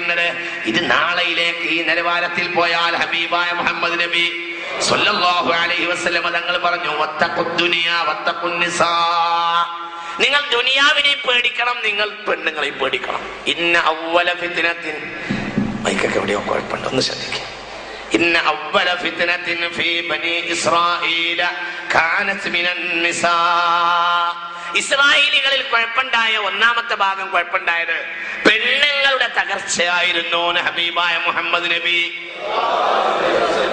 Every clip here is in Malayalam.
പറയുന്നത്. ഇത് നാളെയിലേക്ക് ഈ നിലവാരത്തിൽ പോയാൽ ഹബീബായ മുഹമ്മദ് നബി സ്വല്ലല്ലാഹു അലൈഹി വസല്ലം തങ്ങൾ പറഞ്ഞു, വത്തഖുദ്ദുനിയ വത്തഖുന്നിസാ, നിങ്ങൾ ദുനിയാവിനെ പേടിക്കണം, നിങ്ങൾ പെണ്ണുങ്ങളെ പേടിക്കണം. ഇന്ന അവ്വല ഫിത്നത്തിൻ, മൈക്കൊക്കെ എവിടെയോ കുഴപ്പമുണ്ട്, ഒന്ന് ശ്രദ്ധിക്കുക. ഇന്ന അവ്വല ഫിത്നത്തിൻ ഫീ ബനി ഇസ്രായീല കാനത് മിനൻ നിസാ, ഇസ്രായേലികളിൽ കുഴപ്പമുണ്ടായ ഒന്നാമത്തെ ഭാഗം കുഴപ്പമുണ്ടായത് പെണ്ണുങ്ങളുടെ തകർച്ചയായിരുന്നു ഹബീബായ മുഹമ്മദ് നബി.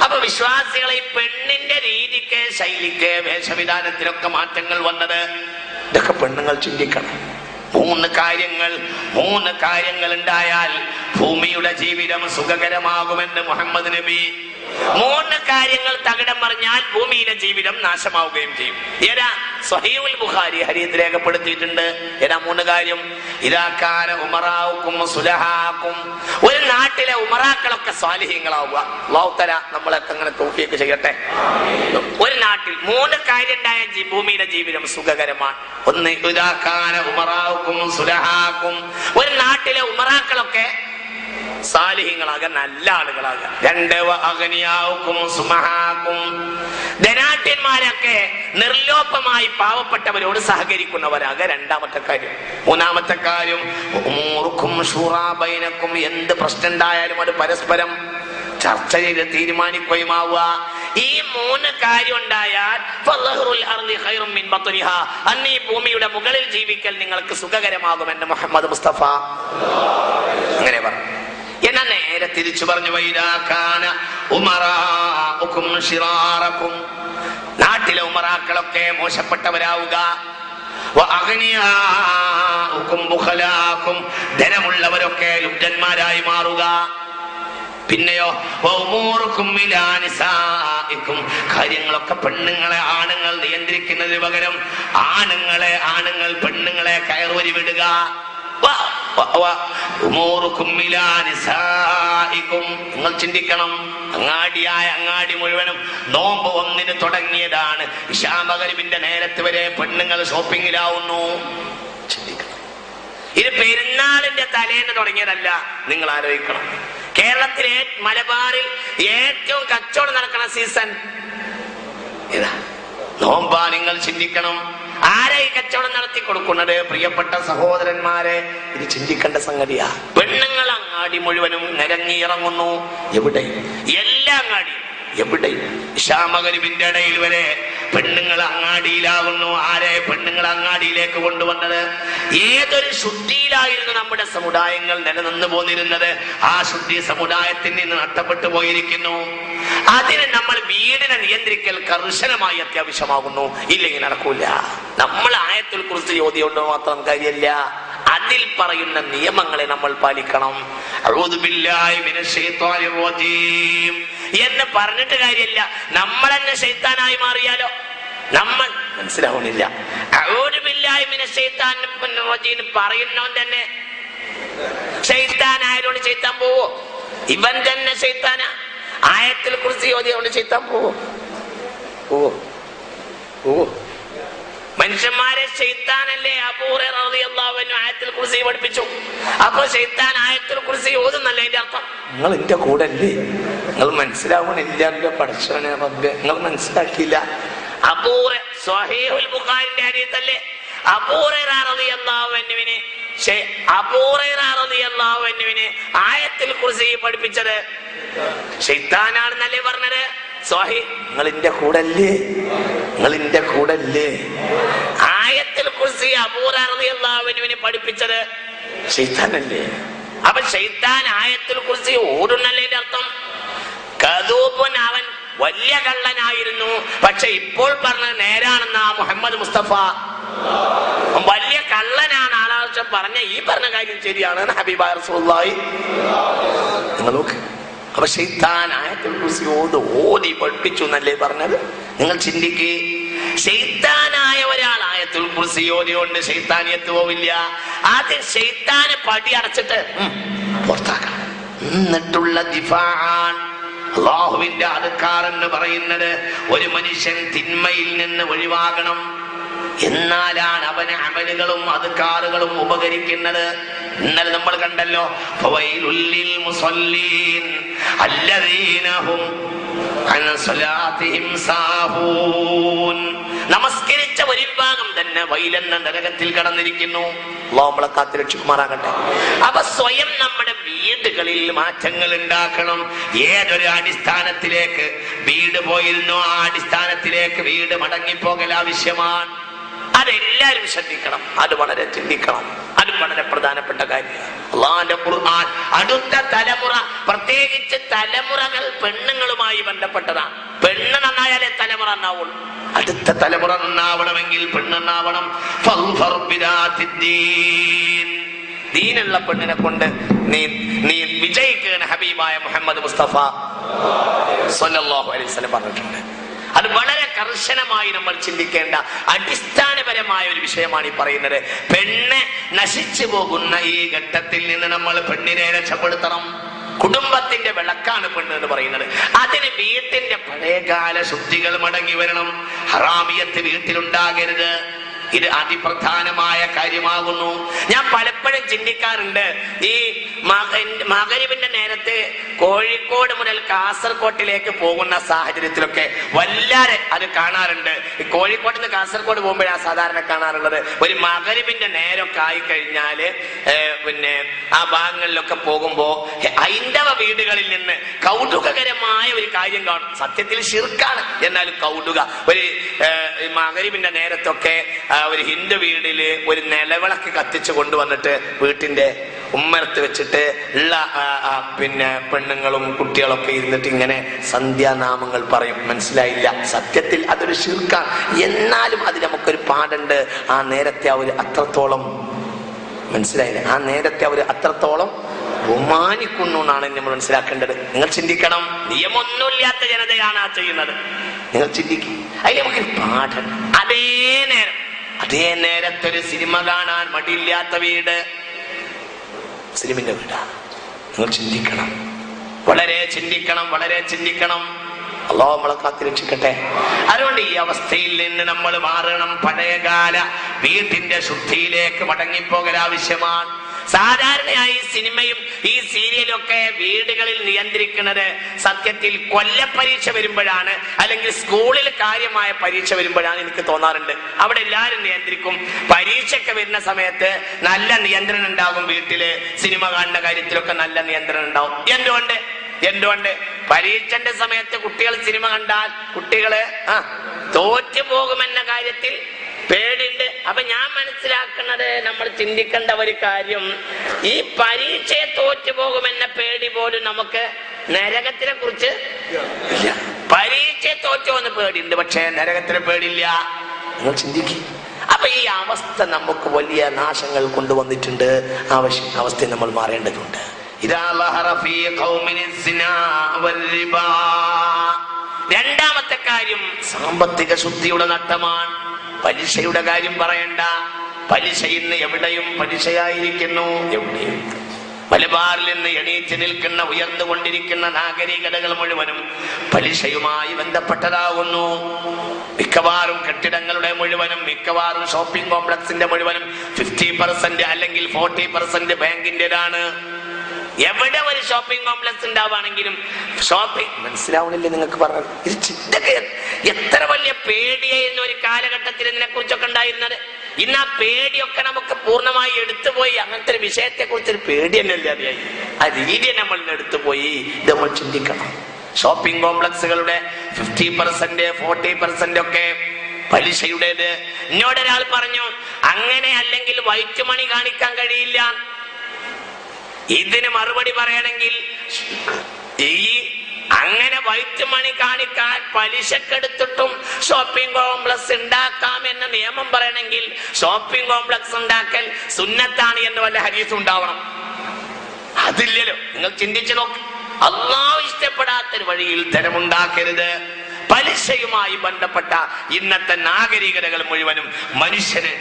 അപ്പൊ വിശ്വാസികളെ പെണ്ണിന്റെ രീതിക്ക്, ശൈലിക്ക്, വേഷവിധാനത്തിലൊക്കെ മാറ്റങ്ങൾ വന്നത് ഇതൊക്കെ പെണ്ണുങ്ങൾ ചിന്തിക്കണം. മൂന്ന് കാര്യങ്ങൾ ഉണ്ടായാൽ ഭൂമിയുടെ ജീവിതം സുഖകരമാകുമെന്ന് മുഹമ്മദ് നബി. 3 കാര്യങ്ങൾ തകിടം പറഞ്ഞാൽ ഭൂമിയിലെ ജീവിതം നാശമാവുകയും ചെയ്യും. ഏതാ? സ്വഹീഹുൽ ബുഖാരി ഹദീസ് രേഖപ്പെടുത്തിയിട്ടുണ്ട്. ഏതാ 3 കാര്യം? ഇദാ കാന ഉമറാഉകും സുലഹാകും, ഒരു നാട്ടിലെ ഉമറാക്കളൊക്കെ സ്വാലിഹീങ്ങളാവുക. അല്ലാഹു തആല നമ്മളൊക്കെ അങ്ങനെ തൗഫീഖ് ചെയ്യട്ടെ. ഒരു നാട്ടിൽ 3 കാര്യം ഉണ്ടായാൽ ഭൂമിയുടെ ജീവിതം സുഖകരമാണ്. ഒന്ന്, ഇദാ കാന ഉമറാഉകും സുലഹാകും, ഒരു നാട്ടിലെ ഉമറാക്കളൊക്കെ സാലിഹ്യങ്ങളാകാൻ, നല്ല ആളുകളാകാൻ. 2, വഅഗ്നിയാഉകും സുമഹാകും, ധനാഢ്യന്മാരൊക്കെ നിർലോഭമായി പാവപ്പെട്ടവരോട് സഹകരിക്കുന്നവരാകാൻ. 2ാമത്തെ കാര്യം. 3ാമത്തെ കാര്യം, ഉമൂറുകും ശൂറാ ബൈനകും, എന്ത് പ്രശ്നം ഉണ്ടായാലും അത് പരസ്പരം ചർച്ച ചെയ്ത് തീരുമാനിക്കുകയുമാവുക. ഈ 3 കാര്യം ഉണ്ടായാൽ അന്ന് ഈ ഭൂമിയുടെ മുകളിൽ ജീവിക്കൽ നിങ്ങൾക്ക് സുഖകരമാകുമെന്ന് മുഹമ്മദ് മുസ്തഫ അങ്ങനെ പറഞ്ഞു. എന്നാ നേരെ തിരിച്ചു പറഞ്ഞു, നാട്ടിലെ ഉമറാക്കളൊക്കെ മോശപ്പെട്ടവരാവുക, ധനമുള്ളവരൊക്കെ ലുബ്ധന്മാരായി മാറുക. പിന്നെയോ കാര്യങ്ങളൊക്കെ പെണ്ണുങ്ങളെ ആണുങ്ങൾ നിയന്ത്രിക്കുന്നതിന് പകരം ആണുങ്ങൾ പെണ്ണുങ്ങളെ കയറുവരി വിടുക. നിങ്ങൾ ചിന്തിക്കണം, അങ്ങാടി മുഴുവനും നോമ്പ് 1-ന് തുടങ്ങിയതാണ്. ഇശാ മഗ്‌രിബിന്റെ നേരത്ത് വരെ പെണ്ണുങ്ങൾ ഷോപ്പിങ്ങിലാവുന്നു. ചിന്തിക്കണം. ഇത് പെരുന്നാളിന്റെ തലേന്ന് തുടങ്ങിയതല്ല. നിങ്ങൾ ആലോചിക്കണം, കേരളത്തിലെ മലബാറിൽ ഏറ്റവും കച്ചവടം നടക്കുന്ന സീസൺ ഇതാ നോമ്പാ. നിങ്ങൾ ചിന്തിക്കണം, ആരെ ഈ കച്ചവടം നടത്തി കൊടുക്കുന്നത്? പ്രിയപ്പെട്ട സഹോദരന്മാരെ, ഇത് ചിന്തിക്കേണ്ട സംഗതിയാ. പെണ്ണുങ്ങൾ അങ്ങാടി മുഴുവനും നിരങ്ങിയിറങ്ങുന്നു. എവിടെ? എല്ലാ അങ്ങാടിയും. എവിടെ? ഇശാ മഗ്‌രിബിന്റെ ഇടയിൽ വരെ പെണ്ണുങ്ങൾ അങ്ങാടിയിലാകുന്നു. ആരെ പെണ്ണുങ്ങൾ അങ്ങാടിയിലേക്ക് കൊണ്ടുവന്നത്? ഏതൊരു ശുദ്ധിയിലായിരുന്നു നമ്മുടെ സമുദായങ്ങൾ നിലനിന്നു പോന്നിരുന്നത്, ആ ശുദ്ധി സമുദായത്തിൽ നിന്ന് നഷ്ടപ്പെട്ടു പോയിരിക്കുന്നു. അതിന് നമ്മൾ വീടിനെ നിയന്ത്രിക്കൽ കർശനമായി അത്യാവശ്യമാകുന്നു. ഇല്ലെങ്കിൽ നടക്കൂല. നമ്മൾ ആയത്തുൽ കുർസി ഓതിയോണ്ട് മാത്രം കാര്യമില്ല, അതിൽ പറയുന്ന നിയമങ്ങളെ നമ്മൾ പാലിക്കണം. അഊദു ബില്ലാഹി മിനശ് ശൈത്വാനിർ റജീം എന്ന് പറഞ്ഞിട്ട് കാര്യമില്ല. നമ്മൾ തന്നെ ശൈത്താനായി മാറിയാലോ? നമ്മൾ മനസ്സിലാവുന്നില്ല. അഊദു ബില്ലാഹി മിനശ് ശൈത്വാനിർ റജീം പറയുന്നവൻ തന്നെ ശൈത്താനായതുകൊണ്ട് ശൈത്താൻ പോവോ? ഇവൻ തന്നെ ശൈത്താനാ. ആയത്തുൽ കുർസി ഓതിയോണ്ട് ശൈത്താൻ പോവോ? മനുഷ്യന്മാരെ ശൈത്താനല്ലേ അബൂ ഹുറൈറ റളിയല്ലാഹു അൻഹു ആയത്തുൽ കുർസി പഠിപ്പിച്ചു. അപ്പൊ ശൈത്താൻ ആയത്തുൽ കുർസി ഓതുന്നല്ലേ അതിന്റെ അർത്ഥം? നിങ്ങൾ എന്റെ കൂടെ അല്ലേ? നിങ്ങൾ മനസ്സിലാവണില്ല. എന്റെ പടച്ചവനെ റബ്ബേ, നിങ്ങൾ മനസ്സിലാക്കിയില്ല. അബൂ ഹുറൈറ സ്വഹീഹുൽ ബുഖാരിന്റെ ഹദീസല്ലേ, അബൂ ഹുറൈറ റളിയല്ലാഹു അൻഹുവിനെ ആയത്തുൽ കുർസി പഠിപ്പിച്ചത് ശൈത്താനാണെന്നല്ലേ പറഞ്ഞത്? നിങ്ങൾ എന്റെ കൂടെ അല്ലേ? ആയത്തുൽ കുർസി അബൂ ഹുറൈറ റളിയല്ലാഹു അൻഹുവിനെ പഠിപ്പിച്ചത് ശൈത്താനല്ലേ? അപ്പൊ ശൈത്താൻ ആയത്തുൽ കുർസി ഓടുന്നല്ലേ അർത്ഥം? കദൂബുൻ, അവൻ വലിയ കള്ളനായിരുന്നു. പക്ഷെ ഇപ്പോൾ പറഞ്ഞത് നേരാണെന്നാ മുഹമ്മദ് മുസ്തഫ. വലിയ കള്ളനാണ് ആളാവശ്യം പറഞ്ഞ ഈ പറഞ്ഞ കാര്യം ശരിയാണ് ഹബീബായ റസൂലുള്ളാഹി. നിങ്ങൾ നോക്ക്. അപ്പൊ ശൈത്താൻ ആയത്തുൽ കുർസി ഓതി പഠിപ്പിച്ചു എന്നല്ലേ പറഞ്ഞത്? നിങ്ങൾ ചിന്തിക്ക്, ശൈത്താനായ ഒരാൾ ആയത്തുൽ കുർസി ഓതിയോണ്ട് ശൈത്താനിയത്ത് പോവില്ല. ആദ്യം ശൈത്താനെ പടി അടച്ചിട്ട് പുറത്താക്കണം. എന്നിട്ടുള്ള ദിഫാൻ അല്ലാഹുവിന്റെ അദ്കാർ എന്ന് പറയുന്നത് ഒരു മനുഷ്യൻ തിന്മയിൽ നിന്ന് ഒഴിവാകണം. എന്നാലാണ് അവന് അമലുകളും അദ്കാറുകളും ഉപകരിക്കുന്നത്. ഇന്നലെ നമ്മൾ കണ്ടല്ലോ, ഫവൈലുൽ ലിൽ മുസല്ലീൻ അല്ലദീന ഹും അൻ സ്വലാത്തിഹിം സാഹൂൻ. നമസ്കരിച്ച ഒരു വിഭാഗം തന്നെ വൈലെന്ന നരകത്തിൽ കടന്നിരിക്കുന്നു. അല്ലാഹു നമ്മളെ കാത്തുരക്ഷിക്കുമാറാകട്ടെ. അപ്പൊ സ്വയം നമ്മുടെ വീടുകളിൽ മാറ്റങ്ങൾ ഉണ്ടാക്കണം. ഏതൊരു അടിസ്ഥാനത്തിലേക്ക് വീട് പോയിരുന്നോ ആ അടിസ്ഥാനത്തിലേക്ക് വീട് മടങ്ങിപ്പോകൽ ആവശ്യമാണ്. അതെല്ലാരും ശ്രദ്ധിക്കണം. അത് വളരെ ചിന്തിക്കണം. അത് വളരെ പ്രധാനപ്പെട്ട കാര്യം. അല്ലാഹുവിന്റെ ഖുർആൻ അടുത്ത തലമുറ, പ്രത്യേകിച്ച് തലമുറകൾ പെണ്ണുങ്ങളുമായി ബന്ധപ്പെട്ടതാണ്. പെണ്ണ് നന്നായാലേ തലമുറ നന്നാവുള്ളൂ. അടുത്ത തലമുറ നന്നാവണമെങ്കിൽ പെണ്ണ് നന്നാവണം. ദീനുള്ള പെണ്ണിനെ കൊണ്ട് നീ വിജയിക്കുകയാണ് ഹബീബായ മുഹമ്മദ് മുസ്തഫ സ്വല്ലല്ലാഹു അലൈഹി വസല്ലം പറഞ്ഞിട്ടുണ്ട്. അത് വളരെ കർശനമായി നമ്മൾ ചിന്തിക്കേണ്ട അടിസ്ഥാനപരമായ ഒരു വിഷയമാണ് ഈ പറയുന്നത്. പെണ്ണ് നശിച്ചു പോകുന്ന ഈ ഘട്ടത്തിൽ നിന്ന് നമ്മൾ പെണ്ണിനെ രക്ഷപ്പെടുത്തണം. കുടുംബത്തിന്റെ വിളക്കാണ് പെണ്ണ് എന്ന് പറയുന്നത്. അതിന് വീട്ടിന്റെ പഴയകാല ശുദ്ധികൾ മടങ്ങി വരണം. ഹറാമിയത്ത് വീട്ടിലുണ്ടാകരുത്. ഇത് അതിപ്രധാനമായ കാര്യമാകുന്നു. ഞാൻ പലപ്പോഴും ചിന്തിക്കാറുണ്ട്, ഈ മഗ്‌രിബിന്റെ നേരത്ത് കോഴിക്കോട് മുതൽ കാസർകോട്ടിലേക്ക് പോകുന്ന സാഹചര്യത്തിലൊക്കെ വല്ലാതെ അത് കാണാറുണ്ട്. കോഴിക്കോട് നിന്ന് കാസർഗോഡ് പോകുമ്പോഴാണ് സാധാരണ കാണാറുള്ളത്. ഒരു മഗ്‌രിബിന്റെ നേരമൊക്കെ ആയിക്കഴിഞ്ഞാല് പിന്നെ ആ ഭാഗങ്ങളിലൊക്കെ പോകുമ്പോ ഹൈന്ദവ വീടുകളിൽ നിന്ന് കൗതുകകരമായ ഒരു കാര്യം കാണും. സത്യത്തിൽ ശിർക്കാണ്, എന്നാലും കൗതുക. ഒരു മഗ്‌രിബിന്റെ നേരത്തൊക്കെ ഒരു ഹിന്ദു വീടില് ഒരു നിലവിളക്ക് കത്തിച്ചു കൊണ്ടുവന്നിട്ട് വീട്ടിന്റെ ഉമ്മരത്ത് വെച്ചിട്ട് ഉള്ള പിന്നെ പെണ്ണുങ്ങളും കുട്ടികളൊക്കെ ഇരുന്നിട്ട് ഇങ്ങനെ സന്ധ്യാനാമങ്ങൾ പറയും. മനസ്സിലായില്ല, സത്യത്തിൽ അതൊരു ശിർക്കാണ്. എന്നാലും അത് നമുക്കൊരു പാടുണ്ട്. ആ നേരത്തെ അവർ അത്രത്തോളം, മനസ്സിലായില്ല, ആ നേരത്തെ അവർ അത്രത്തോളം ബഹുമാനിക്കുന്നു എന്നാണ് നമ്മൾ മനസ്സിലാക്കേണ്ടത്. നിങ്ങൾ ചിന്തിക്കണം, നിയമൊന്നുമില്ലാത്ത ജനതയാണ് ആ ചെയ്യുന്നത്. നിങ്ങൾ ചിന്തിക്കും, അതിൽ നമുക്കൊരു പാഠം. അതേ നേരത്തൊരു സിനിമ കാണാൻ മടിയില്ലാത്ത വീട് മുസ്ലിമിന്റെ വീടാണ്. നിങ്ങൾ ചിന്തിക്കണം, വളരെ ചിന്തിക്കണം, വളരെ ചിന്തിക്കണം. അല്ലാഹു നമ്മളെ കാത്തുരക്ഷിക്കട്ടെ. അതുകൊണ്ട് ഈ അവസ്ഥയിൽ നിന്ന് നമ്മൾ മാറണം. പഴയകാല വീട്ടിന്റെ ശുദ്ധിയിലേക്ക് മടങ്ങിപ്പോകൽ ആവശ്യമാണ്. സാധാരണയായി സിനിമയും ഈ സീരിയലും ഒക്കെ വീടുകളിൽ നിയന്ത്രിക്കുന്നത് സത്യത്തിൽ കൊല്ലപ്പരീക്ഷ വരുമ്പോഴാണ്, അല്ലെങ്കിൽ സ്കൂളിൽ കാര്യമായ പരീക്ഷ വരുമ്പോഴാണ് എനിക്ക് തോന്നാറുണ്ട്. അവിടെ എല്ലാവരും നിയന്ത്രിക്കും. പരീക്ഷയൊക്കെ വരുന്ന സമയത്ത് നല്ല നിയന്ത്രണം ഉണ്ടാകും. വീട്ടില് സിനിമ കാണുന്ന കാര്യത്തിലൊക്കെ നല്ല നിയന്ത്രണം ഉണ്ടാവും. എന്തുകൊണ്ട് പരീക്ഷന്റെ സമയത്ത് കുട്ടികൾ സിനിമ കണ്ടാൽ കുട്ടികള് തോറ്റു പോകുമെന്ന കാര്യത്തിൽ പേടിണ്ട്. അപ്പൊ ഞാൻ മനസ്സിലാക്കുന്നത്, നമ്മൾ ചിന്തിക്കേണ്ട ഒരു കാര്യം, ഈ പരീക്ഷയെ തോറ്റു പോകുമെന്ന പേടി പോലും നമുക്ക് നരകത്തിനെ കുറിച്ച് ഇല്ല. പരീക്ഷയെ തോറ്റുവെന്ന് പേടിയുണ്ട്, പക്ഷെ നരകത്തിനെ പേടിയില്ല. നിങ്ങൾ ചിന്തിക്കും. അപ്പൊ ഈ അവസ്ഥ നമുക്ക് വലിയ നാശങ്ങൾ കൊണ്ടുവന്നിട്ടുണ്ട്. അവസ്ഥ നമ്മൾ മാറേണ്ടതുണ്ട്. രണ്ടാമത്തെ കാര്യം സാമ്പത്തിക ശുദ്ധിയുടെ നഷ്ടമാണ്. പലിശയുടെ കാര്യം പറയണ്ട. പലിശ ഇന്ന് എവിടെയും പലിശയായിരിക്കുന്നു. എവിടെയും മലബാറിൽ നിന്ന് എണീറ്റ് നിൽക്കുന്ന ഉയർന്നുകൊണ്ടിരിക്കുന്ന നാഗരികതകൾ മുഴുവനും പലിശയുമായി ബന്ധപ്പെട്ടതാകുന്നു. മിക്കവാറും കെട്ടിടങ്ങളുടെ മുഴുവനും, മിക്കവാറും ഷോപ്പിംഗ് കോംപ്ലക്സിന്റെ മുഴുവനും 50% അല്ലെങ്കിൽ 40% ബാങ്കിന്റേതാണ്. എവിടെ ഒരു ഷോപ്പിംഗ് കോംപ്ലക്സ് ഉണ്ടാവുകയാണെങ്കിലും മനസ്സിലാവണില്ലേ നിങ്ങൾക്ക് പറഞ്ഞത്? ഇത് ചിന്തക്ക് എത്ര വലിയ പേടിയായിരുന്നു ഒരു കാലഘട്ടത്തിൽ ഇതിനെ കുറിച്ചൊക്കെ ഉണ്ടായിരുന്നത്. ഇന്ന് ആ പേടിയൊക്കെ നമുക്ക് പൂർണ്ണമായി എടുത്തുപോയി. അങ്ങനത്തെ ഒരു വിഷയത്തെ കുറിച്ചൊരു പേടി തന്നെ ഇല്ലാതെയായി. ആ രീതി നമ്മൾ എടുത്തുപോയി. ഇത് നമ്മൾ ചിന്തിക്കണം. ഷോപ്പിംഗ് കോംപ്ലക്സുകളുടെ 50%, 40% ഒക്കെ പലിശയുടേത്. എന്നോടൊരാൾ പറഞ്ഞു, അങ്ങനെ അല്ലെങ്കിൽ വൈറ്റ് മണി കാണിക്കാൻ കഴിയില്ല. ഇതിന് മറുപടി പറയണമെങ്കിൽ അങ്ങനെ വൈറ്റ് മണി കാണിക്കാൻ പലിശക്കെടുത്തിട്ടും ഷോപ്പിംഗ് കോംപ്ലക്സ് ഉണ്ടാക്കാം എന്ന നിയമം പറയണമെങ്കിൽ ഷോപ്പിംഗ് കോംപ്ലക്സ് ഉണ്ടാക്കൽ സുന്നത്താണ് എന്ന് വല്ല ഹദീസും ഉണ്ടാവണം. അതില്ലല്ലോ. നിങ്ങൾ ചിന്തിച്ചു നോക്ക്. അല്ലാഹു ഇഷ്ടപ്പെടാത്തൊരു വഴിയിൽ ധനമുണ്ടാക്കരുത്. പലിശയുമായി ബന്ധപ്പെട്ട ഇന്നത്തെ നാഗരികതകൾ മുഴുവനും മനുഷ്യന്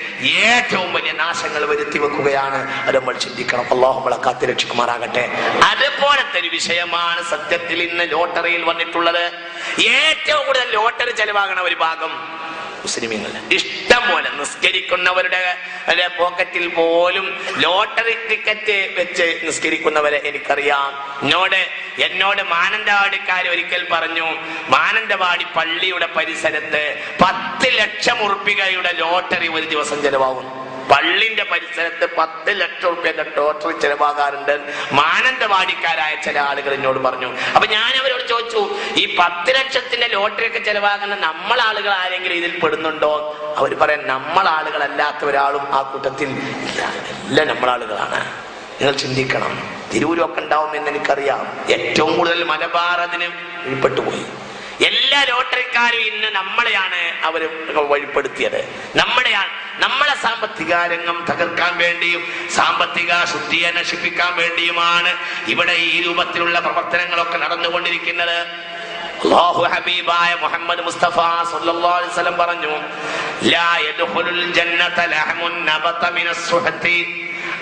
ഏറ്റവും വലിയ നാശങ്ങൾ വരുത്തി വെക്കുകയാണ്. അത് നമ്മൾ ചിന്തിക്കണം. അല്ലാഹു നമ്മളെ കാത്തുരക്ഷിക്കുമാറാകട്ടെ. അതുപോലത്തെ ഒരു വിഷയമാണ് സത്യത്തിൽ ഇന്ന് ലോട്ടറിയിൽ വന്നിട്ടുള്ളത്. ഏറ്റവും കൂടുതൽ ലോട്ടറി ചെലവാകണ ഒരു ഭാഗം മുസ്ലിമീങ്ങളുടെ ഇഷ്ടം പോലെ നിസ്കരിക്കുന്നവരുടെ പോക്കറ്റിൽ പോലും ലോട്ടറി ടിക്കറ്റ് വെച്ച് നിസ്കരിക്കുന്നവരെ എനിക്കറിയാം. എന്നോട് മാനന്തവാടിക്കാർ ഒരിക്കൽ പറഞ്ഞു, മാനന്തവാടി പള്ളിയുടെ പരിസരത്ത് 10 ലക്ഷം ഉറുപ്പികയുടെ ലോട്ടറി ഒരു ദിവസം ചെലവാകുന്നു. പള്ളിന്റെ പരിസരത്ത് 10 ലക്ഷം ഉറുപ്പിക ലോട്ടറി ചെലവാകാറുണ്ട് മാനന്തവാടിക്കാരായ ചില ആളുകൾ എന്നോട് പറഞ്ഞു. അപ്പൊ ഞാൻ അവരോട് ചോദിച്ചു, ഈ 10 ലക്ഷത്തിന്റെ ലോട്ടറി ഒക്കെ ചെലവാകുന്ന നമ്മളാളുകൾ ആരെങ്കിലും ഇതിൽ പെടുന്നുണ്ടോ? അവർ പറയാൻ, നമ്മളാളുകളല്ലാത്ത ഒരാളും ആ കൂട്ടത്തിൽ ഇല്ല, എല്ലാം നമ്മളാളുകളാണ്. നിങ്ങൾ ചിന്തിക്കണം, തിരൂരൊക്കെ ഉണ്ടാവും എന്ന് എനിക്കറിയാം. ഏറ്റവും കൂടുതൽ മലബാർ അതിന് ഉൾപ്പെട്ടുപോയി. എല്ലാ ലോട്ടറിക്കാരും ഇന്ന് നമ്മളെയാണ് അവർ വഴിപ്പെടുത്തിയത്. നമ്മളെ സാമ്പത്തിക രംഗം തകർക്കാൻ വേണ്ടിയും സാമ്പത്തിക ശുദ്ധിയെ നശിപ്പിക്കാൻ വേണ്ടിയുമാണ് ഇവിടെ ഈ രൂപത്തിലുള്ള പ്രവർത്തനങ്ങളൊക്കെ നടന്നുകൊണ്ടിരിക്കുന്നത്. അല്ലാഹു ഹബീബായ മുഹമ്മദ് മുസ്തഫ സല്ലല്ലാഹു അലൈഹി വസല്ലം പറഞ്ഞു, ലാ യദ്ഖുലുൽ ജന്നത ലഹമുൻ നബത മിനസ് സുഹതി,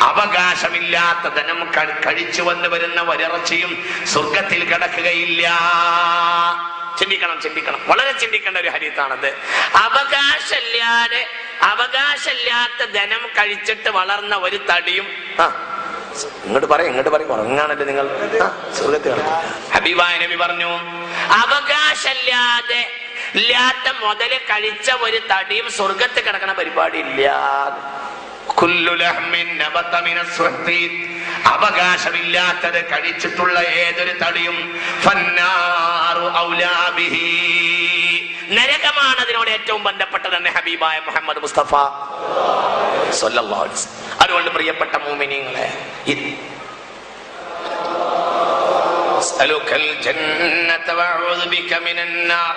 അവകാശമില്ലാത്ത ധനം കഴിച്ചു വന്നു വരുന്ന ഒരിറച്ചിയും സ്വർഗത്തിൽ കിടക്കുകയില്ല. ചിന്തിക്കണം, വളരെ ചിന്തിക്കേണ്ട ഒരു ഹദീസാണത്. അവകാശമില്ലാത്ത ധനം കഴിച്ചിട്ട് വളർന്ന ഒരു തടിയും ഇങ്ങോട്ട് പറയും ഉറങ്ങാണല്ലോ നിങ്ങൾ, സ്വർഗത്തിൽ കിടക്കും. ഹബീബായ നബി പറഞ്ഞു, അവകാശമില്ലാത്ത മുതല് കഴിച്ച ഒരു തടിയും സ്വർഗത്തിൽ കിടക്കണ പരിപാടി ഇല്ല. അവകാശമില്ലാത്തത് കഴിച്ചിട്ടുള്ള ഏതൊരു തടിയും നരകമാണ് അതിനോട് ഏറ്റവും ബന്ധപ്പെട്ടതെന്ന് ഹബീബായ മുഹമ്മദ് മുസ്തഫ സല്ലല്ലാഹു അലൈഹി വസല്ലം. അതുകൊണ്ട് പ്രിയപ്പെട്ട മുഅ്മിനീങ്ങളെ, അസ്അലുകൽ ജന്നത വഅഊദു ബിക മിനൻ നാർ.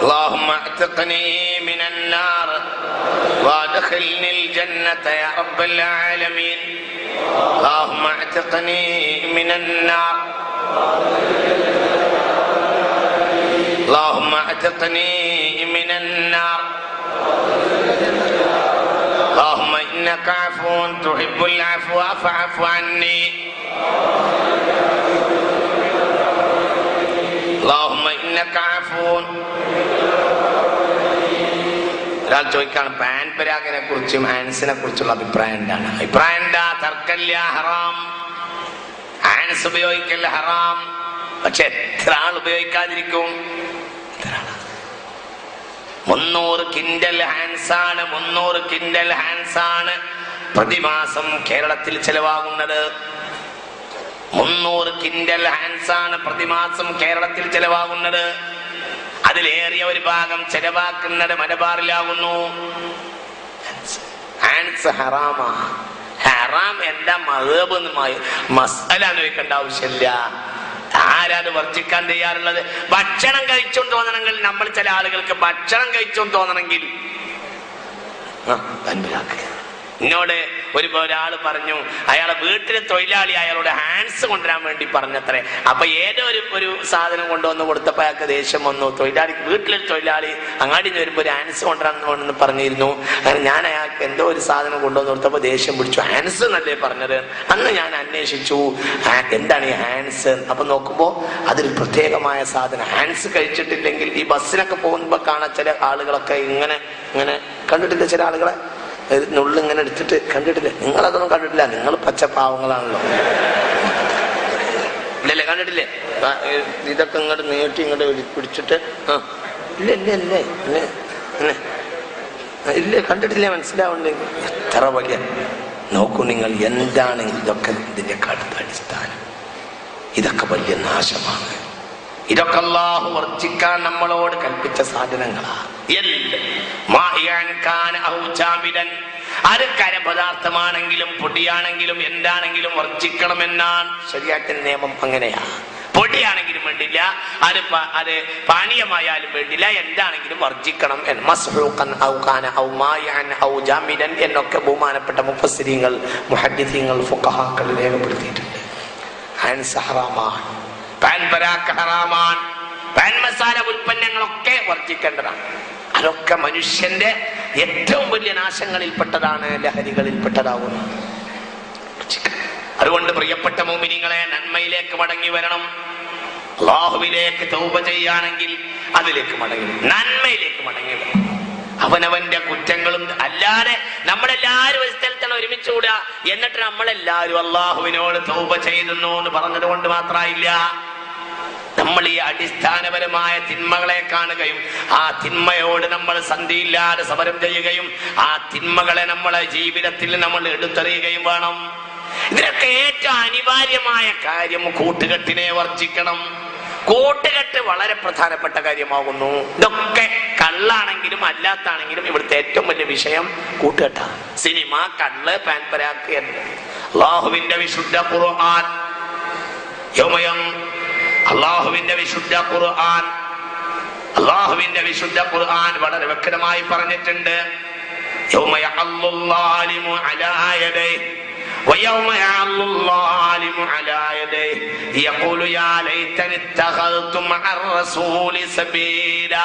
اللهم اعتقني من النار وادخلني الجنة يا رب العالمين. اللهم اعتقني من النار. اللهم اعتقني من النار. اللهم إنك عفو تحب العفو فاعف عني. اللهم إنك عفو. ഒരാൾ ചോദിക്കാണ്, പാൻ പരാഗിനെ കുറിച്ചും ഹാൻസിനെ കുറിച്ചുള്ള അഭിപ്രായം എന്താണ്? അഭിപ്രായം എന്താ? തർക്കല്ല, ഹറാം. ഹാൻസ് ഉപയോഗിക്കല്ല, ഹറാം. പക്ഷെ എത്ര ആൾ ഉപയോഗിക്കാതിരിക്കും? 300 കിൻഡൽ ഹാൻസാണ് പ്രതിമാസം കേരളത്തിൽ ചെലവാകുന്നത്. 300 കിൻഡൽ ഹാൻസാണ് പ്രതിമാസം കേരളത്തിൽ ചെലവാകുന്നത്. അതിലേറിയ ഒരു ഭാഗം ചെലവാക്കുന്നത് മലബാറിലാകുന്നു. ഹാൻസ് ഹറാമാ. ഹറാം എന്താ മദ്ഹബ് മസ്അല ചോദിക്കേണ്ട ആവശ്യമില്ല. ആരാത് വർജിക്കാൻ തയ്യാറുള്ളത്? ഭക്ഷണം കഴിച്ചോണ്ട് തോന്നണമെങ്കിൽ, നമ്മൾ ചില ആളുകൾക്ക് ഭക്ഷണം കഴിച്ചോണ്ട് തോന്നണമെങ്കിൽ എന്നോട് ഒരാൾ പറഞ്ഞു, അയാളെ വീട്ടിലെ തൊഴിലാളി അയാളോട് ഹാൻഡ്സ് കൊണ്ടുവരാൻ വേണ്ടി പറഞ്ഞത്രേ. അപ്പൊ ഏതോ ഒരു സാധനം കൊണ്ടുവന്ന് കൊടുത്തപ്പോ അയാൾക്ക് ദേഷ്യം വന്നു. വീട്ടിലൊരു തൊഴിലാളി അങ്ങാടി വരുമ്പോ ഒരു ഹാൻഡ്സ് കൊണ്ടുവരാന്ന് പറഞ്ഞിരുന്നു. അങ്ങനെ ഞാൻ അയാൾക്ക് എന്തോ ഒരു സാധനം കൊണ്ടുവന്ന് കൊടുത്തപ്പോ ദേഷ്യം പിടിച്ചു. ഹാൻഡ്സ് എന്നല്ലേ പറഞ്ഞത്? അന്ന് ഞാൻ അന്വേഷിച്ചു എന്താണ് ഈ ഹാൻഡ്സ്. അപ്പൊ നോക്കുമ്പോ അതൊരു പ്രത്യേകമായ സാധനം. ഹാൻഡ്സ് കഴിച്ചിട്ടില്ലെങ്കിൽ ഈ ബസ്സിനൊക്കെ പോകുമ്പോ കാണാൻ ചില ആളുകളൊക്കെ ഇങ്ങനെ കണ്ടിട്ടില്ല, ചില ആളുകളെ നുള്ളിങ്ങനെ എടുത്തിട്ട് കണ്ടിട്ടില്ലേ? നിങ്ങളതൊന്നും കണ്ടിട്ടില്ല, നിങ്ങൾ പച്ചപ്പാവങ്ങളാണല്ലോ. ഇല്ലല്ലേ, കണ്ടിട്ടില്ലേ? ഇതൊക്കെ ഇങ്ങോട്ട് നീട്ടി ഇങ്ങോട്ട് പിടിച്ചിട്ട് ഇല്ലേ, കണ്ടിട്ടില്ലേ? മനസ്സിലാവുണ്ടെങ്കിൽ എത്ര വലിയ നോക്കൂ നിങ്ങൾ, എന്താണ് ഇതൊക്കെ? ഇതിന്റെ കടുത്ത അടിസ്ഥാനം ഇതൊക്കെ വലിയ നാശമാണ്. ഇതൊക്കെ അല്ലാഹു വർജിക്കാൻ നമ്മളോട് കൽപ്പിച്ച സാധനങ്ങളാണ്. അത് കരപദാർത്ഥമാണെങ്കിലും പൊടിയാണെങ്കിലും എന്താണെങ്കിലും വർജിക്കണമെന്നാണ് ശരീഅത്തിന്റെ നിയമം. അങ്ങനെയാ. പൊടിയാണെങ്കിലും വേണ്ടില്ല, അത് പാനീയമായാലും വേണ്ടില്ല, എന്താണെങ്കിലും വർജിക്കണം. എന്നൊക്കെ ബഹുമാനപ്പെട്ട മുഫസ്സിരീങ്ങൾ, മുഹദ്ദിഥീങ്ങൾ, ഫുഖഹാക്കൾ രേഖപ്പെടുത്തിയിട്ടുണ്ട്. ഹാൻസ് ഹറാമാണ്, പാൻ പരാഗ് ഹറാമാണ്, പാൻ മസാല ഉൽപ്പന്നങ്ങളൊക്കെ വർജിക്കേണ്ടതാണ്. അതൊക്കെ മനുഷ്യന്റെ ഏറ്റവും വലിയ നാശങ്ങളിൽപ്പെട്ടതാണ്, ലഹരികളിൽപ്പെട്ടതാവുന്നു. അതുകൊണ്ട് പ്രിയപ്പെട്ട മുഅ്മിനീങ്ങളെ, നന്മയിലേക്ക് മടങ്ങി വരണം. അല്ലാഹുവിലേക്ക് തൗബ ചെയ്യാണെങ്കിൽ അതിലേക്ക് മടങ്ങി, നന്മയിലേക്ക് മടങ്ങി വരണം. അവനവന്റെ കുറ്റങ്ങളും അല്ലാതെ നമ്മളെല്ലാരും ഒരു സ്ഥലത്താണ് ഒരുമിച്ച് കൂടുക, എന്നിട്ട് നമ്മളെല്ലാരും അള്ളാഹുവിനോട് തൗബ ചെയ്യുന്നു എന്ന് പറഞ്ഞത് കൊണ്ട് മാത്രമില്ല. നമ്മൾ ഈ അടിസ്ഥാനപരമായ തിന്മകളെ കാണുകയും ആ തിന്മയോട് നമ്മൾ സന്ധിയില്ലാതെ സമരം ചെയ്യുകയും ആ തിന്മകളെ നമ്മളെ ജീവിതത്തിൽ നമ്മൾ എടുത്തെറിയുകയും വേണം. ഇതിനൊക്കെ ഏറ്റവും അനിവാര്യമായ കാര്യം കൂട്ടുകെട്ടിനെ വർജിക്കണം. കൂട്ടുകെട്ട് വളരെ പ്രധാനപ്പെട്ട കാര്യമാകുന്നു. ഇതൊക്കെ കള്ളാണെങ്കിലും അല്ലാത്താണെങ്കിലും ഇവിടുത്തെ ഏറ്റവും വലിയ വിഷയം കൂട്ടുകെട്ടാണ്. സിനിമ, കള്ള്, പാൻപരാക്ക് എന്ന് അള്ളാഹുവിന്റെ വിശുദ്ധ ഖുർആൻ, അള്ളാഹുവിന്റെ വിശുദ്ധ ഖുർആൻ വളരെ വ്യക്തമായി പറഞ്ഞിട്ടുണ്ട്. യൗമ യഅല്ലു ളാലിമു അലാ യദൈഹി ويوم يعض الظالم على يديه يقول يا ليتني اتخذت مع الرسول سبيلا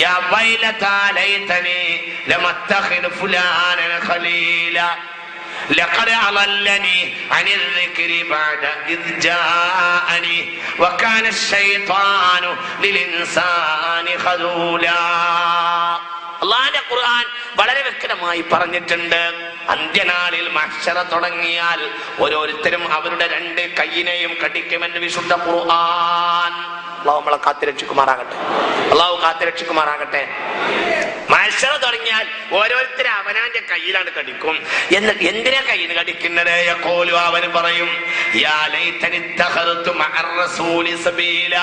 يا ويلتى ليتني لم اتخذ فلانا خليلا لقد أضلني عن الذكر بعد إذ جاءني وكان الشيطان للإنسان خذولا. അല്ലാഹുവിന്റെ ഖുർആൻ വളരെ വ്യക്തമായി പറഞ്ഞിട്ടുണ്ട്, അന്ത്യനാളിൽ മഹ്ശറ തുടങ്ങിയാൽ ഓരോരുത്തരും അവരുടെ രണ്ട് കൈയിനെയും കടിക്കുമെന്ന് വിശുദ്ധ ഖുർആൻ. അല്ലാഹു നമ്മളെ കാത്തുരക്ഷിക്കുമാറാകട്ടെ. മഹ്ശറ തുടങ്ങിയാൽ ഓരോരുത്തരും അവനാന്റെ കയ്യിലാണ് കടിക്കും. എന്നിട്ട് എന്തിനാ കയ്യിൽ കടിക്കുന്നത്? യഖൂലു, അവൻ പറയും, യാ ലൈതനി ഇത്തഖദതു മഅർ റസൂലി സബീല,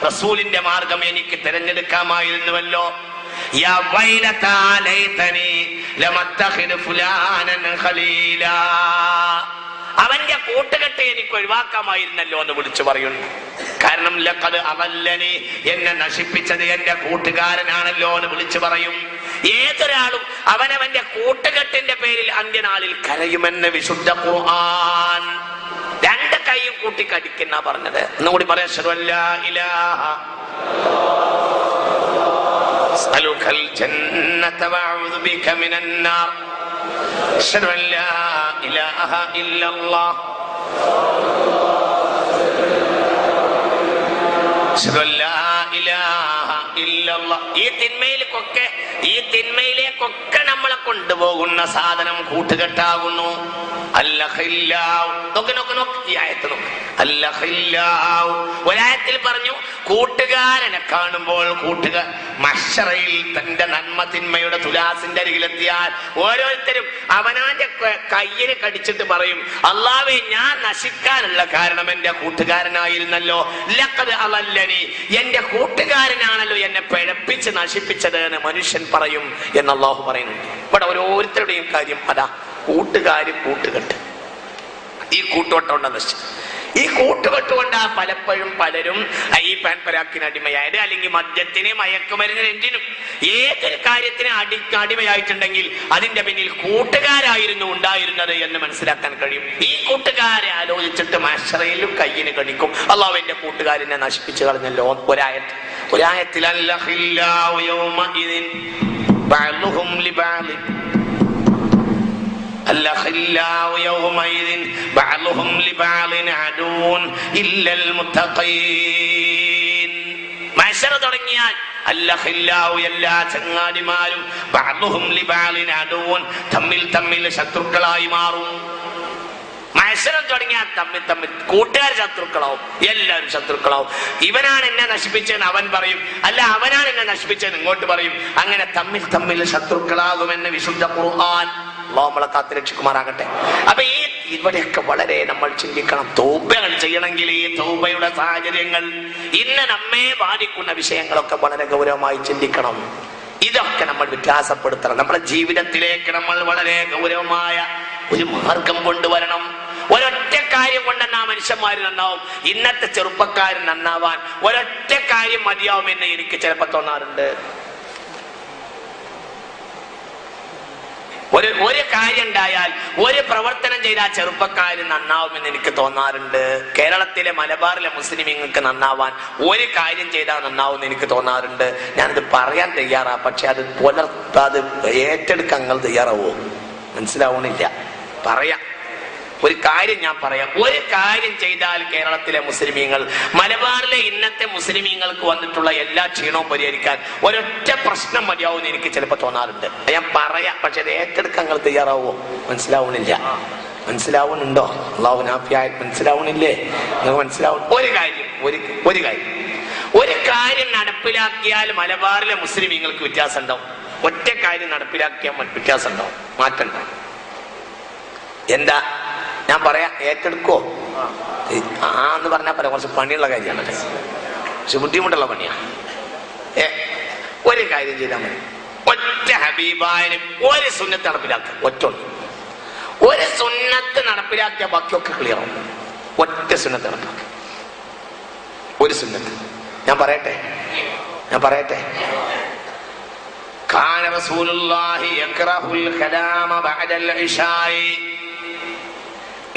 റസൂലിന്റെ മാർഗം എനിക്ക് തിരഞ്ഞെടുക്കാമായിരുന്നുവല്ലോ. യാ വൈലതാ ലൈതനി ലം അത്തഖിദ് ഫുലാനൻ ഖലീല, അവന്റെ കൂട്ടുകെട്ട് എനിക്ക് ഒഴിവാക്കാമായിരുന്നല്ലോ എന്ന് വിളിച്ചു പറയുന്നു. കാരണം ലഖദ് അദല്ലനി, എന്നെ നശിപ്പിച്ചത് എന്റെ കൂട്ടുകാരനാണല്ലോ എന്ന് വിളിച്ചു പറയും. ഏതൊരാളും അവനവന്റെ കൂട്ടുകെട്ടിന്റെ പേരിൽ അന്ത്യനാളിൽ കരയുമെന്ന് വിശുദ്ധ ഖുർആൻ. രണ്ട് കൈയും കൂട്ടി കടിക്കുന്ന പറഞ്ഞത്. ഒന്നുകൂടി പറയാം, അശ്ഹദു അല്ലാ ഇലാഹ أسألك الجنة وأعوذ بك من النار أشهد أن لا إله إلا الله أشهد أن لا إله إلا الله. ഈ തിന്മയിലേക്കൊക്കെ നമ്മളെ കൊണ്ടുപോകുന്ന സാധനം കൂട്ടുകെട്ടാകുന്നു. ഒരായത്തിൽ പറഞ്ഞു, കൂട്ടുകാരനെ കാണുമ്പോൾ മഹ്ശറയിൽ തന്റെ നന്മ തിന്മയുടെ തുലാസിന്റെ അരികിലെത്തിയാൽ ഓരോരുത്തരും അവനാന്റെ കയ്യിന് കടിച്ചിട്ട് പറയും, അല്ലാഹുവേ, ഞാൻ നശിക്കാനുള്ള കാരണം എന്റെ കൂട്ടുകാരനായിരുന്നല്ലോ. ലഖദ് അളല്ലനി, എന്റെ കൂട്ടുകാരനാണല്ലോ എന്നെ പിഴപ്പിച്ച് നശിപ്പിച്ചത് എന്ന് മനുഷ്യൻ പറയും എന്ന് അല്ലാഹു പറയുന്നു. ഇവിടെ ഓരോരുത്തരുടെയും കാര്യം അതാ, കൂട്ടുകെട്ട്. ഈ കൂട്ടുകെട്ടുകൊണ്ടാ നശിച്ചത്. ഈ കൂട്ടുകെട്ടുകൊണ്ടാ പലപ്പോഴും പലരും ഈ പാൻപരാക്കിന് അടിമയായത്, അല്ലെങ്കിൽ മദ്യത്തിന്, മയക്കുമരുന്നിന്, എന്തിനും ഏതൊരു കാര്യത്തിന് അടിമയായിട്ടുണ്ടെങ്കിൽ അതിന്റെ പിന്നിൽ കൂട്ടുകാരായിരുന്നു ഉണ്ടായിരുന്നത് എന്ന് മനസ്സിലാക്കാൻ കഴിയും. ഈ കൂട്ടുകാരെ ആലോചിച്ചിട്ട് മഹ്ശറയിലും കയ്യിന് കടിക്കും, അല്ലാഹു എന്റെ കൂട്ടുകാരനെ നശിപ്പിച്ചു കളഞ്ഞല്ലോ. ഒരായത്തിൽ അല്ലഖില്ലാഹു യൗമഇദിൻ ബഅ്ലുഹും ലിബഅ്ലിൻ الأخلاء يومئذ بعضهم لبعض عدو إلا المتقين. മഹ്ശറ തുടങ്ങിയാൽ അല്ലഖില്ലാഹു, എല്ലാ ചങ്ങാതിമാരും ബഅ്ലുഹും ലിബഅ്ലിൻ അദുവൻ, തമ്മിൽ ശത്രുക്കളായി മാറും. മഹ്ശറ തുടങ്ങിയാൽ തമ്മിൽ കൂട്ടുകാർ ശത്രുക്കളാവും, എല്ലാവരും ശത്രുക്കളാവും. ഇവനാണ് എന്നെ നശിപ്പിച്ചതെന്ന് അവൻ പറയും, അല്ല അവനാണ് എന്നെ നശിപ്പിച്ചതെന്ന് ഇങ്ങോട്ട് പറയും. അങ്ങനെ തമ്മിൽ ശത്രുക്കളാകുമെന്ന് വിശുദ്ധ ഖുർആൻ. അല്ലാഹു നമ്മളെ കാത്തുരക്ഷിക്കുമാറാകട്ടെ. അപ്പൊ ഇവിടെയൊക്കെ വളരെ നമ്മൾ ചിന്തിക്കണം. തൗബകൾ ചെയ്യണമെങ്കിൽ ഈ തൗബയുടെ സാഹചര്യങ്ങൾ, ഇന്ന് നമ്മെ ബാധിക്കുന്ന വിഷയങ്ങളൊക്കെ വളരെ ഗൗരവമായി ചിന്തിക്കണം. ഇതൊക്കെ നമ്മൾ വ്യത്യാസപ്പെടുത്തണം. നമ്മുടെ ജീവിതത്തിലേക്ക് നമ്മൾ വളരെ ഗൗരവമായ ഒരു മാർഗം കൊണ്ടുവരണം. ഒരൊറ്റ കാര്യം കൊണ്ടെന്നാ മനുഷ്യന്മാര് നന്നാവും. ഇന്നത്തെ ചെറുപ്പക്കാരൻ നന്നാവാൻ ഒരൊറ്റ കാര്യം മതിയാവുമെന്ന് എനിക്ക് ചിലപ്പോൾ തോന്നാറുണ്ട്. ഒരു കാര്യം ഉണ്ടായാൽ, ഒരു പ്രവർത്തനം ചെയ്താൽ ചെറുപ്പക്കാരൻ നന്നാവുമെന്ന് എനിക്ക് തോന്നാറുണ്ട്. കേരളത്തിലെ മലബാറിലെ മുസ്ലിമീങ്ങൾക്ക് നന്നാവാൻ ഒരു കാര്യം ചെയ്താൽ നന്നാവുമെന്ന് എനിക്ക് തോന്നാറുണ്ട്. ഞാനത് പറയാൻ തയ്യാറാ, പക്ഷെ അത് ഏറ്റെടുക്കാൻ നിങ്ങൾ തയ്യാറാവോ? മനസ്സിലാവണില്ല. പറയാം, ഒരു കാര്യം ഞാൻ പറയാം. ഒരു കാര്യം ചെയ്താൽ കേരളത്തിലെ മുസ്ലിമീങ്ങൾ, മലബാറിലെ ഇന്നത്തെ മുസ്ലിമീങ്ങൾക്ക് വന്നിട്ടുള്ള എല്ലാ ക്ഷീണവും പരിഹരിക്കാൻ ഒരൊറ്റ പ്രശ്നം മതിയാവും എനിക്ക് ചിലപ്പോൾ തോന്നാറുണ്ട്. ഞാൻ പറയാം, പക്ഷെ അത് ഏറ്റെടുക്കാൻ നിങ്ങൾ തയ്യാറാവോ? മനസ്സിലാവണില്ല. മനസ്സിലാവുന്നുണ്ടോ? അള്ളാഹു നാഫിയായി മനസ്സിലാവണില്ലേ? നിങ്ങൾക്ക് മനസ്സിലാവും. ഒരു കാര്യം നടപ്പിലാക്കിയാൽ മലബാറിലെ മുസ്ലിമീങ്ങൾക്ക് വ്യത്യാസം ഉണ്ടാവും. ഒറ്റ കാര്യം നടപ്പിലാക്കിയാൽ വ്യത്യാസം ഉണ്ടാവും, മാറ്റം ഉണ്ടാവും. എന്താ? ഞാൻ പറയാ, ഏറ്റെടുക്കോ? എന്ന് പറഞ്ഞാൽ പറയാം, കുറച്ച് പണിയുള്ള കാര്യമാണല്ലേ, കുറച്ച് ബുദ്ധിമുട്ടുള്ള പണിയാണ്. ഒരു കാര്യം ചെയ്താൽ മതി. ഒറ്റ ഹബീബായനും ഒരു സുന്നത്ത് നടപ്പിലാക്കുക. ഒരു സുന്നത്ത് നടപ്പിലാക്കിയ ബാക്കിയൊക്കെ ക്ലിയർ ആവും. ഒറ്റ സുന്നത്ത് നടപ്പിലാക്കുക. ഒരു സുന്നത്ത് ഞാൻ പറയട്ടെ. കാന റസൂലുള്ളാഹി യക്റഹുൽ കലാമ ബഅദൽ ഇശാഇ.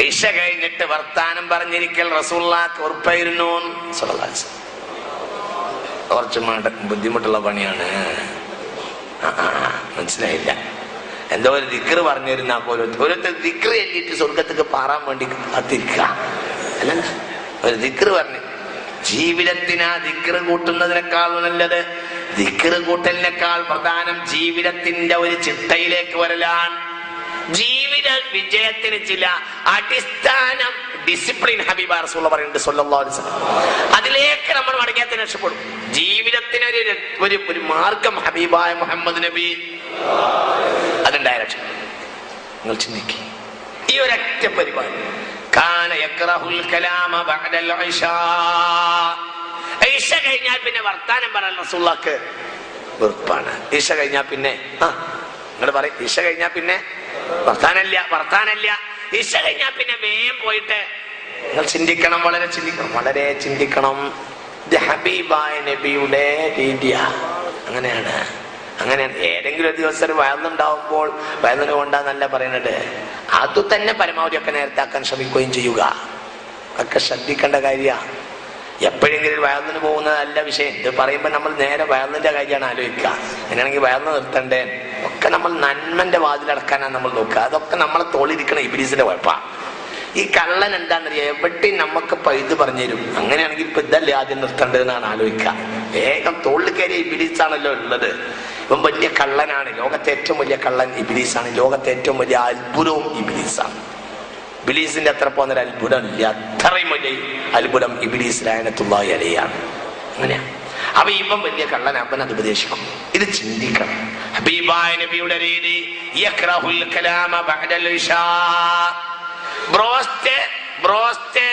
ഇശ കഴിഞ്ഞിട്ട് വർത്താനം പറഞ്ഞിരിക്കൽ റസൂലുള്ളാഹിക്ക് ഉറപ്പായിരുന്നു. സ്വല്ലല്ലാഹു അലൈഹി വസല്ലം. കുറച്ച് ബുദ്ധിമുട്ടുള്ള പണിയാണ്. മനസ്സിലായില്ല? എന്തോ ഒരു ദിക്ർ പറഞ്ഞു തരുന്ന ഓരോരുത്തർ ദിക്ർ എല്ലിട്ട് സ്വർഗത്തേക്ക് പാറാൻ വേണ്ടി കാത്തിരിക്കുക അല്ല. ഒരു ദിക്ർ പറഞ്ഞു. ജീവിതത്തിന് ആ ദിക്ർ കൂട്ടുന്നതിനേക്കാൾ നല്ലത്, ദിക്ർ കൂട്ടലിനേക്കാൾ പ്രധാനം ജീവിതത്തിന്റെ ഒരു ചിട്ടയിലേക്ക് വരലാണ്. ജീവിത വിജയത്തിന് ചില അടിസ്ഥാനം ഡിസിപ്ലിൻ ഹബീബ റസൂലുള്ളാഹി പറയുന്നുണ്ട് സ്വല്ലല്ലാഹു അലൈഹി വസല്ലം. അതിലേക്ക് നമ്മൾ മടങ്ങിയാൽ തന്നെ രക്ഷപ്പെടും. ജീവിതത്തിന് ഒരു മാർഗം ഹബീബായ മുഹമ്മദ് നബി അതുണ്ടായ രക്ഷപ്പെടും. നിങ്ങൾ ചിന്തിക്കുക, ഈ ഒരൊറ്റ പരിപാടി. കാന യക്റഹുൽ കലാമ ബഅദൽ ഇശാ. ഇശ കഴിഞ്ഞാൽ പിന്നെ വർത്താനം പറയാൻ റസൂലുള്ളാഹിക്ക് വെറുപ്പാണ്. ഇശ കഴിഞ്ഞാൽ പിന്നെ നിങ്ങൾ പറയും, ഇശ കഴിഞ്ഞാൽ പിന്നെ വർത്താനല്ല. ഇശ കഴിഞ്ഞാൽ പിന്നെ വേഗം പോയിട്ട് നിങ്ങൾ ചിന്തിക്കണം, വളരെ ചിന്തിക്കണം. ഇത് ഹബീബായ നബിയുടെ രീതിയാ. അങ്ങനെയാണ്. ഏതെങ്കിലും ഒരു ദിവസം ഒരു വയറുണ്ടാവുമ്പോൾ വയറിന് കൊണ്ടാന്നല്ല പറയുന്നത്. അത് തന്നെ പരമാവധി ഒക്കെ നേരത്തെ ആക്കാൻ ശ്രമിക്കുകയും ചെയ്യുക. ഒക്കെ ശ്രദ്ധിക്കേണ്ട കാര്യമാണ്. എപ്പോഴെങ്കിലും ഒരു വയറിന് പോകുന്നതല്ല വിഷയം. ഇത് പറയുമ്പോൾ നമ്മൾ നേരെ വയറിന്റെ കാര്യമാണ് ആലോചിക്കുക. അങ്ങനെയാണെങ്കിൽ വയറിന് നിർത്തണ്ടേ? ഒക്കെ നമ്മൾ നന്മന്റെ വാതിലടക്കാനാണ് നമ്മൾ നോക്കുക. അതൊക്കെ നമ്മളെ തോളിരിക്കണ ഇബ്ലീസിന്റെ കുഴപ്പമാണ്. ഈ കള്ളൻ എന്താണെന്നറിയാം, എവിടെയും നമുക്ക് പഴുത് പറഞ്ഞു തരും. അങ്ങനെയാണെങ്കിൽ ഇപ്പൊ ഇതല്ലേ ആദ്യം നിർത്തേണ്ടതെന്നാണ് ആലോചിക്കുക. വേഗം തോളിൽ കയറിയ ഇബ്ലീസാണല്ലോ ഉള്ളത്. ഇവൻ വലിയ കള്ളനാണ്. ലോകത്തെ ഏറ്റവും വലിയ കള്ളൻ ഇബ്ലീസാണ്. ലോകത്തെ ഏറ്റവും വലിയ അത്ഭുതവും ഇബ്ലീസാണ്. ഇബ്ലീസിന്റെ അത്ര പോകുന്നൊരു അത്ഭുതം ഇല്ല. അത്രയും വലിയ അത്ഭുതം ഇബ്ലീസ് ലഅനത്തുല്ലാഹി അലൈഹിയാണ്. അങ്ങനെയാ. അപ്പൊ ഇവൻ വലിയ കള്ളൻ, അവൻ അത് ഉപദേശിക്കും. ഇത് ചിന്തിക്കണം. ഹബീബായ നബിയുടെ രീതി യക്റഹുൽ കലാമ ബഅദൽ ഇശാ. ബ്രോസ്റ്റ്,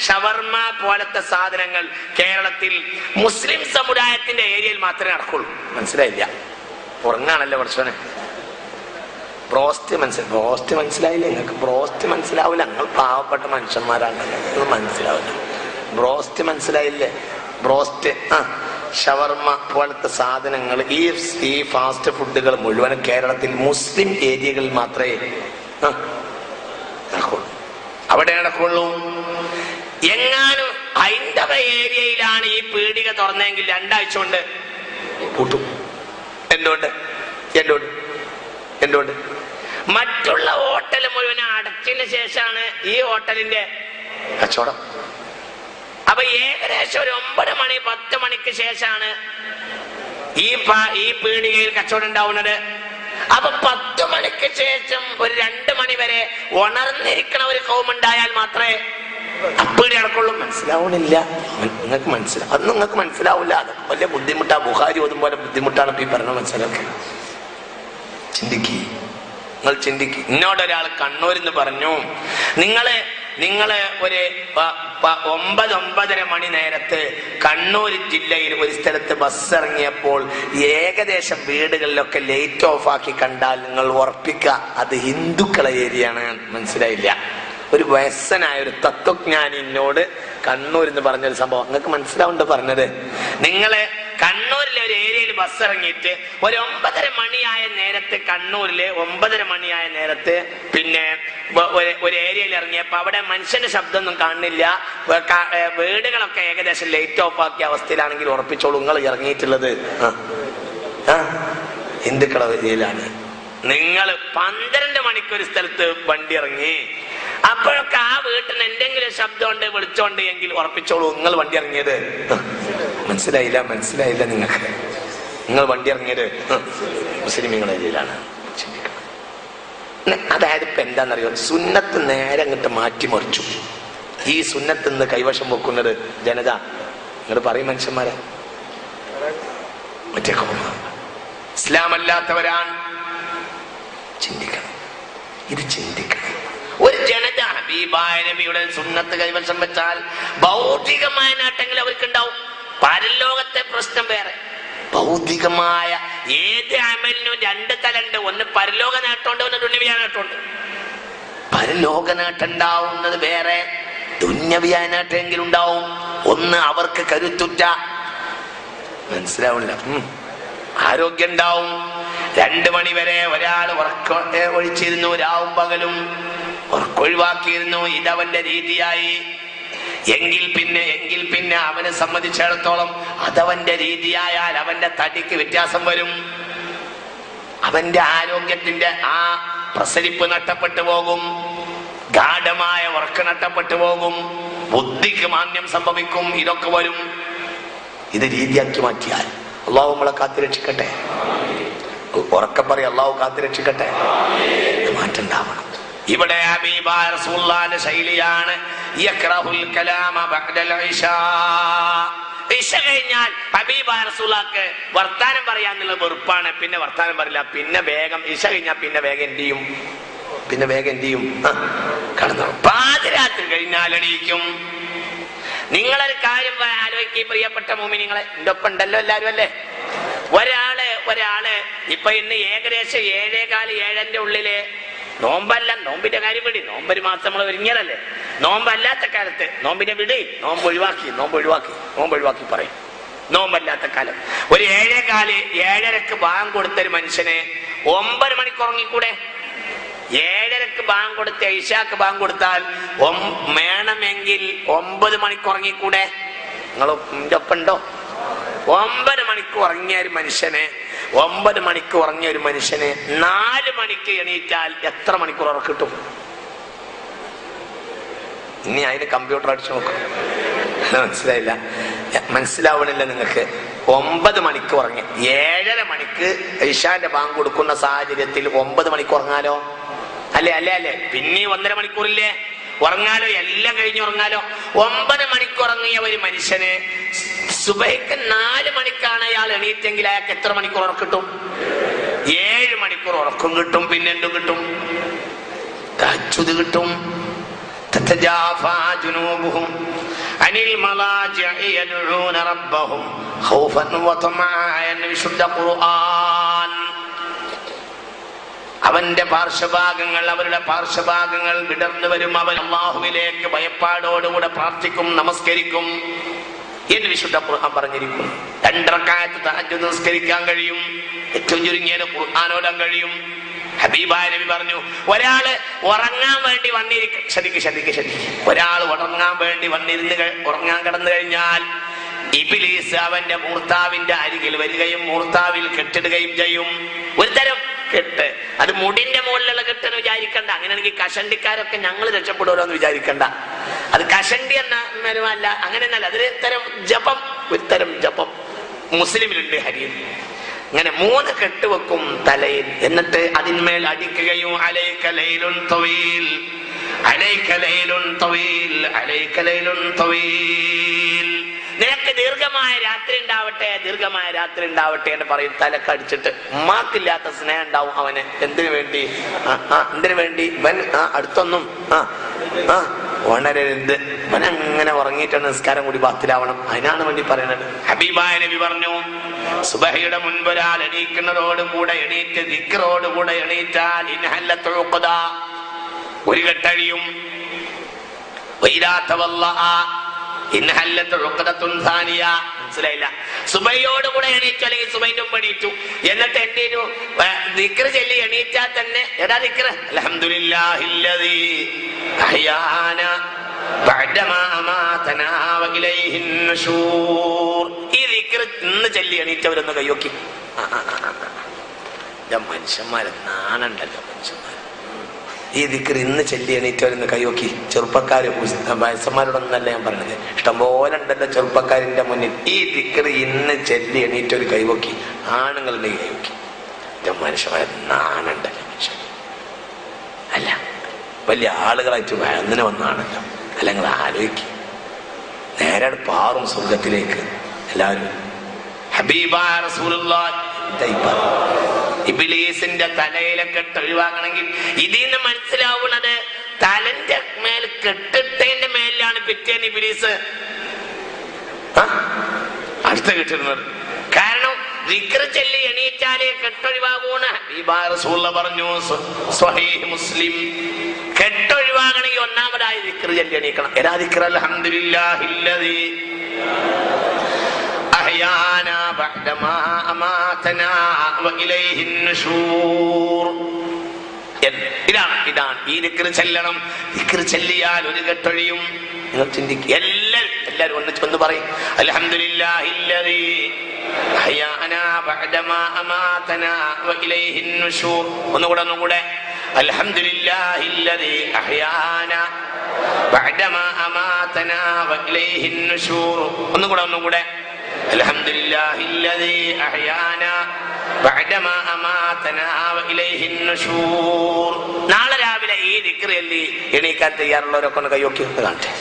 ഷവർമ പോലത്തെ സാധനങ്ങൾ കേരളത്തിൽ മുസ്ലിം സമുദായത്തിന്റെ ഏരിയയിൽ മാത്രമേ നടക്കുള്ളൂ. മനസ്സിലായില്ല? ഉറങ്ങാണല്ലോ കുറച്ചോനെ. ബ്രോസ്റ്റ് മനസ്സിലായില്ലേ നിങ്ങൾക്ക്? ബ്രോസ്റ്റ് മനസ്സിലാവില്ല. ഞങ്ങൾ പാവപ്പെട്ട മനുഷ്യന്മാരാണല്ലോ, നിങ്ങൾ മനസ്സിലാവില്ല. ബ്രോസ്റ്റ് മനസ്സിലായില്ലേ? ബ്രോസ്റ്റ്, ഷവർമ പോലത്തെ സാധനങ്ങൾ, ഈ ഫാസ്റ്റ് ഫുഡുകൾ മുഴുവൻ കേരളത്തിൽ മുസ്ലിം ഏരിയകളിൽ മാത്രമേ നടക്കുള്ളൂ. അവിടെ നടക്കുള്ളൂ. എങ്ങാനും ഹൈന്ദവ ഏരിയയിലാണ് ഈ പീടിക തുറന്നെങ്കിൽ 2 ആഴ്ച കൊണ്ട് പൂട്ടും. എന്തുകൊണ്ട്? മറ്റുള്ള ഹോട്ടൽ മുഴുവൻ അടച്ചതിന് ശേഷമാണ് ഈ ഹോട്ടലിന്റെ കച്ചവടം. അപ്പൊ ഏകദേശം ഒരു 9 മണി 10 മണിക്ക് ശേഷമാണ് ഈ പീടികയിൽ കച്ചവടം ഉണ്ടാവുന്നത്. അപ്പൊ 10 മണിക്ക് ശേഷം ഒരു 2 മണി വരെ ഉണർന്നിരിക്കണ ഒരു കൗമുണ്ടായാൽ മാത്രമേ അപ്പീടി നടക്കുള്ളൂ. മനസ്സിലാവണില്ല? നിങ്ങൾക്ക് മനസ്സിലാവും. അത് നിങ്ങൾക്ക് മനസ്സിലാവില്ല. അത് വലിയ ബുദ്ധിമുട്ടാ. ബുഖാരി ഓതും പോലെ ബുദ്ധിമുട്ടാണ് ഈ പറഞ്ഞ മനസ്സിലാക്കി. നിങ്ങൾ ചിന്തിക്ക്. എന്നോടൊരാൾ കണ്ണൂരിന്ന് പറഞ്ഞു, നിങ്ങള് ഒരു 9-9:30 മണി നേരത്ത് കണ്ണൂർ ജില്ലയിൽ ഒരു സ്ഥലത്ത് ബസ് ഇറങ്ങിയപ്പോൾ ഏകദേശം വീടുകളിലൊക്കെ ലൈറ്റ് ഓഫ് ആക്കി കണ്ടാൽ നിങ്ങൾ ഉറപ്പിക്കുക അത് ഹിന്ദുക്കളെ ഏരിയയാണ്. മനസ്സിലായില്ല? ഒരു വയസ്സനായ ഒരു തത്വജ്ഞാനി എന്നോട് കണ്ണൂർ എന്ന് പറഞ്ഞൊരു സംഭവം. നിങ്ങൾക്ക് മനസ്സിലാവുണ്ട് പറഞ്ഞത്? നിങ്ങള് കണ്ണൂരിലെ ഒരു ഏരിയയിൽ ബസ് ഇറങ്ങിയിട്ട് ഒരു 9:30 മണിയായ നേരത്ത്, കണ്ണൂരിലെ 9:30 മണിയായ നേരത്ത് പിന്നെ ഒരു ഏരിയയിൽ ഇറങ്ങിയപ്പോ അവിടെ മനുഷ്യന്റെ ശബ്ദമൊന്നും കാണുന്നില്ല. വീടുകളൊക്കെ ഏകദേശം ലൈറ്റ് ഓഫ് ആക്കിയ അവസ്ഥയിലാണെങ്കിൽ ഉറപ്പിച്ചോളൂ നിങ്ങൾ ഇറങ്ങിയിട്ടുള്ളത് ഹിന്ദുക്കളെ ഏരിയയിലാണ്. നിങ്ങൾ 12 മണിക്കൊരു സ്ഥലത്ത് വണ്ടി ഇറങ്ങി, അപ്പോഴൊക്കെ ആ വീട്ടിന് എന്തെങ്കിലും ശബ്ദം ഉണ്ട് വിളിച്ചോണ്ട് എങ്കിൽ ഉറപ്പിച്ചോളൂ നിങ്ങൾ വണ്ടി ഇറങ്ങിയത് മനസ്സിലായില്ല നിങ്ങൾക്ക്. നിങ്ങൾ വണ്ടി ഇറങ്ങിയത് മുസ്ലിമീങ്ങളുടെ ഏരിയയിലാണ്. അതായത് ഇപ്പൊ എന്താണെന്നറിയോ, സുന്നത്ത് നേരെ അങ്ങോട്ട് മാറ്റിമറിച്ചു. ഈ സുന്നത്ത് നിന്ന് കൈവശം വെക്കുന്നത് ജനത. നിങ്ങൾ പറയും മനുഷ്യന്മാരെ, മറ്റേ ഇസ്ലാം അല്ലാത്തവരാണ്. ചിന്തിക്കണം, ഇത് ചിന്തിക്കണം. ഒരു ജനത ഹബീബായ നബിയുടെ സുന്നത്ത് കൈവശം വെച്ചാൽ ഭൗതികമായ നേട്ടങ്ങൾ അവർക്കുണ്ടാവും. പരലോകത്തെ പ്രശ്നം വേറെ. ഭൗതികമായ ഏത് അമലിനും രണ്ട് തലണ്ട്. ഒന്ന് പരലോക നേട്ടമുണ്ട്, ഒന്ന് ദുന്യവിയായ നേട്ടമുണ്ട്. പരലോക നേട്ടം ഉണ്ടാവുന്നത് വേറെ, ദുന്യവിയായ നേട്ടമെങ്കിലും ഉണ്ടാവും. ഒന്ന് അവർക്ക് കരുത്തുറ്റ, മനസ്സിലാവില്ല, ആരോഗ്യം ഉണ്ടാവും. 2 മണി വരെ ഒരാൾ ഒഴിച്ചിരുന്നു, രാവും പകലും ഒഴിവാക്കിയിരുന്നു. ഇതവന്റെ രീതിയായി. എങ്കിൽ പിന്നെ അവനെ സംബന്ധിച്ചിടത്തോളം അതവന്റെ രീതിയായാൽ അവന്റെ തടിക്ക് വ്യത്യാസം വരും. അവന്റെ ആരോഗ്യത്തിന്റെ ആ പ്രസരിപ്പ് നഷ്ടപ്പെട്ടു പോകും. ഗാഢമായ ഉറക്ക നഷ്ടപ്പെട്ടു പോകും. ബുദ്ധിക്ക് മാന്യം സംഭവിക്കും. ഇതൊക്കെ വരും. ഇത് രീതിയാക്കി മാറ്റിയാൽ അള്ളാഹു നമ്മളെ കാത്തുരക്ഷിക്കട്ടെ. ഉറക്കെ പറയും, അള്ളാഹു കാത്തുരക്ഷിക്കട്ടെ. മാറ്റുണ്ടാവണം. ഇവിടെ ഹബീബായ റസൂലുള്ളാഹിന്റെ ശൈലിയാണ് യക്റഹുൽ കലാമ ബഅദൽ ഇശാ. ഇശ കഴിഞ്ഞാൽ ഹബീബായ റസൂലുള്ളാഹിക്ക് വർത്താനം പറയാനുള്ള വെറുപ്പാണ്. പിന്നെ വർത്താനം പറയില്ല. പിന്നെ വേഗം ഇശ കഴിഞ്ഞാൽ പിന്നെ വേഗം എന്ത് ചെയ്യും? കടന്നു. പാതിരാത്രി കഴിഞ്ഞാൽ എണീക്കും. നിങ്ങളൊരു കാര്യം ആലോചിക്കുക പ്രിയപ്പെട്ട മുഅ്മിനീങ്ങളെ, എന്റെ ഒപ്പം ഉണ്ടല്ലോ എല്ലാവരും അല്ലേ? ഒരാള് ഇപ്പൊ ഇന്ന് ഏകദേശം 7:15 ഉള്ളില് നോമ്പല്ല, നോമ്പിന്റെ കാര്യം വിടി. നോമ്പൊരു മാസം നമ്മൾ ഒരുങ്ങിയതല്ലേ. നോമ്പല്ലാത്ത കാലത്ത് നോമ്പിനെ വിടി, നോമ്പ് ഒഴിവാക്കി പറയും. നോമ്പല്ലാത്ത കാലം ഒരു 7:15 ബാങ്ക് കൊടുത്തൊരു മനുഷ്യന് 9 മണിക്ക് ഉറങ്ങിക്കൂടെ? 7:30 ബാങ്ക് കൊടുത്ത് ഇശാക്ക് ബാങ്ക് കൊടുത്താൽ വേണമെങ്കിൽ 9 മണിക്ക് ഉറങ്ങിക്കൂടെ? നിങ്ങൾ എന്റെ ഒപ്പം ഉണ്ടോ? 9 മണിക്ക് ഉറങ്ങിയ ഒരു മനുഷ്യന് 4 മണിക്ക് എണീറ്റാൽ എത്ര മണിക്കൂർ ഉറക്കം കിട്ടും? ഇനി അതിന് കമ്പ്യൂട്ടർ അടിച്ചു നോക്കും. മനസ്സിലാവണില്ല നിങ്ങൾക്ക്? 9 മണിക്ക് ഉറങ്ങി 7:30 മണിക്ക് ഇശാന്റെ ബാങ്ക് കൊടുക്കുന്ന സാഹചര്യത്തിൽ 9 മണിക്ക് ഉറങ്ങാലോ? അല്ലേ? പിന്നെ 1.5 മണിക്കൂറില്ലേ ഉറങ്ങാലോ? എല്ലാം കഴിഞ്ഞ് ഉറങ്ങാലോ? 9 മണിക്ക് ഉറങ്ങിയ ഒരു മനുഷ്യന് സുബഹിക്ക് 4 മണിക്കാണ് അയാൾ എണീറ്റെങ്കിൽ അയാൾക്ക് എത്ര മണിക്കൂർ ഉറക്കം കിട്ടും? 7 മണിക്കൂർ ഉറക്കം കിട്ടും. പിന്നെ എന്തും കിട്ടും? തഹജ്ജുദ് കിട്ടും. തതജാഫാ ജുനൂബുഹും അനിൽ മലാജിഇ യദ്ഊന റബ്ബഹും ഖൗഫൻ വതമഅൻ. വിശുദ്ധ ഖുർആൻ അവരുടെ പാർശ്വഭാഗങ്ങൾ വിടർന്നു വരും. അവൻ അല്ലാഹുവിലേക്ക് ഭയപ്പാടോടുകൂടെ പ്രാർത്ഥിക്കും, നമസ്കരിക്കും എന്ന് വിശുദ്ധ ഖുർആൻ പറഞ്ഞിരിക്കും. 2 റക്അത്ത് തഹജ്ജുദ് നിസ്കരിക്കാൻ കഴിയും. ഏറ്റവും ചുരുങ്ങിയത് ഖുർആനോടാൻ കഴിയും. ഹബീബായ നബി പറഞ്ഞു, ഒരാള് ഉറങ്ങാൻ വേണ്ടി ഒരാൾ ഉറങ്ങാൻ വേണ്ടി ഉറങ്ങാൻ കിടന്നു കഴിഞ്ഞാൽ ഇബ്ലീസ് അവന്റെ മൂർത്താവിന്റെ അരികിൽ വരികയും മൂർത്താവിൽ കെട്ടിടുകയും ചെയ്യും. ഒരു തരം കെട്ട്, അത് മുടിന്റെ മുകളിലുള്ള കെട്ടെന്ന് വിചാരിക്കണ്ട. അങ്ങനെയാണെങ്കിൽ കഷണ്ടിക്കാരൊക്കെ ഞങ്ങൾ രക്ഷപ്പെടുമല്ലോ എന്ന് വിചാരിക്കണ്ട. അത് കഷണ്ടി എന്ന മരുമല്ല, അങ്ങനെയൊന്നല്ല. അതൊരു തരം ജപം മുസ്ലിമിലുണ്ട്, ഹരിയിൽ. ഇങ്ങനെ 3 കെട്ടുവെക്കും തലയിൽ. എന്നിട്ട് അതിന്മേൽ അടിക്കുകയും അലൈക ലൈലുൻ തവീൽ, അലൈക ലൈലുൻ തവീൽ, അലൈക ലൈലുൻ തവീൽ, നിനക്ക് ദീർഘമായ രാത്രി ഉണ്ടാവട്ടെ എന്ന് പറയും. തലക്കടിച്ചിട്ട് ഉമ്മാക്കില്ലാത്ത സ്നേഹം ഉണ്ടാവും അവന്. എന്തിനു വേണ്ടി? ഇവൻ അടുത്തൊന്നും ഉണരരുത്. ഇവൻ അങ്ങനെ ഉറങ്ങിയിട്ട് നിസ്കാരം കൂടി ബാത്തിലാവണം. അതിനാണ് വേണ്ടി പറയുന്നത്. ഹബീബായ നബി പറഞ്ഞു, സുബഹിയുടെ മുൻപ് ഒരാൾ എണീക്കുന്നതോടുകൂടെ എണീറ്റ് ദിക്റോടുകൂടെ എണീറ്റാൽ ഇൻഹല്ലത്തുൽ ഉഖദ, ഒരു കെട്ടഴിയും. മനസ്സിലായില്ല? സുബൈയോടുകൂടെ എണീറ്റു, അല്ലെങ്കിൽ സുബൈന്റെ മുമ്പ് എണീറ്റു, എന്നിട്ട് എന്റെ ദിക്ർ ചൊല്ലി എണീറ്റാൽ തന്നെ ഏതാ ദിക്ർ? അൽഹംദുലില്ലാഹില്ലദീ അഹ്യാനാ ബഅദമാ അമാതനാ വഇലൈഹിൻ നുശൂർ. ഈ ദിക്ർ ഇന്ന് ചൊല്ലി എണീറ്റവരൊന്ന് കൈയൊക്കി. മനുഷ്യന്മാരെ നാണുണ്ടല്ലോ. മനുഷ്യന്മാർ ഈ ദിക്ർ ഇന്ന് ചെല്ലി എണീറ്റവരെന്ന് കൈവക്കി. ചെറുപ്പക്കാര് വയസ്സന്മാരോടൊന്നല്ല ഞാൻ പറഞ്ഞത്, ഇഷ്ടംപോലെ ഉണ്ടല്ലോ ചെറുപ്പക്കാരിന്റെ മുന്നിൽ. ഈ ദിക്ർ ഇന്ന് ചെല്ലി എണീറ്റൊരു കൈവക്കി, ആണുങ്ങളുടെ കൈവക്കി. മനുഷ്യന്മാരെ നാണുണ്ടല്ലോ മനുഷ്യൻ. അല്ല വലിയ ആളുകളായിട്ട് അങ്ങനെ വന്നാണല്ലോ. അല്ല നിങ്ങൾ ആലോചിക്കുക, നേരെ പാറും സ്വർഗത്തിലേക്ക് എല്ലാവരും. ഹബീബായ റസൂലുള്ളാഹി ഇബ്ലീസിന്റെ തലയിലെ കെട്ട് ഒഴിവാക്കണമെങ്കിൽ ഇതിന്ന് മനസ്സിലാവുന്നത് തലന്റെ മേൽ കെട്ടിട്ടതിന്റെ മേലാണ് പിറ്റേന്ന് ഇബ്ലീസ് അടുത്ത കെട്ടിരുന്നത്. കാരണം ദിക്ർ ചൊല്ലി എണീറ്റാലേ കെട്ടൊഴിവാകൂന്ന് ഹബീബായ റസൂലുള്ളാഹി പറഞ്ഞു. സ്വഹീഹ് മുസ്ലിം. കെട്ടൊഴിവാകണമെങ്കിൽ ഒന്നാമതായി ദിക്ർ ചൊല്ലി എണീക്കണം. ഏതാ ദിക്ർ? അൽഹംദുലില്ലാഹില്ലദീ അഹ്യാനാ ബഅദമാ അമാതനാ വഇലൈഹിൻ നുശൂർ. ഇതാണ് ഈ ദിക്ർ ചൊല്ലണം. ദിക്ർ ചൊല്ലിയാൽ ഒരു കെട്ടൊഴിയും. നിങ്ങൾ ചിന്തിക്കുക, എല്ലാവരും ഒന്ന് പറയും അൽഹംദുലില്ലാഹില്ലദീ അഹ്യാനാ ബഅദമാ അമാതനാ വഇലൈഹിൻ നുശൂർ. ഒന്നുകൂടെ അൽഹംദുലില്ലാഹില്ലദീ അഹ്യാനാ ബഅദമാ അമാതനാ വഇലൈഹിൻ നുശൂർ. ഒന്നുകൂടെ അൽഹംദുലില്ലാഹില്ലദീ അഹ്യാനാ ബഅദമാ അമാതനാ വഇലൈഹിൻ നുശൂർ. നാളെ രാവിലെ ഈ ദിക്ർ ചൊല്ലി എണീക്കാൻ തയ്യാറുള്ളവരൊക്കെ ഒന്ന് കൈയൊക്കി കാണട്ടെ.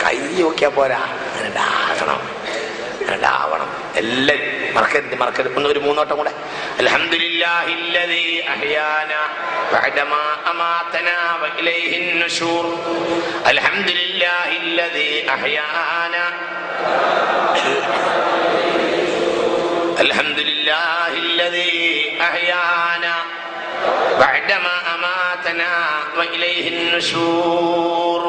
കൈ നോക്കിയാ പോരാ, ആകണം. എല്ലാവരും മറക്കരുത്. ഒരു മൂന്നോട്ടം കൂടെ. അൽഹംദുലില്ലാഹില്ലദീ അഹ്യാനാ ബഅദമാ അമാതനാ വഇലൈഹിൻ നുശൂർ. അൽഹംദുലില്ലാഹില്ലദീ അഹ്യാനാ അൽഹംദുലില്ലാഹില്ലദീ അഹ്യാനാ ബഅദമാ അമാതനാ വഇലൈഹിൻ നുശൂർ.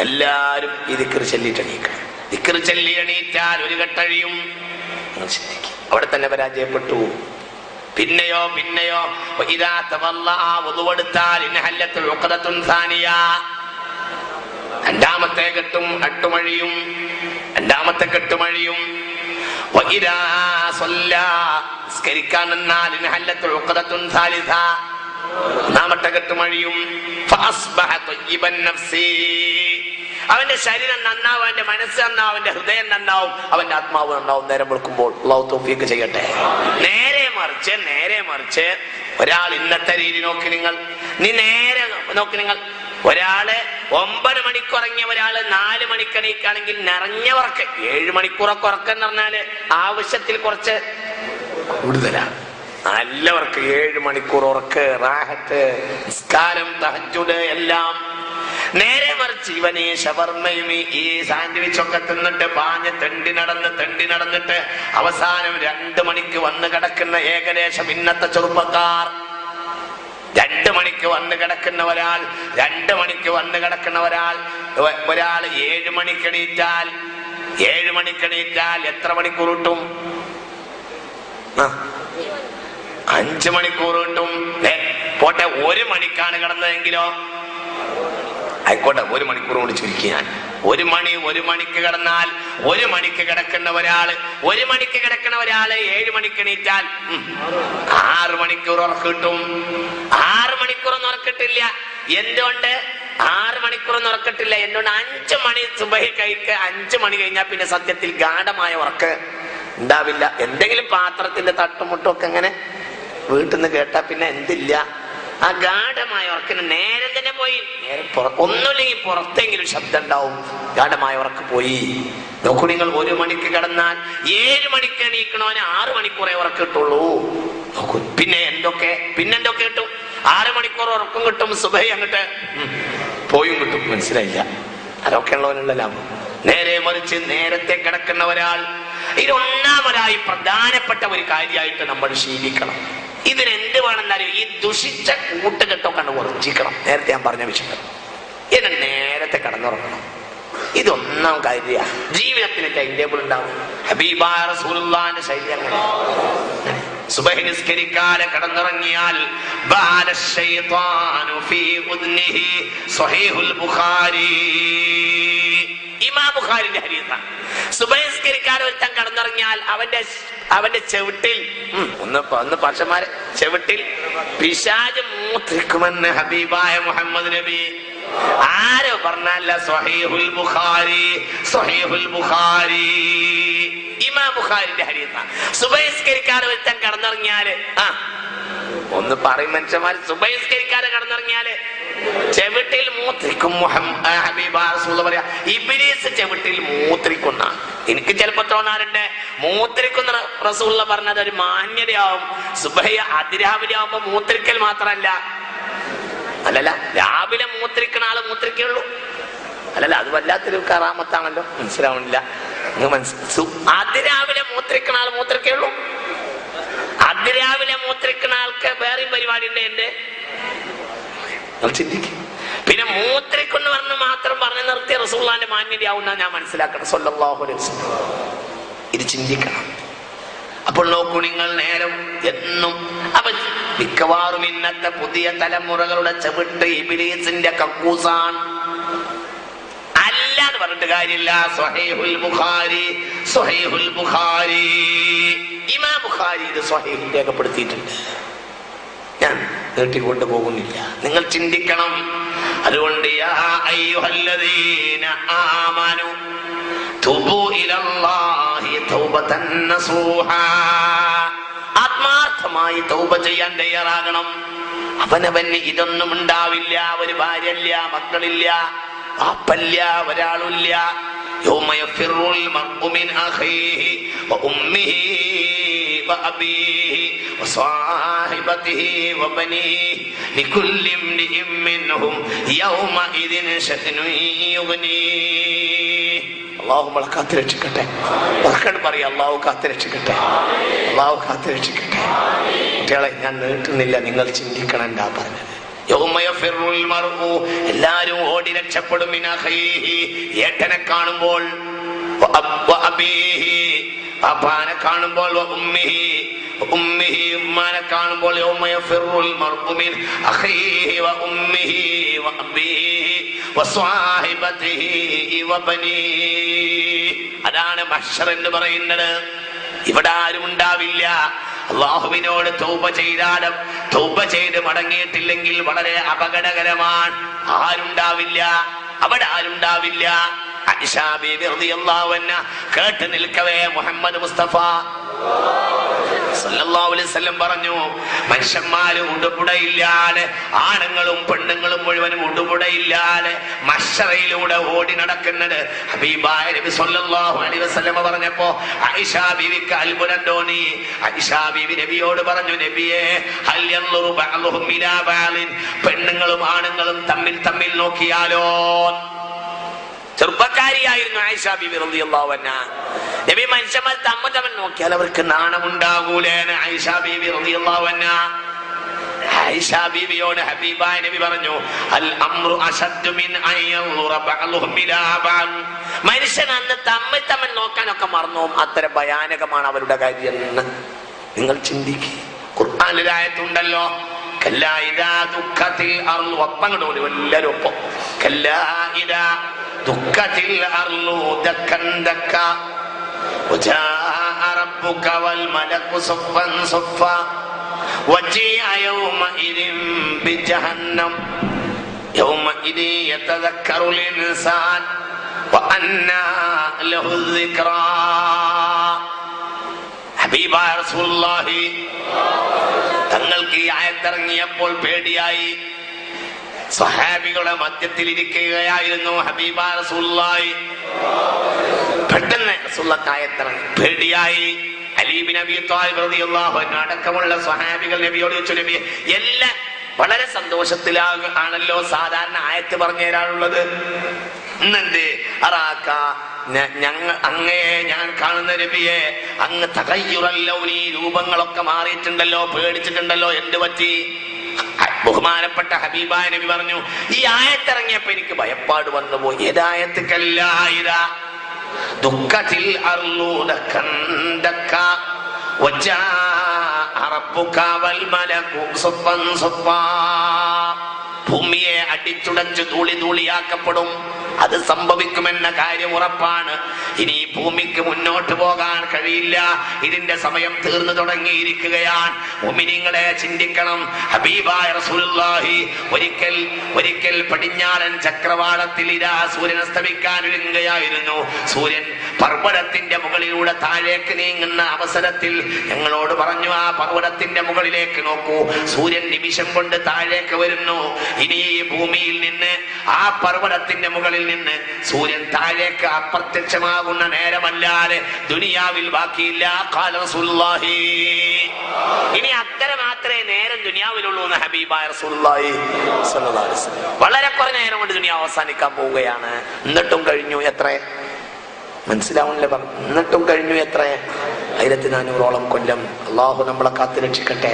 എല്ലാവരും ഈ ദിക്ർ ചൊല്ലിട്ടെണീക്കണം. ദിക്ർ ചൊല്ലി എണീറ്റാൽ ഒരു കെട്ടഴിയും. അവിടെ തന്നെ പരാജയപ്പെട്ടു. പിന്നെയോ ഇദാ തവല്ലഅ വുദുവെടുത്താൽ ഇൻഹല്ലത്തുൽ ഉഖദത്തുൻ സാനിയ. രണ്ടാമത്തെ കെട്ടും അട്ടുമഴിയും. രണ്ടാമത്തെ കെട്ടുമഴിയും. വഇദാ സല്ലാ സ്കരിക്കാൻ നിന്നാൽ ഇൻഹല്ലത്തുൽ ഉഖദത്തുൻ സാലിസ. ഒന്നാമത്തെ കെട്ടുമഴിയും. ഫഅസ്ബഹ തയ്യിബൻ നഫ്സി. അവന്റെ ശരീരം നന്നാവും, അവന്റെ മനസ്സ് നന്നാവും, അവന്റെ ഹൃദയം നന്നാവും, അവന്റെ ആത്മാവ് നന്നാവും. നേരം വെളുക്കുമ്പോൾ അല്ലാഹു തൗഫീഖ് ചെയ്യട്ടെ. നേരെ മറിച്ച് ഒരാൾ ഇന്നത്തെ രീതി നോക്കി നിങ്ങൾ ഒരാള് 9 മണിക്ക് ഉറങ്ങിയ ഒരാള് 4 മണിക്ക് എണീക്കാണെങ്കിൽ നിറഞ്ഞവർക്ക് 7 മണിക്കൂറൊക്കെ ഉറക്കം എന്ന് പറഞ്ഞാല് ആവശ്യത്തിൽ കുറച്ച് കൂടുതലാണ്. നല്ലവർക്ക് 7 മണിക്കൂർ ഉറക്ക്, റാഹത്ത്, നിസ്കാരം, തഹജ്ജുദ് എല്ലാം. നേരെ മറിച്ച് ഇവന് ഷവർമ്മയും ഈ സാൻഡ്വിച്ചൊക്കെ തിന്നിട്ട് പാഞ്ഞ് തെണ്ടി നടന്നിട്ട് അവസാനം 2 മണിക്ക് വന്ന് കിടക്കുന്ന ഏകദേശം ഇന്നത്തെ ചെറുപ്പക്കാർ. 2 മണിക്ക് വന്ന് കിടക്കുന്ന ഒരാൾ 7 മണിക്ക് എണീറ്റാൽ എത്ര മണിക്കൂർ കിട്ടും? 5 മണിക്കൂർ കിട്ടും. പോട്ടെ, 1 മണിക്കാണ് കിടന്നതെങ്കിലോ ആയിക്കോട്ടെ, 1 മണിക്കൂർ കൊണ്ട് ചുരുക്കി ഞാൻ. 1 മണിക്ക് കിടന്നാൽ 1 മണിക്ക് കിടക്കുന്ന ഒരാള് 7 മണിക്ക് എണീറ്റാൽ 6 മണിക്കൂർ ഉറക്കം കിട്ടും. 6 മണിക്കൂറൊന്നും ഉറക്കിട്ടില്ല. എന്തുകൊണ്ട് 6 മണിക്കൂറൊന്നും ഉറക്കിട്ടില്ല? എന്തുകൊണ്ട്? 5 മണി സുബഹി കഴിക്ക് 5 മണി കഴിഞ്ഞാൽ പിന്നെ സത്യത്തിൽ ഗാഢമായ ഉറക്ക് ഉണ്ടാവില്ല. എന്തെങ്കിലും പാത്രത്തിന്റെ തട്ടുമുട്ടൊക്കെ അങ്ങനെ വീട്ടിൽ നിന്ന് കേട്ടാ പിന്നെ എന്തില്ല, ആ ഗാഢമായ ഉറക്കിന് നേരം തന്നെ പോയി. ഒന്നുമില്ലെങ്കിൽ പുറത്തെങ്കിലും ശബ്ദം ഉണ്ടാവും. ഗാഢമായ ഉറക്ക് പോയി. നോക്കൂ നിങ്ങൾ, 1 മണിക്ക് കിടന്നാൽ 7 മണിക്ക് എണീക്കണവന് 6 മണിക്കൂറേ ഉറക്ക് കിട്ടുള്ളൂ. നോക്കൂ, പിന്നെ എന്തൊക്കെ കിട്ടും? 6 മണിക്കൂർ ഉറക്കം കിട്ടും, സുബഹി അങ്ങോട്ട് പോയും കിട്ടും. മനസ്സിലായില്ല? അതൊക്കെ ഉള്ളവനുള്ള ലാഭം. നേരെ മറിച്ച് നേരത്തെ കിടക്കുന്ന ഒരാൾ, ഇതൊന്നാമതായി പ്രധാനപ്പെട്ട ഒരു കാര്യമായിട്ട് നമ്മൾ ശീലിക്കണം. ഇതിനെന്ത് വേണമെന്നറിയോ? ഈ ദുഷിച്ച കൂട്ടുകെട്ടൊക്കെ കണ്ട് വർജിക്കണം. നേരത്തെ ഞാൻ പറഞ്ഞ വിഷയം, എന്നെ നേരത്തെ കടന്നുറങ്ങണം. ഇതൊന്നാം കാര്യ. ജീവിതത്തിന് ടൈം ടേബിൾ ഉണ്ടാവും. ഹബീബായ റസൂലുള്ളാഹിന്റെ ശൈലി അങ്ങനെ. സുബഹി നിസ്കരിക്കാതെ കടന്നുറങ്ങിയാൽ ബാല ശൈത്വാനു ഫീ ഉദ്നിഹി. സ്വഹീഹുൽ ബുഖാരി. ഇമാം ബുഖാരിന്റെ ഹദീസാണ്. സുബഹി നിസ്കരിക്കാതെ ഒരുത്തൻ കടന്നുറങ്ങിയാൽ അവന്റെ ചെവിട്ടിൽ ഒന്ന് പർഷന്മാരെ ചെവിട്ടിൽ പിശാച് മൂത്രിക്കുമെന്ന് ഹബീബായ മുഹമ്മദ് നബി ആരോ പറഞ്ഞല്ല. സ്വഹീഹുൽ ബുഖാരി, സ്വഹീഹുൽ ബുഖാരി, ഇമാം ബുഖാരിന്റെ ഹദീസാ. സുബഹിസ്കരിക്കാതെ ഒരുത്തൻ കടന്നിറങ്ങിയാല് ഒന്ന് പറയും മനുഷ്യന്മാർ, സുബഹിസ്കരിക്കാതെ കടന്നിറങ്ങിയാല് ചെവിട്ടിൽ മൂത്രിക്കും. പറയാ ഇബ്ലീസ് ചെവിട്ടിൽ മൂത്രിക്കുന്ന. എനിക്ക് ചിലപ്പോ തോന്നാറുണ്ട് മൂത്രിക്കുന്ന റസൂലുള്ള പറഞ്ഞത് ഒരു മാന്യതയാവും. സുബഹി അതിരാവിലെ ആവുമ്പോ മൂത്രിക്കൽ മാത്രല്ല, അല്ലല്ല രാവിലെ മൂത്രിക്കണ ആള് മൂത്രിക്കുള്ളൂ, അല്ലല്ല അത് വല്ലാത്തൊരു കറാമത്താണല്ലോ. മനസ്സിലാവണില്ല. അതിരാവിലെ മൂത്രിക്കണ ആള് മൂത്രിക്കുള്ളൂ. അതിരാവിലെ മൂത്രിക്കണ ആൾക്ക് വേറെയും പരിപാടി ഉണ്ട്. എന്റെ ചിന്തിക്കും. പിന്നെ മൂത്രിക്കെന്ന് പറഞ്ഞ് മാത്രം പറഞ്ഞു നിർത്തിയ റസൂലുള്ളാഹിന്റെ മാന്യതയാവുന്ന ഞാൻ മനസ്സിലാക്കണം. സ്വല്ലല്ലാഹു അലൈഹി വസല്ലം ഇത് ചിന്തിക്കണം. അപ്പോൾ നോക്കൂ നിങ്ങൾ, നേരം എന്നും അപ്പൊ മിക്കവാറും ഇന്നത്തെ പുതിയ തലമുറകളുടെ ചെവിട്ട് ഇബ്ലീസിന്റെ കക്കൂസാണ്. അല്ല എന്ന് പറഞ്ഞിട്ട് കാര്യമില്ല. സ്വഹീഹുൽ ബുഖാരി, സ്വഹീഹുൽ ബുഖാരി, ഇമാം ബുഖാരി ഇത് സ്വഹീഹിൽ രേഖപ്പെടുത്തിയിട്ടുണ്ട്. ഞാൻ നീട്ടിക്കൊണ്ടു പോകുന്നില്ല, നിങ്ങൾ ചിന്തിക്കണം. അതുകൊണ്ട് യാ അയ്യുഹല്ലദീന ആമനു തുബൂ ഇലല്ലാഹി തൗബതൻ നസൂഹാ, ആത്മാർത്ഥമായി തൗബ ചെയ്യാൻ തയ്യാറാകണം. അവനവന് ഇതൊന്നും ഉണ്ടാവില്ല. ഒരു ഭാര്യയില്ല, മക്കളില്ല, പാപ്പല്ല, ഒരാളില്ല. യൗമ യഫിറുൽ മർഉ മിൻ അഖീഹി വഉമ്മിഹി വഅബീഹി വസാഹിബതിഹി വബനീഹി ലികുല്ലി ഇംരിഇൻ മിൻഹും യൗമഇദിൻ ശഅ്നുൻ യുഗ്നീഹി. അല്ലാഹു നമ്മളെ കാത്തുരക്ഷിക്കട്ടെ. മക്കൾ പറയാ അല്ലാഹു കാത്തുരക്ഷിക്കട്ടെ, അല്ലാഹു കാത്തുരക്ഷിക്കട്ടെ. കുട്ടികളെ ഞാൻ നീട്ടുന്നില്ല, നിങ്ങൾ ചിന്തിക്കണം എന്താ പറഞ്ഞത്. എല്ലാരും ഓടി രക്ഷപ്പെടും. ഏട്ടനെ കാണുമ്പോൾ, പാപ്പാനെ കാണുമ്പോൾ, ഉമ്മാനെ കാണുമ്പോൾ, അതാണ് മഹ്ശർ എന്ന് പറയുന്നത്. ഇവിടെ ആരും ഉണ്ടാവില്ല. അല്ലാഹുവിനോട് തൗബ ചെയ്താലും തൗബ ചെയ്ത് മടങ്ങിയിട്ടില്ലെങ്കിൽ വളരെ അപകടകരമാണ്. ആരുണ്ടാവില്ല, അവിടെ ആരുണ്ടാവില്ല. ആയിഷാ ബീബി റളിയല്ലാഹു അൻഹ കേട്ട് നിൽക്കവേ മുഹമ്മദ് മുസ്തഫ സല്ലല്ലാഹു അലൈഹി വസല്ലം പറഞ്ഞു, മനുഷ്യന്മാര് ഉടുപുടയില്ലാതെ, ആണുങ്ങളും പെണ്ണുങ്ങളും മുഴുവനും ഉടുപുടയില്ലാതെ മഹ്ശറയിലൂടെ ഓടി നടക്കുന്നത് ഹബീബായ നബി സല്ലല്ലാഹു അലൈഹി വസല്ലം പറഞ്ഞപ്പോ ആയിഷാ ബീവിക്ക് അത്ഭുതം തോന്നി. ആയിഷാ ബീവി നബിയോട് പറഞ്ഞു, നബിയേ ഹൽ യൻളുറു ബഅ്ളുഹും ഇലാ ബഅ്ളിൻ, പെണ്ണുങ്ങളും ആണുങ്ങളും തമ്മിൽ നോക്കിയാലോ. ചെറുപ്പക്കാരിയായിരുന്നു ആയിഷാ ബീവി റളിയല്ലാഹു അൻഹാ. നബി മനുഷ്യന്മാർ തമ്മിൽ നോക്കിയാൽ അവർക്ക് നാണമുണ്ടാകൂലേ? ആയിഷാ ബീവി റളിയല്ലാഹു അൻഹാ ആയിഷാ ബീവിയോട് ഹബീബായ നബി പറഞ്ഞു, അൽ അംറു അശദ്ദു മിൻ അൻ യൻളുറ ബഅ്ളുഹും ഇലാ ബഅ്ൽ. മനുഷ്യൻ അന്ന് തമ്മിൽ നോക്കാനൊക്കെ മറന്നു. അത്ര ഭയാനകമാണ് അവരുടെ കാര്യം എന്ന് നിങ്ങൾ ചിന്തിക്കുക. ഖുർആനിൽ ആയത്തുണ്ടല്ലോ, കല്ലാ ഇദാ ദുഖത്തിൽ അർളു, ഒപ്പങ്ങോട്ട് എല്ലാവരും ഒപ്പം, കല്ലാ ഇദാ ദുഖത്തിൽ അർളു ദക്കൻ ദക്ക വജാഅ റബ്ബുക വൽ മലകു സഫൻ സഫ വജീഅ യൗമഇദിൻ ബിജഹന്നം യൗമഇദിൻ യതദക്കറുൽ ഇൻസാൻ വഅന്നാ ലഹു ദിക്റാ. ഹബീബായ റസൂലുള്ളാഹി തങ്ങൾക്ക് ഈ ആയത്തിറങ്ങിയപ്പോൾ പേടിയായി. സ്വഹാബികളുടെ മധ്യത്തിൽ ഇരിക്കുകയായിരുന്നു ഹബീബായ റസൂലുള്ളാഹി. പെട്ടെന്ന് റസൂലുള്ളാഹിക്ക് ആയത്തിറങ്ങി, പേടിയായി. അലി ഇബ്നു അബീ ത്വാലിബ് റളിയല്ലാഹു അൻഹു അടക്കമുള്ള സ്വഹാബികൾ നബിയോട് ചോദിച്ചു, നബിയെ എല്ലാം വളരെ സന്തോഷത്തിലാണല്ലോ സാധാരണ ആയത്ത് പറഞ്ഞു തരാനുള്ളത്, ഇന്നെന്ത് അറാക്ക അങ്ങയെ ഞാൻ കാണുന്ന നബിയെ അങ്ങ് തഗയ്യുറല്ലൗനി, രൂപങ്ങളൊക്കെ മാറിയിട്ടുണ്ടല്ലോ, പേടിച്ചിട്ടുണ്ടല്ലോ, എന്ത് പറ്റി? ബഹുമാനപ്പെട്ട ഹബീബായ നബി പറഞ്ഞു, ഈ ആയത്തിറങ്ങിയപ്പോ എനിക്ക് ഭയപ്പാട് വന്നുപോയി. ഏതായത്ത്? കല്ലായിരാ ദുഃഖത്തിൽ അർളു ദക്കൻ ദക്ക വജാഅ റബ്ബുക വൽ മലകു സഫൻ സഫാ. ഭൂമിയെ അടിച്ചുടച്ച് ധൂളി ധൂളിയാക്കപ്പെടും. അത് സംഭവിക്കുമെന്ന കാര്യം ഉറപ്പാണ്. ഇനി ഈ ഭൂമിക്ക് മുന്നോട്ട് പോകാൻ കഴിയില്ല. ഇതിന്റെ സമയം തീർന്നു തുടങ്ങിയിരിക്കുകയാണ്. മുഅ്മിനീങ്ങളെ ചിന്തിക്കണം. ഹബീബായ റസൂലുള്ളാഹി ഒരിക്കൽ പടിഞ്ഞാറൻ ചക്രവാളത്തിൽ ഇതാ സൂര്യൻ അസ്തമിക്കാൻ ഒരുങ്ങുകയായിരുന്നു. സൂര്യൻ പർവ്വതത്തിന്റെ മുകളിലൂടെ താഴേക്ക് നീങ്ങുന്ന അവസരത്തിൽ ഞങ്ങളോട് പറഞ്ഞു, ആ പർവ്വതത്തിന്റെ മുകളിലേക്ക് നോക്കൂ, സൂര്യൻ നിമിഷം കൊണ്ട് താഴേക്ക് വരുന്നു. ഇനി ഈ ഭൂമിയിൽ നിന്ന്, ആ പർവ്വതത്തിന്റെ മുകളിൽ നിന്ന് സൂര്യൻ താഴേക്ക് അപ്രത്യക്ഷമാകുന്ന നേരമല്ലാതെ ദുനിയാവിൽ ബാക്കിയില്ല. ഖാല റസൂലുള്ളാഹി. ഇനി അത്ര മാത്രമേ നേരം ദുനിയാവിലുള്ളൂ എന്ന് ഹബീബായ റസൂലുള്ളാഹി സ്വല്ലല്ലാഹു അലൈഹി വസല്ലം. വളരെ കുറഞ്ഞ നേരം കൊണ്ട് ദുനിയാവ് അവസാനിക്കാൻ പോവുകയാണ്. എന്നിട്ടും കഴിഞ്ഞു എത്ര? മനസ്സിലാവുന്നില്ല പറഞ്ഞു. എന്നിട്ടും കഴിഞ്ഞു എത്ര? 1400 കൊല്ലം. അള്ളാഹു നമ്മളെ കാത്തു രക്ഷിക്കട്ടെ.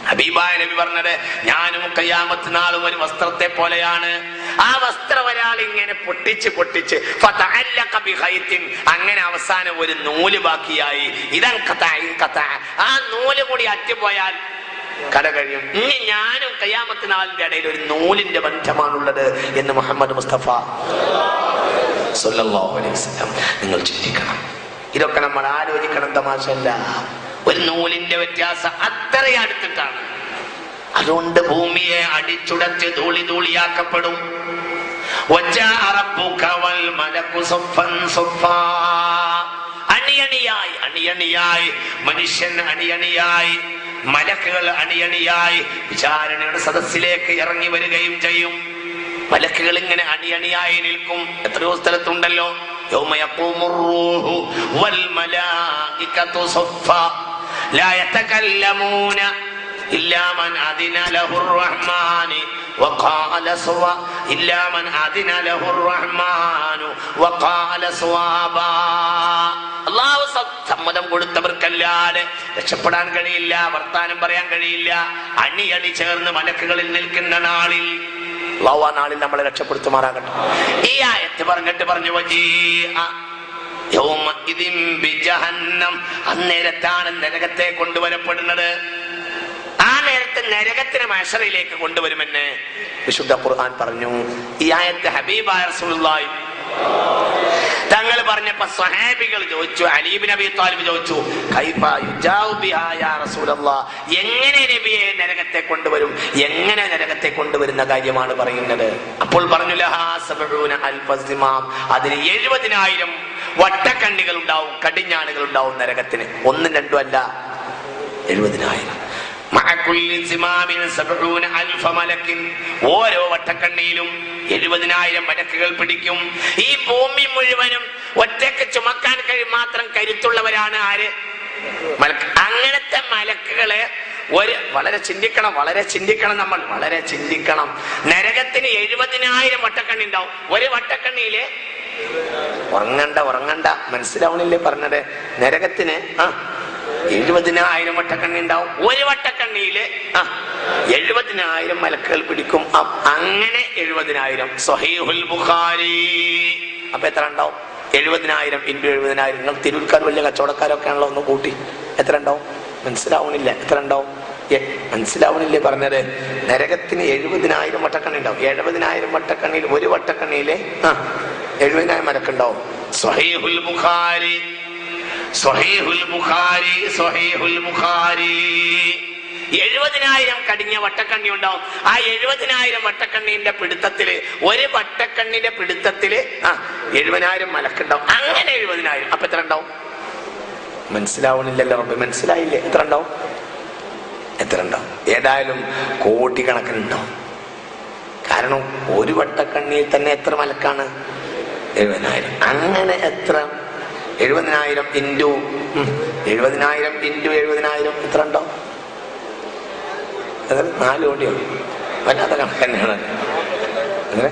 ഹബീബായ നബി പറഞ്ഞത്, ഞാനും ഖിയാമത്ത് നാളും ഒരു വസ്ത്രത്തെ പോലെയാണ്. ആ വസ്ത്രം ഒരാൾ ഇങ്ങനെ പൊട്ടിച്ച് അങ്ങനെ അവസാനം ഒരു നൂല് ബാക്കിയായി. ആ നൂല് കൂടി അറ്റുപോയാൽ കട കഴിയും. ഇനി ഞാനും ഖിയാമത്ത് നാളിന്റെ ഇടയിൽ ഒരു നൂലിന്റെ ബന്ധമാണുള്ളത് എന്ന് മുഹമ്മദ് മുസ്തഫ സല്ലല്ലാഹു അലൈഹി വസല്ലം. നിങ്ങൾ ചിന്തിക്കണം. ഇതൊക്കെ നമ്മൾ ആലോചിക്കണം. തമാശല്ല. ഒരു നൂലിന്റെ വ്യത്യാസം അത്രയും അടുത്തിട്ടാണ്. അതുകൊണ്ട് ഭൂമിയെ അടിച്ചുടച്ച് ധൂളി ധൂളിയാക്കപ്പെടും. അണിയണിയായി അണിയണിയായി മനുഷ്യൻ അണിയണിയായി, മലക്കുകൾ അണിയണിയായി വിചാരണയുടെ സദസ്സിലേക്ക് ഇറങ്ങി വരികയും ചെയ്യും. മലക്കുകൾ ഇങ്ങനെ അണിയണിയായി നിൽക്കും. എത്രയോ സ്ഥലത്തുണ്ടല്ലോ. യൗമ യഖൂമുർ റൂഹു വൽ മലായികതു സഫ്ഫാ ലാ യതകല്ലമൂന ഇല്ലാ മൻ അദിന ലഹുർ റഹ്മാനി വഖാല സവ ഇല്ലാ മൻ അദിന ലഹുർ റഹ്മാനു വഖാല സവാബാ. അല്ലാഹു സമ്മതം കൊടുത്തവർക്കല്ലാതെ രക്ഷപ്പെടാൻ കഴിയില്ല, വർത്താനം പറയാൻ കഴിയില്ല. അണിയണി ചേർന്ന് മലക്കുകളിൽ നിൽക്കുന്ന നാളിൽ അല്ലാഹു ആ നാളിൽ നമ്മളെ രക്ഷപ്പെടുത്തുമാറാകട്ടെ. ഈ ആയത്ത് പറഞ്ഞിട്ട് പറഞ്ഞു, അന്നേരത്താണ് നരകത്തെ കൊണ്ടുവരപ്പെടുന്നത്. ആ നേരത്തെ നരകത്തിന് മഹ്ശറിലേക്ക് കൊണ്ടുവരുമെന്ന് വിശുദ്ധ ഖുർആൻ പറഞ്ഞു. ഈ ആയത്ത് ഹബീബായ റസൂലുള്ളാഹി തങ്ങൾ പറഞ്ഞപ്പോ സ്വഹാബികൾ ചോദിച്ചു, അലി ഇബ്നു അബീ ത്വാലിബ് ചോദിച്ചു, കൈഫ യുജാഉ ബിഹാ യാ റസൂലല്ലാഹ്, എങ്ങനെ നബിയെ നരകത്തെ കൊണ്ടുവരും? എങ്ങനെ നരകത്തെ കൊണ്ടുവരുന്ന കാര്യമാണ് പറയുന്നത്? അപ്പോൾ പറഞ്ഞു, ലഹാ സബഊന അൽഫ സിമാം, അതിന് 70,000 വട്ടക്കണ്ണികൾ ഉണ്ടാവും, കടിഞ്ഞാണുകൾ ഉണ്ടാവും നരകത്തിന്. ഒന്നും രണ്ടും അല്ല, 70,000. ഓരോ വട്ടക്കണ്ണിയിലും 70,000 മലക്കുകൾ പിടിക്കും. ഈ ഭൂമി മുഴുവനും ഒറ്റക്ക് ചുമക്കാൻ മാത്രം കരുത്തുള്ളവരാണ് ആര്? മലക്ക്. അങ്ങനത്തെ മലക്കുകളെ വളരെ ചിന്തിക്കണം, നമ്മൾ വളരെ ചിന്തിക്കണം. നരകത്തിന് 70,000 വട്ടക്കണ്ണി ഉണ്ടാവും. ഒരു വട്ടക്കണ്ണിയില് ഉറങ്ങണ്ട മനസ്സിലാവണില്ലേ പറഞ്ഞത്? നരകത്തിന് 70,000 വട്ടക്കണ്ണി ഉണ്ടാവും. ഒരു വട്ടക്കണ്ണിയില് 70,000 മലക്കുകൾ പിടിക്കും. അങ്ങനെ 70,000. സ്വഹീഹുൽ ബുഖാരി. അപ്പൊ എത്ര ഉണ്ടാവും? 70,000 × 70,000. നിങ്ങൾ തിരൂർക്കാർ വലിയ കച്ചവടക്കാരൊക്കെ ആണല്ലോ, ഒന്ന് കൂട്ടി എത്ര ഉണ്ടാവും? മനസ്സിലാവണില്ല. എത്ര ഉണ്ടാവും? മനസ്സിലാവണില്ലേ പറഞ്ഞത്? നരകത്തിന് 70,000 വട്ടക്കണ്ണി ഉണ്ടാവും. 70,000 വട്ടക്കണ്ണിയിൽ ഒരു വട്ടക്കണ്ണിയില് 70,000 മലക്കുണ്ടാവും. സ്വഹീഹുൽ ബുഖാരി. 70,000 കടിഞ്ഞ വട്ടക്കണ്ണി ഉണ്ടാവും. ആ 70,000 വട്ടക്കണ്ണിന്റെ പിടുത്തത്തില്, ഒരു വട്ടക്കണ്ണിന്റെ പിടുത്തത്തില് 70,000 മലക്കുണ്ടാവും. അങ്ങനെ 70,000. അപ്പൊ എത്ര ഉണ്ടാവും? മനസ്സിലാവണില്ലല്ലോ റബ്ബേ. മനസ്സിലായില്ലേ? എത്ര ഉണ്ടാവും? ഏതായാലും കോടിക്കണക്കിനുണ്ടാവും. കാരണം ഒരു വട്ടക്കണ്ണിയിൽ തന്നെ എത്ര മലക്കാണ്? 70,000. അങ്ങനെ എത്ര? 70,000 × 70,000 എത്ര ഉണ്ടാവും? അത് 4 കോടിയോ? വല്ലാത്ത കണക്ക് തന്നെയാണ്. അങ്ങനെ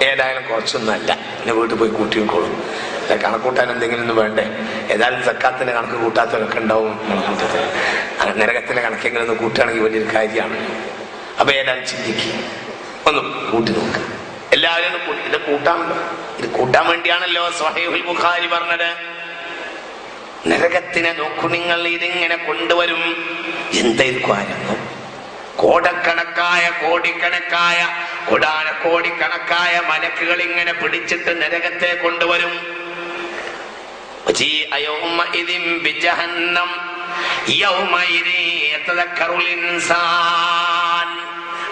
ഏതായാലും കുറച്ചൊന്നുമല്ല. എന്നെ വീട്ടിൽ പോയി കൂട്ടിക്കോളും. കണക്കൂട്ടാൻ എന്തെങ്കിലും ഒന്ന് വേണ്ടേ? ഏതായാലും സക്കാത്തിന്റെ കണക്ക് കൂട്ടാത്തവരൊക്കെ ഉണ്ടാവും കണക്കൂട്ടത്തിൽ. നരകത്തിന്റെ കണക്കെങ്കിലും ഒന്ന് കൂട്ടുകയാണെങ്കിൽ വലിയൊരു കാര്യമാണ്. അപ്പൊ ഏതായാലും ചിന്തിക്കുക, ഒന്ന് കൂട്ടി നോക്കുക. എല്ലാവരും ഇത് കൂട്ടാമല്ലോ. ഇത് കൂട്ടാൻ വേണ്ടിയാണല്ലോ സ്വഹീഹുൽ ബുഖാരി പറഞ്ഞത്. നരകത്തിനെ നോക്കൂ നിങ്ങൾ, ഇതിങ്ങനെ കൊണ്ടുവരും. എന്തായിരിക്കും? കോടക്കണക്കായ കോടാനക്കോടിക്കണക്കായ മലക്കുകൾ ഇങ്ങനെ പിടിച്ചിട്ട് നരകത്തെ കൊണ്ടുവരും.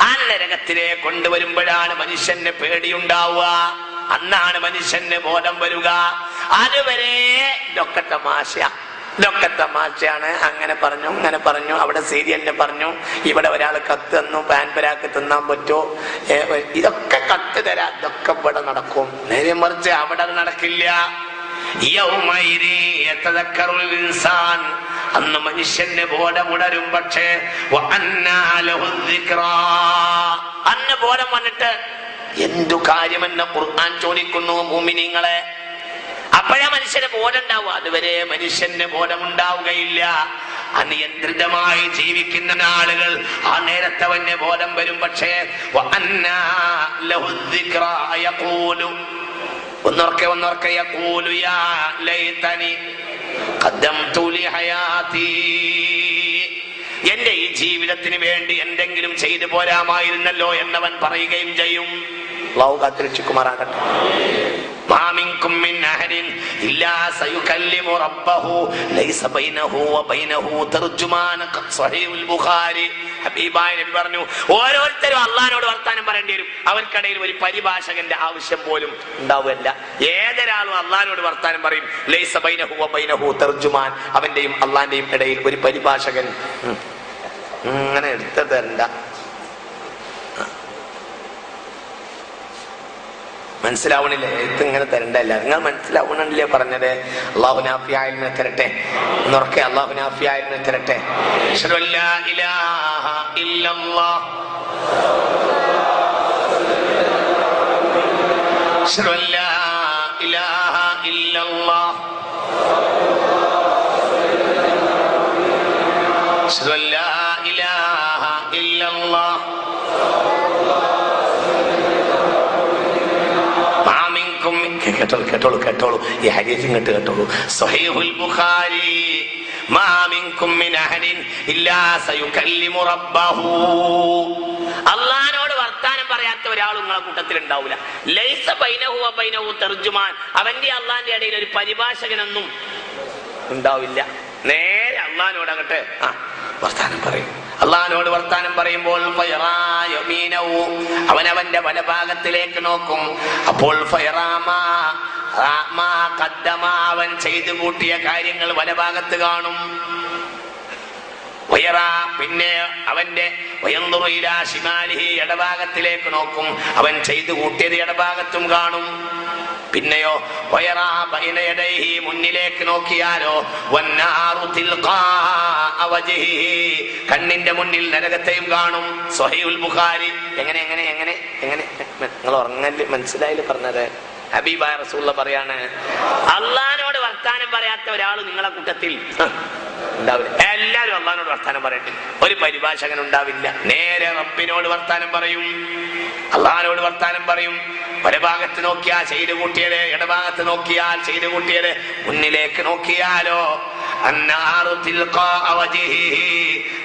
ആ നരകത്തിലെ കൊണ്ടുവരുമ്പോഴാണ് മനുഷ്യന് പേടിയുണ്ടാവുക, അന്നാണ് മനുഷ്യന് ബോധം വരിക. അതുവരെ ഇതൊക്കെ തമാശയാണ്. അങ്ങനെ പറഞ്ഞു, അവിടെ സീരിയലിന് പറഞ്ഞു, ഇവിടെ ഒരാൾ കത്ത് തന്നു, പാൻപരാക്ക് തിന്നാൻ പറ്റുമോ, ഇതൊക്കെ കത്ത് തരാം, ഇതൊക്കെ ഇവിടെ നടക്കും. നേരെ മറിച്ച് അവിടെ നടക്കില്ല. അന്ന് മനുഷ്യന് ബോധമുണരും. പക്ഷേ അന്ന് ബോധം വന്നിട്ട് എന്തു കാര്യമെന്ന് ഖുർആൻ ചോദിക്കുന്നു മുഅ്മിനീങ്ങളെ. അപ്പോഴാ മനുഷ്യന് ബോധം ഉണ്ടാവുക. അതുവരെ മനുഷ്യന് ബോധമുണ്ടാവുകയില്ല. അനിയന്ത്രിതമായി ജീവിക്കുന്ന ആളുകൾ ആ നേരത്തെ അവന് ബോധം വരും. പക്ഷേ ഒന്നോർക്കെ യഖൂലു യാ ലൈതനി ഖദ്ദംതു ലിഹയാതി, എന്റെ ഈ ജീവിതത്തിന് വേണ്ടി എന്തെങ്കിലും ചെയ്തു പോരാമായിരുന്നല്ലോ എന്നവൻ പറയുകയും ചെയ്യും. അല്ലാഹു കാത്തുരക്ഷിക്കുമാറാകട്ടെ. മാമിൻകും മിൻ അഹദിൻ ഇല്ലാ സയുകല്ലിമു റബ്ബഹു ലൈസ ബൈനഹു വബൈനഹു തർജുമാൻ. സ്വഹീഹുൽ ബുഖാരി. ഹബീബായ നബി പറഞ്ഞു, ഓരോരുത്തരും അള്ളാഹിനോട് വർത്താനം പറയേണ്ടി വരും. അവർക്കിടയിൽ ഒരു പരിഭാഷകന്റെ ആവശ്യം പോലും ഉണ്ടാവുകയില്ല. ഏതൊരാളും അള്ളാഹിനോട് വർത്താനം പറയും. ലൈസ ബൈനഹു വബൈനഹു തർജുമാൻ. അവന്റെയും അള്ളാഹിന്റെയും ഇടയിൽ ഒരു പരിഭാഷകൻ അങ്ങനെ എടുത്തു തരണ്ട. മനസ്സിലാവണില്ലേ? ഇത് ഇങ്ങനെ തരണ്ടല്ല. നിങ്ങൾ മനസ്സിലാവണില്ലേ പറഞ്ഞത്? അല്ലാഹു നാഫിയായിനെ തരട്ടെ. എന്നൊക്കെ അല്ലാഹു നാഫിയായിനെ തരട്ടെ. അശ്ഹദു അല്ലാ ഇലാഹ ഇല്ലല്ലാഹ് അശ്ഹദു അല്ലാ ഇലാഹ ഇല്ലല്ലാഹ് അശ്ഹദു അല്ലാ ഇലാഹ ഇല്ലല്ലാഹ് കേട്ടോളൂ. ഈ ഹദീസ് ഇങ്ങോട്ട് കേട്ടോളൂ. സ്വഹീഹുൽ ബുഖാരി. മാ മിൻകും മിൻ അഹദിൻ ഇല്ലാ സയുകല്ലിമു റബ്ബഹു. അല്ലാഹുവോട് വർത്താനം പറയാത്ത ഒരാളും നിങ്ങളുടെ കൂട്ടത്തിൽ ഉണ്ടാവില്ല. ലൈസ ബൈനഹു വബൈനഹു തർജുമാൻ. അവന്റെ അള്ളാഹിന്റെ ഇടയിൽ ഒരു പരിഭാഷകനൊന്നും ഉണ്ടാവില്ല. നേരെ അള്ളാഹിനോട് അങ്ങോട്ട് വർത്താനം പറയും. അള്ളാഹിനോട് വർത്താനം പറയുമ്പോൾ അവനവന്റെ വലഭാഗത്തിലേക്ക് നോക്കും. അപ്പോൾ അവൻ ചെയ്തു കൂട്ടിയ കാര്യങ്ങൾ വലഭാഗത്ത് കാണും. പിന്നെ അവന്റെ ഇടഭാഗത്തിലേക്ക് നോക്കും. അവൻ ചെയ്തു കൂട്ടിയത് ഇടഭാഗത്തും കാണും. പിന്നെയോ മുന്നിലേക്ക് നോക്കിയാലോ കണ്ണിന്റെ മുന്നിൽ നരകത്തെയും കാണും. സ്വഹീഹുൽ ബുഖാരി. എങ്ങനെ നിങ്ങൾ ഉറങ്ങല്? മനസ്സിലായില്ല പറഞ്ഞത്? ഹബീബായ റസൂലുള്ള പറയാണ്, അള്ളാഹിനോട് വർത്താനം പറയാത്ത ഒരാൾ നിങ്ങളെ കൂട്ടത്തിൽ ഉണ്ടാവില്ല. എല്ലാവരും അള്ളാഹിനോട് വർത്താനം പറയട്ടെ. ഒരു പരിഭാഷകൻ ഉണ്ടാവില്ല. നേരെ റബ്ബിനോട് വർത്താനം പറയും, അള്ളാഹിനോട് വർത്താനം പറയും. വലഭാഗത്ത് നോക്കിയാൽ ചെയ്തു കൂട്ടിയത്, ഇടഭാഗത്ത് നോക്കിയാൽ ചെയ്തു കൂട്ടിയത്, മുന്നിലേക്ക് നോക്കിയാലോ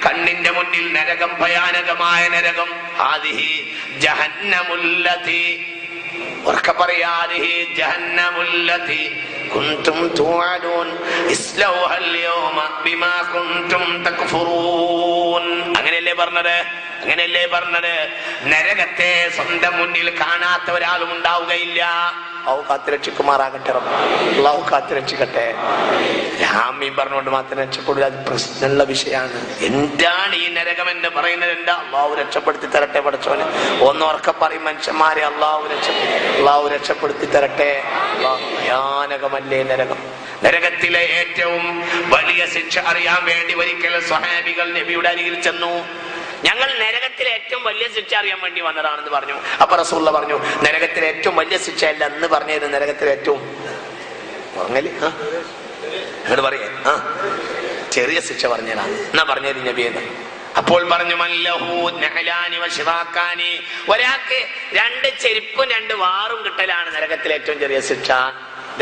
കണ്ണിന്റെ മുന്നിൽ നരകം, ഭയാനകമായ നരകം. ഹാദിഹി ജഹന്നമുല്ലതി. ഉറക്കെ പറയാദിഹി ജഹന്നമുല്ലതി കുൻതും തുഅദൂൻ ഇസ്ലൗഹൽ യൗമ ബിമാ കുൻതും തക്ഫുറൂൻ. അങ്ങനെയല്ലേ പറഞ്ഞത്? നരകത്തെ സ്വന്തം മുന്നിൽ കാണാത്ത ഒരാളും ഉണ്ടാവുകയില്ല. അള്ളാഹു കാത്തുരക്ഷിക്കുമാറാകട്ടെ. അള്ളാഹു കാത്തുരക്ഷിക്കട്ടെ. രാമ്യം പറഞ്ഞുകൊണ്ട് മാത്രം രക്ഷപ്പെടുക, അത് പ്രശ്നമുള്ള വിഷയമാണ്. എന്താണ് ഈ നരകം എന്ന് പറയുന്നത്? എന്താ? അള്ളാഹു രക്ഷപ്പെടുത്തി തരട്ടെ പഠിച്ചോനെ. ഒന്നുറക്കെ പറയും മനുഷ്യന്മാരെ, അള്ളാഹു രക്ഷപ്പെടുത്തി തരട്ടെ. ഭയാനകമല്ലേ നരകം? നരകത്തിലെ ഏറ്റവും വലിയ ശിക്ഷ അറിയാൻ വേണ്ടി ഒരിക്കൽ സ്വഹാബികൾ നബിയുടെ അരികിൽ ചെന്നു. ഞങ്ങൾ നരകത്തിലെ ഏറ്റവും വലിയ ശിക്ഷ അറിയാൻ വേണ്ടി വന്നതാണെന്ന് പറഞ്ഞു. അപ്പൊ റസൂലുള്ള പറഞ്ഞു, നരകത്തിലെ ഏറ്റവും വലിയ ശിക്ഷ അല്ല എന്ന് പറഞ്ഞത്, നരകത്തിലെ ഏറ്റവും അങ്ങോട്ട് പറയേ ചെറിയ ശിക്ഷ പറഞ്ഞതാണ് എന്നാ പറഞ്ഞത് നബിയെന്ന്. അപ്പോൾ പറഞ്ഞു, ഒരാൾക്ക് 2 ചെരുപ്പും 2 വാറും കിട്ടലാണ് നരകത്തിലെ ഏറ്റവും ചെറിയ ശിക്ഷ.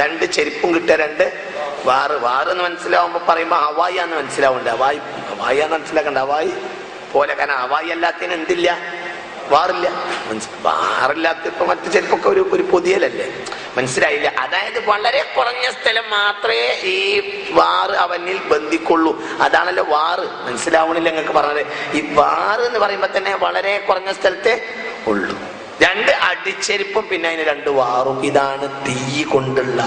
2 ചെരുപ്പും കിട്ടുക, 2 വാറെന്ന് മനസ്സിലാവുമ്പോ പറയുമ്പോ ഹവായി ആന്ന് മനസ്സിലാവുന്നുണ്ട്. ഹവായി മനസ്സിലാക്കണ്ട, ഹവായി പോലെ. കാരണം ഹവായി അല്ലാത്തതിന് എന്തില്ല, വാറില്ല. വാറില്ലാത്ത ഇപ്പൊ മറ്റു ചെരുപ്പൊക്കെ ഒരു പൊതിയലല്ലേ, മനസ്സിലായില്ല. അതായത് വളരെ കുറഞ്ഞ സ്ഥലം മാത്രമേ ഈ വാറ് അവനിൽ ബന്ധിക്കുള്ളൂ. അതാണല്ലോ വാറ്. മനസ്സിലാവണില്ല നിങ്ങൾക്ക് പറഞ്ഞത്? ഈ വാറ് എന്ന് പറയുമ്പോ തന്നെ വളരെ കുറഞ്ഞ സ്ഥലത്തെ ഉള്ളൂ. 2 അടിച്ചെരുപ്പും പിന്നെ അതിന് 2 വാറും. ഇതാണ് തീ കൊണ്ടുള്ള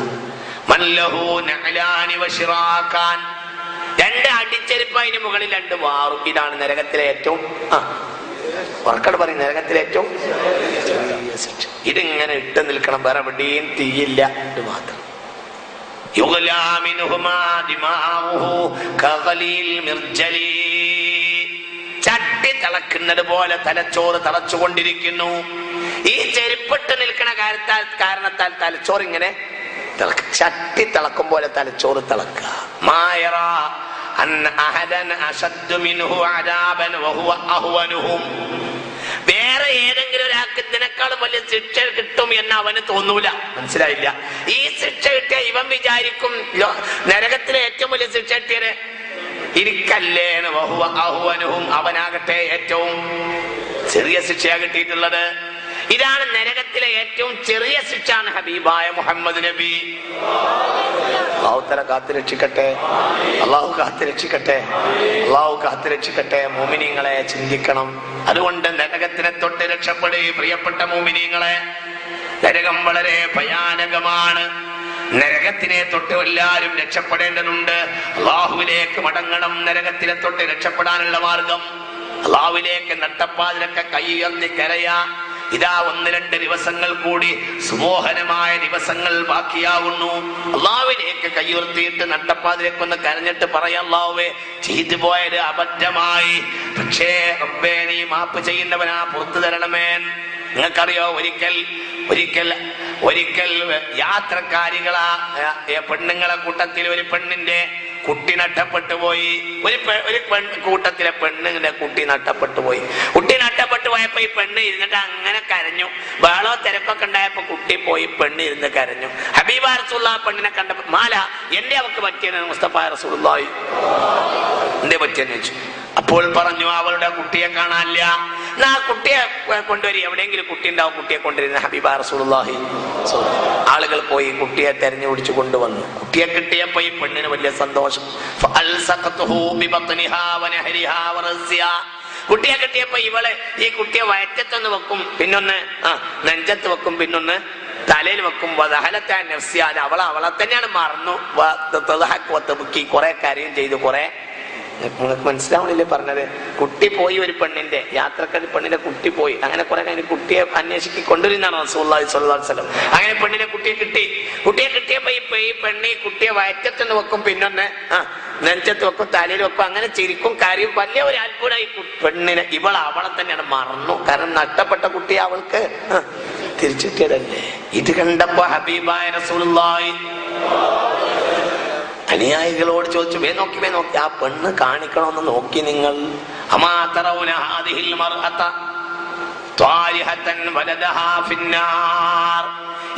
2 അടിച്ചെരുപ്പ്, അതിന് മുകളിൽ 2 വാറും. ഇതാണ് നരകത്തിലെ ഏറ്റവും വർക്കട് പറയും നരകത്തിലെ ഏറ്റവും ചെറിയ ശിക്ഷ. ഇതിങ്ങനെ ഇട്ട് നിൽക്കണം, വേറെ എവിടെയും തീയില്ല, ഇത് മാത്രം. ചട്ടി തിളക്കുന്നത് പോലെ തലച്ചോറ് തിളച്ചുകൊണ്ടിരിക്കുന്നു. ഈ ചെരുപ്പിട്ട് നിൽക്കുന്ന കാരണത്താൽ തലച്ചോറ് ഇങ്ങനെ ചട്ടി തിളക്കും പോലെ തലച്ചോറ് തിളക്കുക. വേറെ ഏതെങ്കിലും ഒരാൾക്ക് ഇതിനേക്കാളും വലിയ ശിക്ഷ കിട്ടും എന്ന് അവന് തോന്നൂല. മനസ്സിലായില്ല? ഈ ശിക്ഷ കിട്ടിയ ഇവൻ വിചാരിക്കും നരകത്തിലെ ഏറ്റവും വലിയ ശിക്ഷ കിട്ടിയത് ഇരിക്കല്ലേന്ന്. അവനാകട്ടെ ഏറ്റവും ചെറിയ ശിക്ഷയാ കിട്ടിയിട്ടുള്ളത്. ഇതാണ് നരകത്തിലെ ഏറ്റവും ചെറിയ ശിക്ഷ. ഹബീബായ മുഹമ്മദ് നബി. അള്ളാഹു തആല കാത്തുരക്ഷിക്കട്ടെ, അള്ളാഹു കാത്തുരക്ഷിക്കട്ടെ, അള്ളാഹു കാത്തുരക്ഷിക്കട്ടെ. മോമിനീങ്ങളെ ചിന്തിക്കണം. അതുകൊണ്ട് നരകത്തിനെ തൊട്ട് രക്ഷപ്പെടുക പ്രിയപ്പെട്ട മോമിനീങ്ങളെ. നരകം വളരെ ഭയാനകമാണ്. നരകത്തിനെ തൊട്ട് എല്ലാവരും രക്ഷപ്പെടേണ്ടതുണ്ട്. അള്ളാഹുവിലേക്ക് മടങ്ങണം. നരകത്തിനെ തൊട്ട് രക്ഷപ്പെടാനുള്ള മാർഗം അള്ളാഹുവിലേക്ക് നട്ടപ്പാതിലൊക്കെ കൈയുയർത്തി കരയാ. ഇതാ 1-2 ദിവസങ്ങൾ കൂടി സുമോഹനമായ ദിവസങ്ങൾ ബാക്കിയാവുന്നു. അള്ളാഹുവിലേക്ക് കൈയുയർത്തിയിട്ട് നട്ടപ്പാതിലേക്കൊന്ന് കരഞ്ഞിട്ട് പറയാം, അള്ളാഹുവേ ചെയ്തു പോയത് അബദ്ധമായി, പക്ഷേ റബ്ബേ നീ മാപ്പ് ചെയ്യുന്നവനാ, പുറത്തു തരണമേ. നിങ്ങൾക്കറിയോ, ഒരിക്കൽ യാത്രക്കാരികളാ പെണ്ണുങ്ങളെ കൂട്ടത്തിൽ ഒരു പെണ്ണിന്റെ കുട്ടി നഷ്ടപ്പെട്ടു പോയി. ഒരു കൂട്ടത്തിലെ പെണ്ണിന്റെ കുട്ടി നഷ്ടപ്പെട്ടു പോയി. കുട്ടി നഷ്ടപ്പെട്ടു പോയപ്പോ ഈ പെണ്ണ് ഇരുന്നിട്ട് അങ്ങനെ കരഞ്ഞു. ബഹളോ തിരക്കൊക്കെ ഉണ്ടായപ്പോ കുട്ടി പോയി, പെണ്ണ് ഇരുന്ന് കരഞ്ഞു. ഹബീബ റസൂലുള്ളാഹി പെണ്ണിനെ കണ്ടപ്പോ, മാല എന്റെ അവക്ക് പറ്റിയത് മുസ്തഫ റസൂലുള്ളാഹി എന്തേ പറ്റിയെന്ന് വെച്ചു. അപ്പോൾ പറഞ്ഞു, അവളുടെ കുട്ടിയെ കാണാനില്ല. ആ കുട്ടിയെ കൊണ്ടുവരി, എവിടെയെങ്കിലും കുട്ടി ഉണ്ടാവും, കുട്ടിയെ കൊണ്ടുവരുന്ന ഹബീബ റസൂലുള്ളാഹി. ആളുകൾ പോയി കുട്ടിയെ തെരഞ്ഞു പിടിച്ചു കൊണ്ടുവന്നു. കുട്ടിയെ കിട്ടിയപ്പോ ഈ പെണ്ണിന് വലിയ സന്തോഷം. കുട്ടിയെ കിട്ടിയപ്പോ ഇവള് ഈ കുട്ടിയെ വയറ്റത്തൊന്ന് വെക്കും, പിന്നൊന്ന് നെഞ്ചത്ത് വെക്കും, പിന്നൊന്ന് തലയിൽ വെക്കും. അവളെ തന്നെയാണ് മറന്നു. കുറെ കാര്യം ചെയ്തു. കുറെ നിങ്ങൾക്ക് മനസ്സിലാവണില്ലേ പറഞ്ഞത്? കുട്ടി പോയി, ഒരു പെണ്ണിന്റെ യാത്രക്കാരി പെണ്ണിന്റെ കുട്ടി പോയി. അങ്ങനെ കുറെ കഴിഞ്ഞ് കുട്ടിയെ അന്വേഷിക്കി കൊണ്ടുവരുന്നതാണ് റസൂലുള്ളാഹി സ്വല്ലല്ലാഹു അലൈഹി വസല്ലം. അങ്ങനെ പെണ്ണിനെ കുട്ടിയെ കിട്ടി. കുട്ടിയെ കിട്ടിയപ്പോ ഈ പെണ്ണ് ഈ കുട്ടിയെ വയറ്റത്തെന്ന് വെക്കും, പിന്നൊന്ന് നെഞ്ചത്ത് വെക്കും, തലയിൽ വെക്കും. അങ്ങനെ ചിരിക്കും, കാര്യം. വലിയ ഒരു അത്ഭുതമായി പെണ്ണിനെ. അവളെ തന്നെയാണ് മറന്നു. കാരണം നഷ്ടപ്പെട്ട കുട്ടി അവൾക്ക് തിരിച്ചു കിട്ടിയതല്ലേ. ഇത് കണ്ടപ്പോ ഹബീബായ റസൂലുള്ളാഹി അനുയായികളോട് ചോദിച്ചു, വേ നോക്കി ആ പെണ്ണ് കാണിക്കണമെന്ന് നോക്കി നിങ്ങൾ.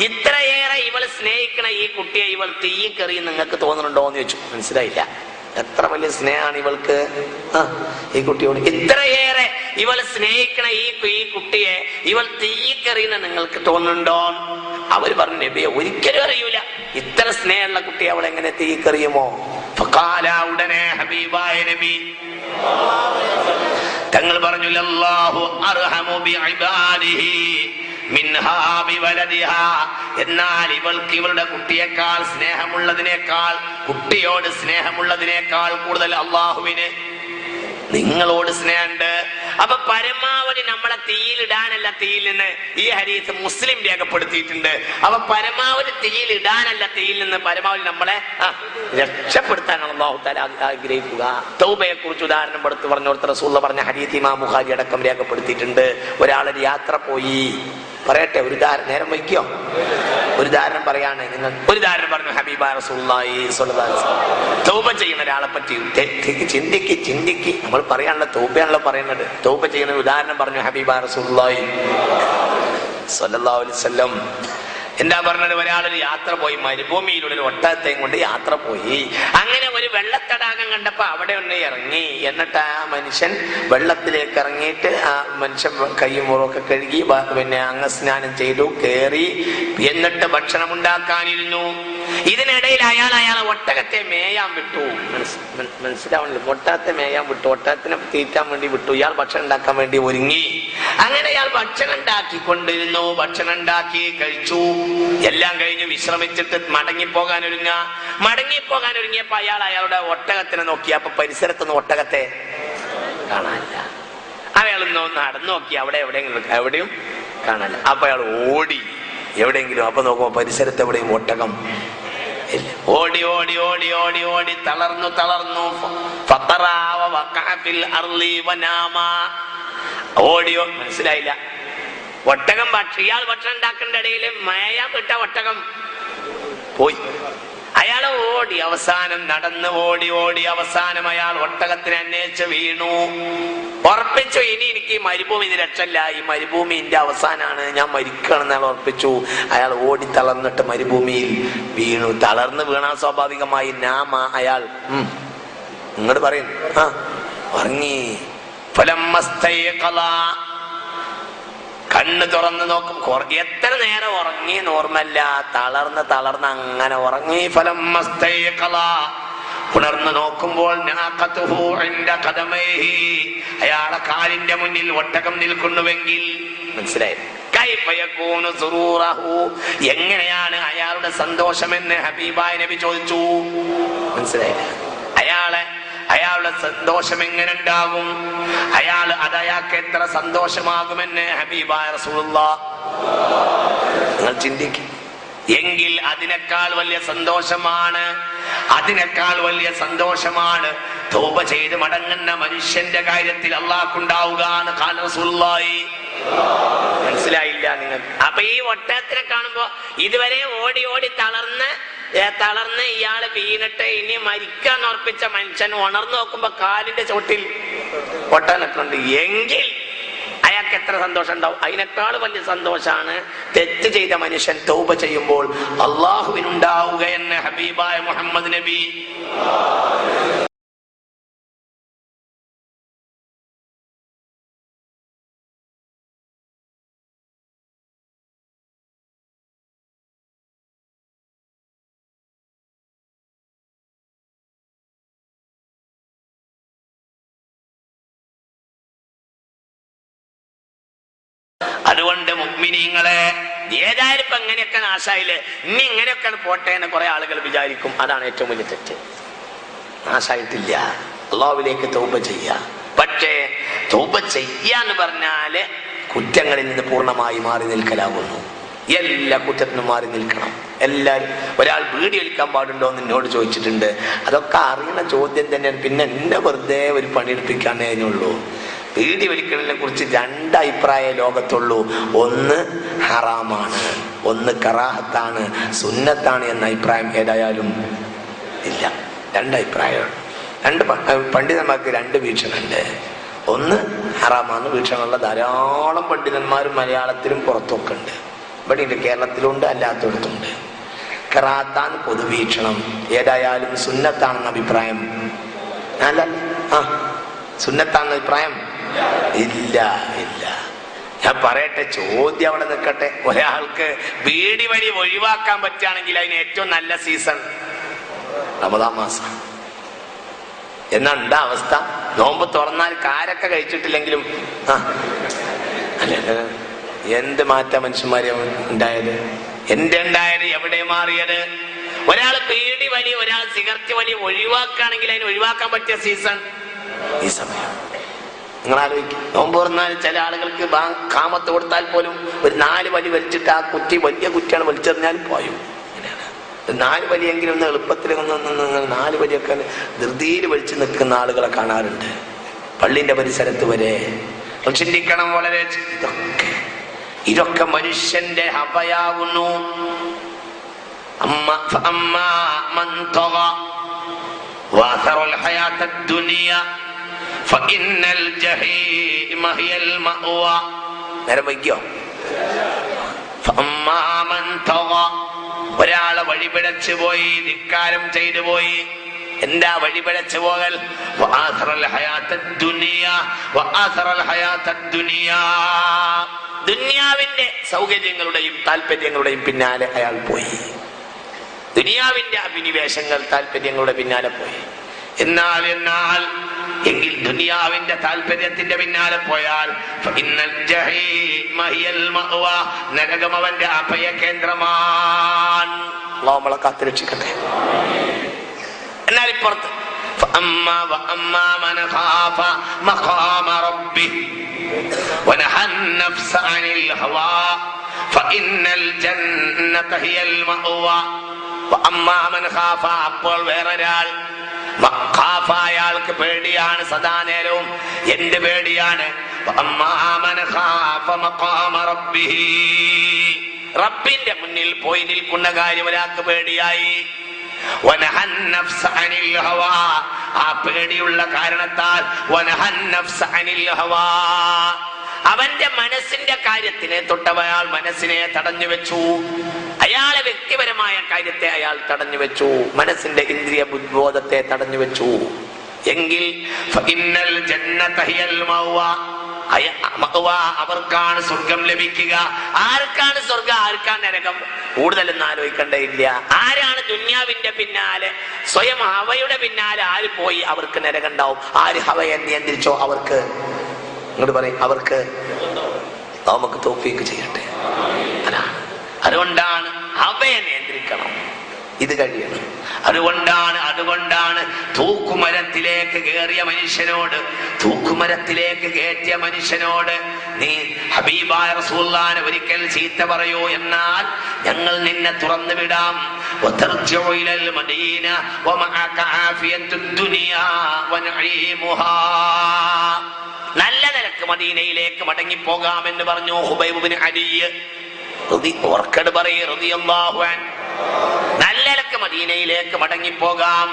ഇത്രയേറെ ഇവൾ സ്നേഹിക്കണ ഈ കുട്ടിയെ ഇവൾ തീയെറി നിങ്ങൾക്ക് തോന്നുന്നുണ്ടോ എന്ന് ചോദിച്ചു. മനസ്സിലായില്ല. എത്ര വലിയ സ്നേഹമാണ് ഇവൾക്ക് ഈ കുട്ടിയോട്. ഇത്രയേറെ ഇവൾ സ്നേഹിക്കണ ഈ കുട്ടിയെ ഇവൾ തീയെറിയുന്ന നിങ്ങൾക്ക് തോന്നുന്നുണ്ടോ? അവര് പറഞ്ഞു, നബിയെ ഒരിക്കലും അറിയൂല. ഇത്ര സ്നേഹമുള്ള കുട്ടി അവൾ എങ്ങനെ തീയെറിയുമോ? ഉടനെ ഹബീബായ നബി തങ്ങൾ പറഞ്ഞു, അല്ലാഹു അർഹമു ബിഇബാദിഹി മിൻഹാ ബിവലദിഹാ. എന്നാൽ ഇവൾക്ക് ഇവളുടെ കുട്ടിയേക്കാൾ സ്നേഹമുള്ളതിനേക്കാൾ, കുട്ടിയോട് സ്നേഹമുള്ളതിനേക്കാൾ കൂടുതൽ അള്ളാഹുവിന് നിങ്ങളോട് സ്നേഹമുണ്ട്. അപ്പൊ പരമാവധി നമ്മളെ തീയിലിടാനല്ല, തീയിൽ നിന്ന് ഈ ഹദീസ് മുസ്ലിം രേഖപ്പെടുത്തിയിട്ടുണ്ട്. അപ്പൊ പരമാവധി തീയിലിടാനല്ല, തീയിൽ നിന്ന് പരമാവധി നമ്മളെ രക്ഷപ്പെടുത്താനാണ് അല്ലാഹു തആല ആഗ്രഹിക്കുക. തൗബയെ കുറിച്ച് ഉദാഹരണം എടുത്ത് പറഞ്ഞോർത്ത് റസൂലുള്ളാഹി പറഞ്ഞ ഹദീസ് ഇമാം ബുഖാരി അടക്കം രേഖപ്പെടുത്തിയിട്ടുണ്ട്. ഒരാളൊരു യാത്ര പോയി, പറയട്ടെ, ഒരു ഉദാഹരണം, നേരം വയ്ക്കോ? ഒരു ഉദാഹരണം പറയാണ്. നിങ്ങൾ ഒരു ഉദാഹരണം പറഞ്ഞു ഹബീബ റസൂലുള്ളാഹി സ്വല്ലല്ലാഹു അലൈഹി വസല്ലം. തൗബ ചെയ്യുന്ന ഒരാളെ പറ്റി ചിന്തിക്ക്. നമ്മൾ പറയാനുള്ള തൗബയാണല്ലോ പറയുന്നത്. തൗബ ചെയ്യുന്ന ഉദാഹരണം പറഞ്ഞു ഹബീബ റസൂലുള്ളാഹി സ്വല്ലല്ലാഹു അലൈഹി വസല്ലം. എന്താ പറഞ്ഞത്? ഒരാളൊരു യാത്ര പോയി, മരുഭൂമിയിലുള്ള ഒരു ഒട്ടകത്തെയും കൊണ്ട് യാത്ര പോയി. അങ്ങനെ ഒരു വെള്ളത്തടാകം കണ്ടപ്പോ അവിടെ ഒന്ന് ഇറങ്ങി. എന്നിട്ട് ആ മനുഷ്യൻ വെള്ളത്തിലേക്ക് ഇറങ്ങിയിട്ട് ആ മനുഷ്യൻ കൈയും മുറൊക്കെ കഴുകി പിന്നെ അംഗസ്നാനം ചെയ്തു, കേറി, എന്നിട്ട് ഭക്ഷണം ഉണ്ടാക്കാനിരുന്നു. ഇതിനിടയിൽ അയാളെ ഒട്ടകത്തെ മേയാൻ വിട്ടു. മനസ്സിലാവണല്ലോ, ഒട്ടകത്തെ മേയാൻ വിട്ടു, ഒട്ടകത്തിനെ തീറ്റാൻ വേണ്ടി വിട്ടു. ഇയാൾ ഭക്ഷണം ഉണ്ടാക്കാൻ വേണ്ടി ഒരുങ്ങി. അങ്ങനെ ഇയാൾ ഭക്ഷണം ഉണ്ടാക്കിക്കൊണ്ടിരുന്നു. ഭക്ഷണം ഉണ്ടാക്കി കഴിച്ചു. എല്ലാം കഴിഞ്ഞ് വിശ്രമിച്ചിട്ട് മടങ്ങിപ്പോകാനൊരുങ്ങിയപ്പോ അയാളുടെ ഒട്ടകത്തിനെ നോക്കി. അപ്പൊ പരിസരത്തുനിന്ന് ഒട്ടകത്തെ കാണാനില്ല. അയാളൊന്ന് നടന്നു നോക്കി, എവിടെയും കാണാനില്ല. അപ്പൊ അയാൾ ഓടി എവിടെയെങ്കിലും. അപ്പൊ നോക്കുമ്പോ പരിസരത്ത് എവിടെയും ഒട്ടകം ഇല്ല. ഓടി ഓടി ഓടി ഓടി ഓടി തളർന്നു. ഓടിയോ മനസ്സിലായില്ല. ഒട്ടകം ഇയാൾ ഭക്ഷണം ഉണ്ടാക്കേണ്ട ഇടയിൽ മേയാൻ വിട്ട ഒട്ടകം പോയി. അയാൾ ഓടി, അവസാനം നടന്ന് ഓടി അവസാനം അയാൾ ഒട്ടകത്തിനെ അന്വേഷിച്ച് വീണു. ഉറപ്പിച്ചു, ഇനി എനിക്ക് മരുഭൂമി രക്ഷയില്ല, ഈ മരുഭൂമി എന്റെ അവസാനാണ്, ഞാൻ മരിക്കണമെന്ന് അയാൾ ഉറപ്പിച്ചു. അയാൾ ഓടി തളർന്നിട്ട് മരുഭൂമിയിൽ വീണു. തളർന്ന് വീണാൽ സ്വാഭാവികമായി അയാൾ ഇങ്ങോട്ട് പറയും ഉറങ്ങി. കണ്ണ് തുറന്ന് നോക്കും. എത്ര നേരം ഉറങ്ങി ഓർമ്മല്ല. തളർന്ന് അങ്ങനെ ഉറങ്ങി. ഉണർന്ന് നോക്കുമ്പോൾ അയാളെ കാലിന്റെ മുന്നിൽ ഒട്ടകം നിൽക്കുന്നുവെങ്കിൽ മനസ്സിലായി. എങ്ങനെയാണ് അയാളുടെ സന്തോഷമെന്ന് ഹബീബായ നബി ചോദിച്ചു. മനസ്സിലായില്ല. അയാളുടെ സന്തോഷം എങ്ങനെ ഉണ്ടാകും, അയാൾക്ക് എത്ര സന്തോഷമാകുമെന്ന് ഹബീബായ റസൂലുള്ളാഹ് നിങ്ങൾ ചിന്തിക്കും. എങ്കിൽ അതിനേക്കാൾ വലിയ സന്തോഷമാണ് തൗബ ചെയ്ത് മടങ്ങുന്ന മനുഷ്യന്റെ കാര്യത്തിൽ അള്ളാഹ്ക്കുണ്ടാവുക എന്ന് ഖാല റസൂലുള്ളാഹി. മനസ്സിലായില്ല നിങ്ങൾ? അപ്പൊ ഈ ഒട്ടകത്തിനെ കാണുമ്പോ ഇതുവരെ ഓടി തളർന്ന് ഇയാള് വീണിട്ട് ഇനി മരിക്കാന്ന് ഉറപ്പിച്ച മനുഷ്യൻ ഉണർന്നു നോക്കുമ്പോ കാലിന്റെ ചോട്ടിൽ ഒട്ടകനുണ്ട്. എങ്കിൽ അയാൾക്ക് എത്ര സന്തോഷം ഉണ്ടാവും. അതിനേക്കാൾ വലിയ സന്തോഷാണ് തെറ്റ് ചെയ്ത മനുഷ്യൻ തൗബ ചെയ്യുമ്പോൾ അള്ളാഹുവിനുണ്ടാവുക എന്ന് ഹബീബായ മുഹമ്മദ് നബി. അതുകൊണ്ട് മുഅ്മിനീങ്ങളെ, ഏതായാലും ഇപ്പൊ എങ്ങനെയൊക്കെ നാശായില്ലേ, ഇനി ഇങ്ങനെയൊക്കെ പോട്ടെ എന്ന് കുറെ ആളുകൾ വിചാരിക്കും. അതാണ് ഏറ്റവും വലിയ തെറ്റ്. നാശായിട്ടില്ല, അല്ലാഹുവിലേക്ക് തൗബ ചെയ്യുക. പക്ഷേ തൗബ ചെയ്യാന്ന് പറഞ്ഞാല് കുറ്റങ്ങളിൽ നിന്ന് പൂർണ്ണമായി മാറി നിൽക്കലാകുന്നു. എല്ലാ കുറ്റത്തിനും മാറി നിൽക്കണം എല്ലാവരും. ഒരാൾ ബീഡി വലിക്കാൻ പാടുണ്ടോ എന്ന് എന്നോട് ചോദിച്ചിട്ടുണ്ട്. അതൊക്കെ അറിയുന്ന ചോദ്യം തന്നെയാണ്. പിന്നെ എന്നെ വെറുതെ ഒരു പണിയെടുപ്പിക്കാനേ അതിനുള്ളൂ. ബീഡി വലിക്കലിനെ കുറിച്ച് രണ്ട് അഭിപ്രായ ലോകത്തുള്ളൂ. ഒന്ന് ഹറാമാണ്, ഒന്ന് കറാഹത്താണ്, സുന്നത്താണ് എന്ന അഭിപ്രായം ഏതായാലും ഇല്ല. രണ്ട് അഭിപ്രായമാണ്. പണ്ഡിതന്മാർക്ക് രണ്ട് വീക്ഷണമുണ്ട്. ഒന്ന് ഹറാമാണ് വീക്ഷണമുള്ള ധാരാളം പണ്ഡിതന്മാരും മലയാളത്തിലും പുറത്തൊക്കെ ഉണ്ട്. ഇവിടെ ഉണ്ട്, കേരളത്തിലുണ്ട്, അല്ലാത്തടത്തുണ്ട്. കറാഹത്താണ് പൊതുവീക്ഷണം. ഏതായാലും സുന്നത്താണെന്ന അഭിപ്രായം അല്ല. സുന്നത്താണെന്ന അഭിപ്രായം ഇല്ല. ഞാൻ പറയട്ടെ, ചോദ്യം അവിടെ നിൽക്കട്ടെ. ഒരാൾക്ക് ബീഡി വലി ഒഴിവാക്കാൻ പറ്റുകയാണെങ്കിൽ അതിന് ഏറ്റവും നല്ല സീസൺ റമദാൻ മാസം. എന്നാ എന്താ അവസ്ഥ? നോമ്പ് തുറന്നാൽ കാരൊക്കെ കഴിച്ചിട്ടില്ലെങ്കിലും എന്ത് മാറ്റാ മനുഷ്യന്മാരെ ഉണ്ടായത്? ഉണ്ടായത് എവിടെ മാറിയത്? ഒരാൾ ബീഡി വലി, ഒരാൾ സിഗരറ്റ് വലി ഒഴിവാക്കുകയാണെങ്കിൽ അതിന് ഒഴിവാക്കാൻ പറ്റിയ സീസൺ ഈ സമയം. നിങ്ങൾ ആലോചിക്കും. നോമ്പ് തുറന്നാൽ ചില ആളുകൾക്ക് കാമത്ത് കൊടുത്താൽ പോലും ഒരു 4 വലി വലിച്ചിട്ട് ആ കുറ്റി വലിയ കുറ്റിയാണ് വലിച്ചെറിഞ്ഞാലും പോയും. അങ്ങനെയാണ്. 4 വലിയെങ്കിലും ഒന്ന് എളുപ്പത്തിൽ 4 വലിയൊക്കെ ധൃതിയിൽ വലിച്ചു നിൽക്കുന്ന ആളുകളെ കാണാറുണ്ട് പള്ളിന്റെ പരിസരത്ത് വരെ. ചിന്തിക്കണം വളരെ. ഇതൊക്കെ മനുഷ്യന്റെ ഹബയാകുന്നു. നേരം വയ്ക്കോ? ഒരാളെ വഴിപിടച്ചു പോയി, ധിക്കാരം ചെയ്തു പോയി. എന്താ വഴിപിഴച്ചു പോകൽ? ദുനിയാവിന്റെ സൗകര്യങ്ങളുടെയും താല്പര്യങ്ങളുടെയും പിന്നാലെ അയാൾ പോയി. ദുനിയാവിന്റെ അഭിനിവേശങ്ങൾ താല്പര്യങ്ങളുടെ പിന്നാലെ പോയി. എന്നാൽ എങ്കിൽ ദുനിയാവിന്റെ താല്പര്യത്തിന്റെ പിന്നാലെ പോയാൽ നരകം അവന്റെ അഭയ കേന്ദ്രമാണ്. അല്ലാഹു നമ്മളെ കാത്തുരക്ഷിക്കട്ടെ. എന്നാൽ ഇപ്പുറത്ത് من خاف مقام ربه ونهى النفس عن الهوى فإن الجنة هي المأوى وأما من خاف അപ്പോൾ വേറൊരാൾ ഖാഫ അയാൾക്ക് പേടിയാണ് സദാ നേരവും. എന്ത് പേടിയാണ്? وأما من خاف مقام ربه റബ്ബിന്റെ മുന്നിൽ പോയി നിൽക്കുന്ന കാര്യം ഒരാൾക്ക് പേടിയായി. ആ പേടിയുള്ള കാരണത്താൽ അവന്റെ മനസ്സിന്റെ കാര്യത്തിനെ തൊട്ടവയാൾ മനസ്സിനെ തടഞ്ഞു വെച്ചു. അയാളെ വ്യക്തിപരമായ കാര്യത്തെ അയാൾ തടഞ്ഞു വെച്ചു. മനസ്സിന്റെ ഇന്ദ്രിയ ബുദ്ധിബോധത്തെ തടഞ്ഞു വെച്ചു. എങ്കിൽ അവർക്കാണ് സ്വർഗം ലഭിക്കുക. ആർക്കാണ് സ്വർഗം, ആർക്കാണ് നരകം? കൂടുതലൊന്നും ആലോചിക്കേണ്ടതില്ല. ആരാണ് ദുന്യാവിന്റെ പിന്നാലെ സ്വയം ഹവയുടെ പിന്നാലെ ആര് പോയി അവർക്ക് നരകം ഉണ്ടാവും. ആര് ഹവയെ നിയന്ത്രിച്ചോ അവർക്ക്, ഇങ്ങോട്ട് പറയും, അവർക്ക് നമുക്ക് തൗഫീഖ് ചെയ്യട്ടെ. അതാണ്. അതുകൊണ്ടാണ് ഹവയെ നിയന്ത്രിക്കണം. ഇത് കഴിയണം. അതുകൊണ്ടാണ് തൂക്കുമരത്തിലേക്ക് കയറിയ മനുഷ്യനോട്, തൂക്കുമരത്തിലേക്ക് കയറ്റിയ മനുഷ്യനോട് നീ ഹബീബായ റസൂലുള്ളാഹിനെ ഒരിക്കൽ ചീത്ത പറയൂ, എന്നാൽ ഞങ്ങൾ നിന്നെ തുറന്നു വിടാം. നല്ല നിലക്ക് മദീനയിലേക്ക് മടങ്ങിപ്പോകാമെന്ന് പറഞ്ഞു ഹുബൈബ് ഇബ്നു അദി. ഓർക്കട് പറയ് റളിയല്ലാഹു അൻഹു. നല്ല നിലക്ക് മദീനയിലേക്ക് മടങ്ങിപ്പോകാം.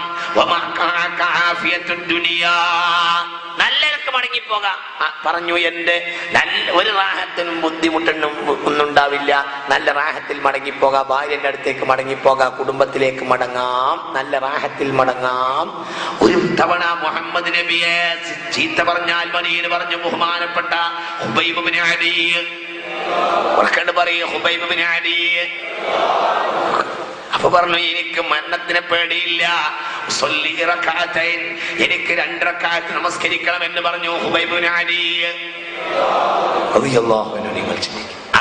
നല്ല നിലക്ക് മടങ്ങിപ്പോകാം പറഞ്ഞു. എന്റെ ഒരു റാഹത്തിനും ബുദ്ധിമുട്ടൊന്നും ഒന്നും ഉണ്ടാവില്ല. നല്ല റാഹത്തിൽ മടങ്ങിപ്പോകാം. ഭാര്യന്റെ അടുത്തേക്ക് മടങ്ങിപ്പോകാം. കുടുംബത്തിലേക്ക് മടങ്ങാം. നല്ല റാഹത്തിൽ മടങ്ങാം. ഒരു തവണ മുഹമ്മദ് നബിയെ ചീത്ത പറഞ്ഞാൽ മതി എന്ന് പറഞ്ഞു ബഹുമാനപ്പെട്ട ഹുബൈബ് ഇബ്നു അദി. ഓർക്കണ്ട് പറയ് ഹുബൈബ് ഇബ്നു അദി. അപ്പൊ പറഞ്ഞു, എനിക്ക് മരണത്തിനെ പേടിയില്ല. എനിക്ക് 2 റക്അത്ത് നമസ്കരിക്കണം എന്ന് പറഞ്ഞു ഹുബൈബ് ഇബ്നു അദി.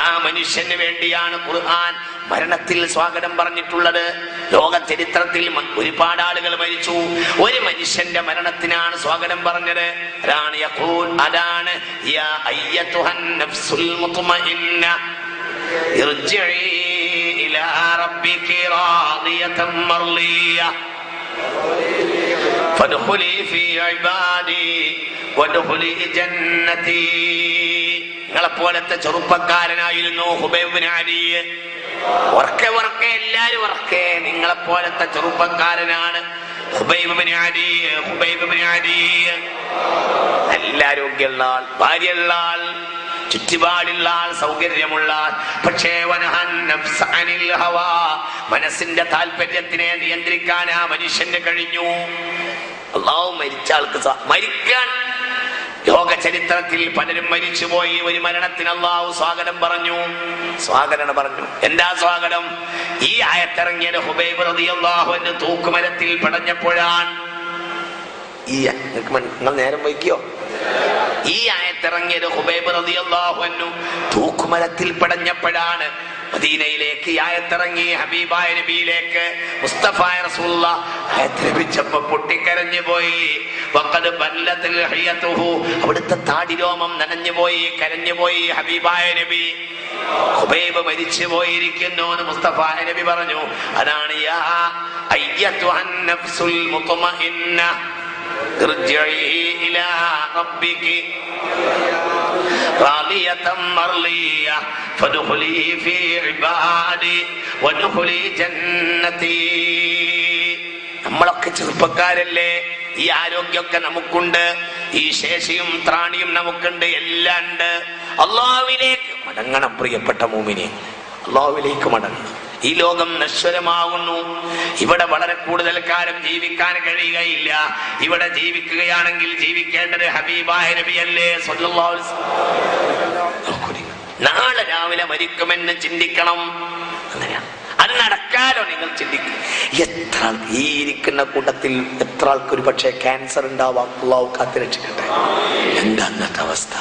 ആ മനുഷ്യന് വേണ്ടിയാണ് ഖുർആൻ മരണത്തിൽ സ്വാഗതം പറഞ്ഞിട്ടുള്ളത്. ലോക ചരിത്രത്തിൽ ഒരുപാട് ആളുകൾ മരിച്ചു. ഒരു മനുഷ്യന്റെ മരണത്തിനാണ് സ്വാഗതം പറഞ്ഞത്. അതാണ് യാ അയ്യതുഹൻ നഫ്സുൽ മുത്മഇന്ന ഇർജിഇ ഇലാ റബ്ബികി റാദിയതൻ മർളിയ ഫദ്ഖുലി ഫീ ഇബാദി വദ്ഖുലി ജന്നതി. നിങ്ങളെപ്പോലത്തെ ചെറുപ്പക്കാരനായിരുന്നു ഹുബൈബ് ഇബ്നു അദി. ഉറക്കെ എല്ലാരും ഉറക്കെ, നിങ്ങളെപ്പോലത്തെ ചെറുപ്പക്കാരനാണ് ഹുബൈബ് ഇബ്നു അദി. ഹുബൈബ് ഇബ്നു അദി നല്ല ആരോഗ്യമുള്ള ആൾ, ഭാര്യയുള്ള ആൾ, ചുറ്റുപാടുള്ള ആൾ, സൗകര്യമുള്ള ആൾ. പക്ഷേ മനസ്സിന്റെ താല്പര്യത്തിനെ നിയന്ത്രിക്കാൻ ആ മനുഷ്യന് കഴിഞ്ഞു. അല്ലാഹു മരിച്ച ആൾക്ക് മരിക്കാൻ ലോക ചരിത്രത്തിൽ പലരും മരിച്ചുപോയി. ഒരു മരണത്തിന് അല്ലാഹു സ്വാഗതം പറഞ്ഞു. എന്താ സ്വാഗതം? ഈ ആയത്തിറങ്ങിയത് ഹുബൈബ് റളിയല്ലാഹു അൻഹു തൂക്കുമരത്തിൽ പടഞ്ഞപ്പോഴാണ്. നിങ്ങൾ നേരം വൈകിയോ? ഈ ആയത്തിറങ്ങിയത് ഹുബൈബ് റളിയല്ലാഹു അൻഹു തൂക്കുമരത്തിൽ പടഞ്ഞപ്പോഴാണ്. മദീനയിലേക്ക് ഈ ആയത്തിറങ്ങി. ഹബീബായ നബിയിലേക്ക് മുസ്തഫായ റസൂലുള്ളാഹ് ആയത്ത് ലഭിച്ചപ്പോ പൊട്ടിക്കരഞ്ഞു പോയി. അവിടുത്തെ താടിരോമം നനഞ്ഞുപോയി, കരഞ്ഞുപോയി. ഹബീബായ നബി ഹുബൈബ് മരിച്ചു പോയിരിക്കുന്നു എന്ന് മുസ്തഫായ നബി പറഞ്ഞു. അതാണ് യാ അയ്യതുഹൻ നഫ്സുൽ മുത്മഇന്ന ഇർജിഇ ഇലാ റബ്ബികി റാദിയതൻ മർളിയ ഫദ്ഖുലി ഫീ ഇബാദി വദ്ഖുലി ജന്നതി. നമ്മളൊക്കെ ചെറുപ്പക്കാരല്ലേ? ഈ ആരോഗ്യമൊക്കെ നമുക്കുണ്ട്, ഈ ശേഷിയും ത്രാണിയും നമുക്കുണ്ട്, എല്ലാം ഉണ്ട്. അല്ലാഹുവിലേക്ക് മടങ്ങണം പ്രിയപ്പെട്ട മുഅ്മിനീൻ. അല്ലാഹുവിലേക്ക് മടങ്ങണം. ഈ ലോകം നശ്വരമാകുന്നു. ഇവിടെ വളരെ കൂടുതൽ കാലം ജീവിക്കാൻ കഴിയുകയില്ല. ഇവിടെ ജീവിക്കുകയാണെങ്കിൽ ജീവിക്കേണ്ടത് ഹബീബായ നബിയല്ലേ സ്വല്ലല്ലാഹു അലൈഹി വസല്ലം. നാളെ രാവിലെ മരിക്കുമെന്ന് ചിന്തിക്കണം. അങ്ങനെയാണ് അത് നടക്കാലോ. നിങ്ങൾ ചിന്തിക്കും, എത്ര ഈ ഇരിക്കുന്ന കൂട്ടത്തിൽ എത്ര ആൾക്ക് ഒരു പക്ഷേ ക്യാൻസർ ഉണ്ടാവാം. അല്ലാഹു കാത്തുരക്ഷിക്കട്ടെ. എന്താ അന്നത്തെ അവസ്ഥ?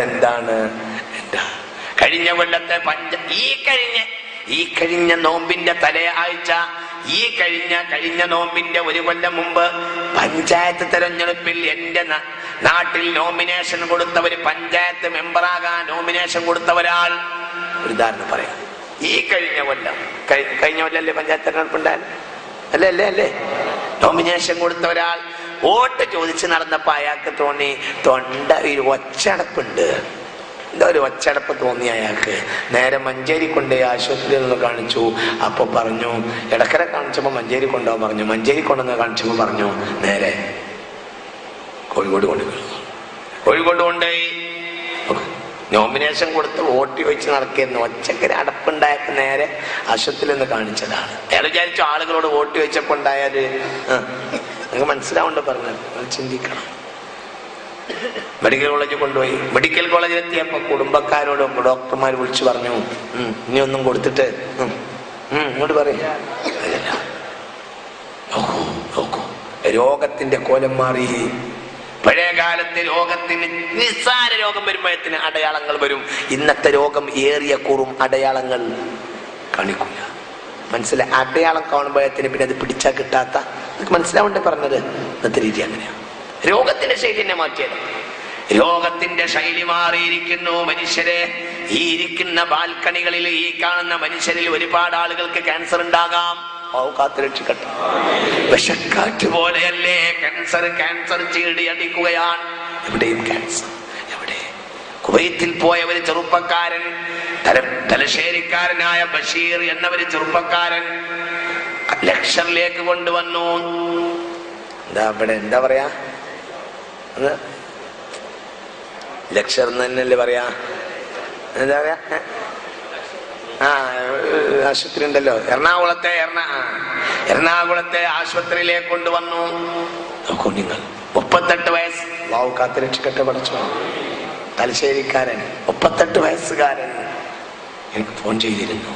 എന്താണ്? കഴിഞ്ഞ കൊല്ലത്തെ ഈ കഴിഞ്ഞ നോമ്പിന്റെ തലേ ആഴ്ച, ഈ കഴിഞ്ഞ നോമ്പിന്റെ ഒരു കൊല്ലം മുമ്പ് പഞ്ചായത്ത് തെരഞ്ഞെടുപ്പിൽ എന്റെ നാട്ടിൽ നോമിനേഷൻ കൊടുത്തവര്, പഞ്ചായത്ത് മെമ്പറാകാൻ നോമിനേഷൻ കൊടുത്തവരാൾ, ഒരു ഉദാഹരണം പറയാം. ഈ കഴിഞ്ഞ കൊല്ലല്ലേ പഞ്ചായത്ത് തെരഞ്ഞെടുപ്പ് ഉണ്ടായാലും അല്ലേ നോമിനേഷൻ കൊടുത്ത ഒരാൾ വോട്ട് ചോദിച്ച് നടന്നപ്പോ അയാൾക്ക് തോന്നി തൊണ്ട ഒരു ഒച്ചടപ്പുണ്ട്. എന്താ ഒരു ഒച്ചടപ്പ് തോന്നി അയാൾക്ക്. നേരെ മഞ്ചേരി കൊണ്ടുപോയി ആശുപത്രിയിൽ നിന്ന് കാണിച്ചു. അപ്പൊ പറഞ്ഞു, ഇടക്കര കാണിച്ചപ്പോ മഞ്ചേരി കൊണ്ടുപോകാൻ പറഞ്ഞു. മഞ്ചേരി കൊണ്ടുവന്ന് കാണിച്ചപ്പോ പറഞ്ഞു നേരെ കോഴിക്കോട് കൊണ്ടുപോയി. നോമിനേഷൻ കൊടുത്ത് വോട്ട് ചോദിച്ച് നടക്കുന്നു. ഒച്ചക്കര അടപ്പുണ്ടായപ്പോ നേരെ ആശുപത്രിയിൽ നിന്ന് കാണിച്ചതാണ്. അയാൾ വിചാരിച്ചു ആളുകളോട് വോട്ട് ചോദിച്ചപ്പോ ഉണ്ടായാല് നിങ്ങൾക്ക് മനസ്സിലാവുണ്ട് പറഞ്ഞത്. ചിന്തിക്കണം. മെഡിക്കൽ കോളേജിൽ കൊണ്ടുപോയി. മെഡിക്കൽ കോളേജിൽ എത്തിയപ്പോ കുടുംബക്കാരോട് ഡോക്ടർമാർ വിളിച്ചു പറഞ്ഞു, ഇനി ഒന്നും കൊടുത്തിട്ട് ഇങ്ങോട്ട് പറയാ. നോക്കൂ രോഗത്തിന്റെ കോലം മാറി. പഴയ കാലത്ത് രോഗത്തിന് നിസ്സാര രോഗം വരുമ്പോഴത്തിന് അടയാളങ്ങൾ വരും. ഇന്നത്തെ രോഗം ഏറിയ കൂറും അടയാളങ്ങൾ കാണിക്കില്ല. മനസ്സിലായി? അടയാളം കാണുമ്പോഴത്തിന് പിന്നെ അത് പിടിച്ചാൽ കിട്ടാത്ത, മനസ്സിലാവണ്ടേ പറഞ്ഞത്? ഇന്നത്തെ രീതി അങ്ങനെയാണ്. രോഗത്തിന്റെ ശൈലി തന്നെ മാറ്റിയത്. രോഗത്തിന്റെ ശൈലി മാറിയിരിക്കുന്നു. മനുഷ്യരെ ഈ ഇരിക്കുന്ന ബാൽക്കണികളിൽ ഈ കാണുന്ന മനുഷ്യരിൽ ഒരുപാട് ആളുകൾക്ക് ക്യാൻസർ ഉണ്ടാകാം. കാത്തുരക്ഷിക്കട്ടെ. വിഷക്കാറ്റ് പോലെയല്ലേ ക്യാൻസർ ചീടി അടിക്കുകയാണ്. എവിടെയും ക്യാൻസർ. എവിടെ? കുവൈത്തിൽ പോയ ഒരു ചെറുപ്പക്കാരൻ, തലശ്ശേരിക്കാരനായ ബഷീർ എന്നൊരു ചെറുപ്പക്കാരൻ ലക്ഷറിലേക്ക് കൊണ്ടുവന്നു. എന്താ പറയാ, ലക്ഷർ തന്നെയല്ലേ പറയാ, എന്താ പറയാ, ആശുപത്രി ഉണ്ടല്ലോ എറണാകുളത്തെ ആശുപത്രിയിലേക്ക് കൊണ്ടുവന്നു. നോക്കൂ നിങ്ങൾ, 38 വയസ്സ്. വാവ് കാത്തുരക്ഷിക്കട്ടെ പഠിച്ചോ. തലശ്ശേരിക്കാരൻ, 38 വയസ്സുകാരൻ എനിക്ക് ഫോൺ ചെയ്തിരുന്നു.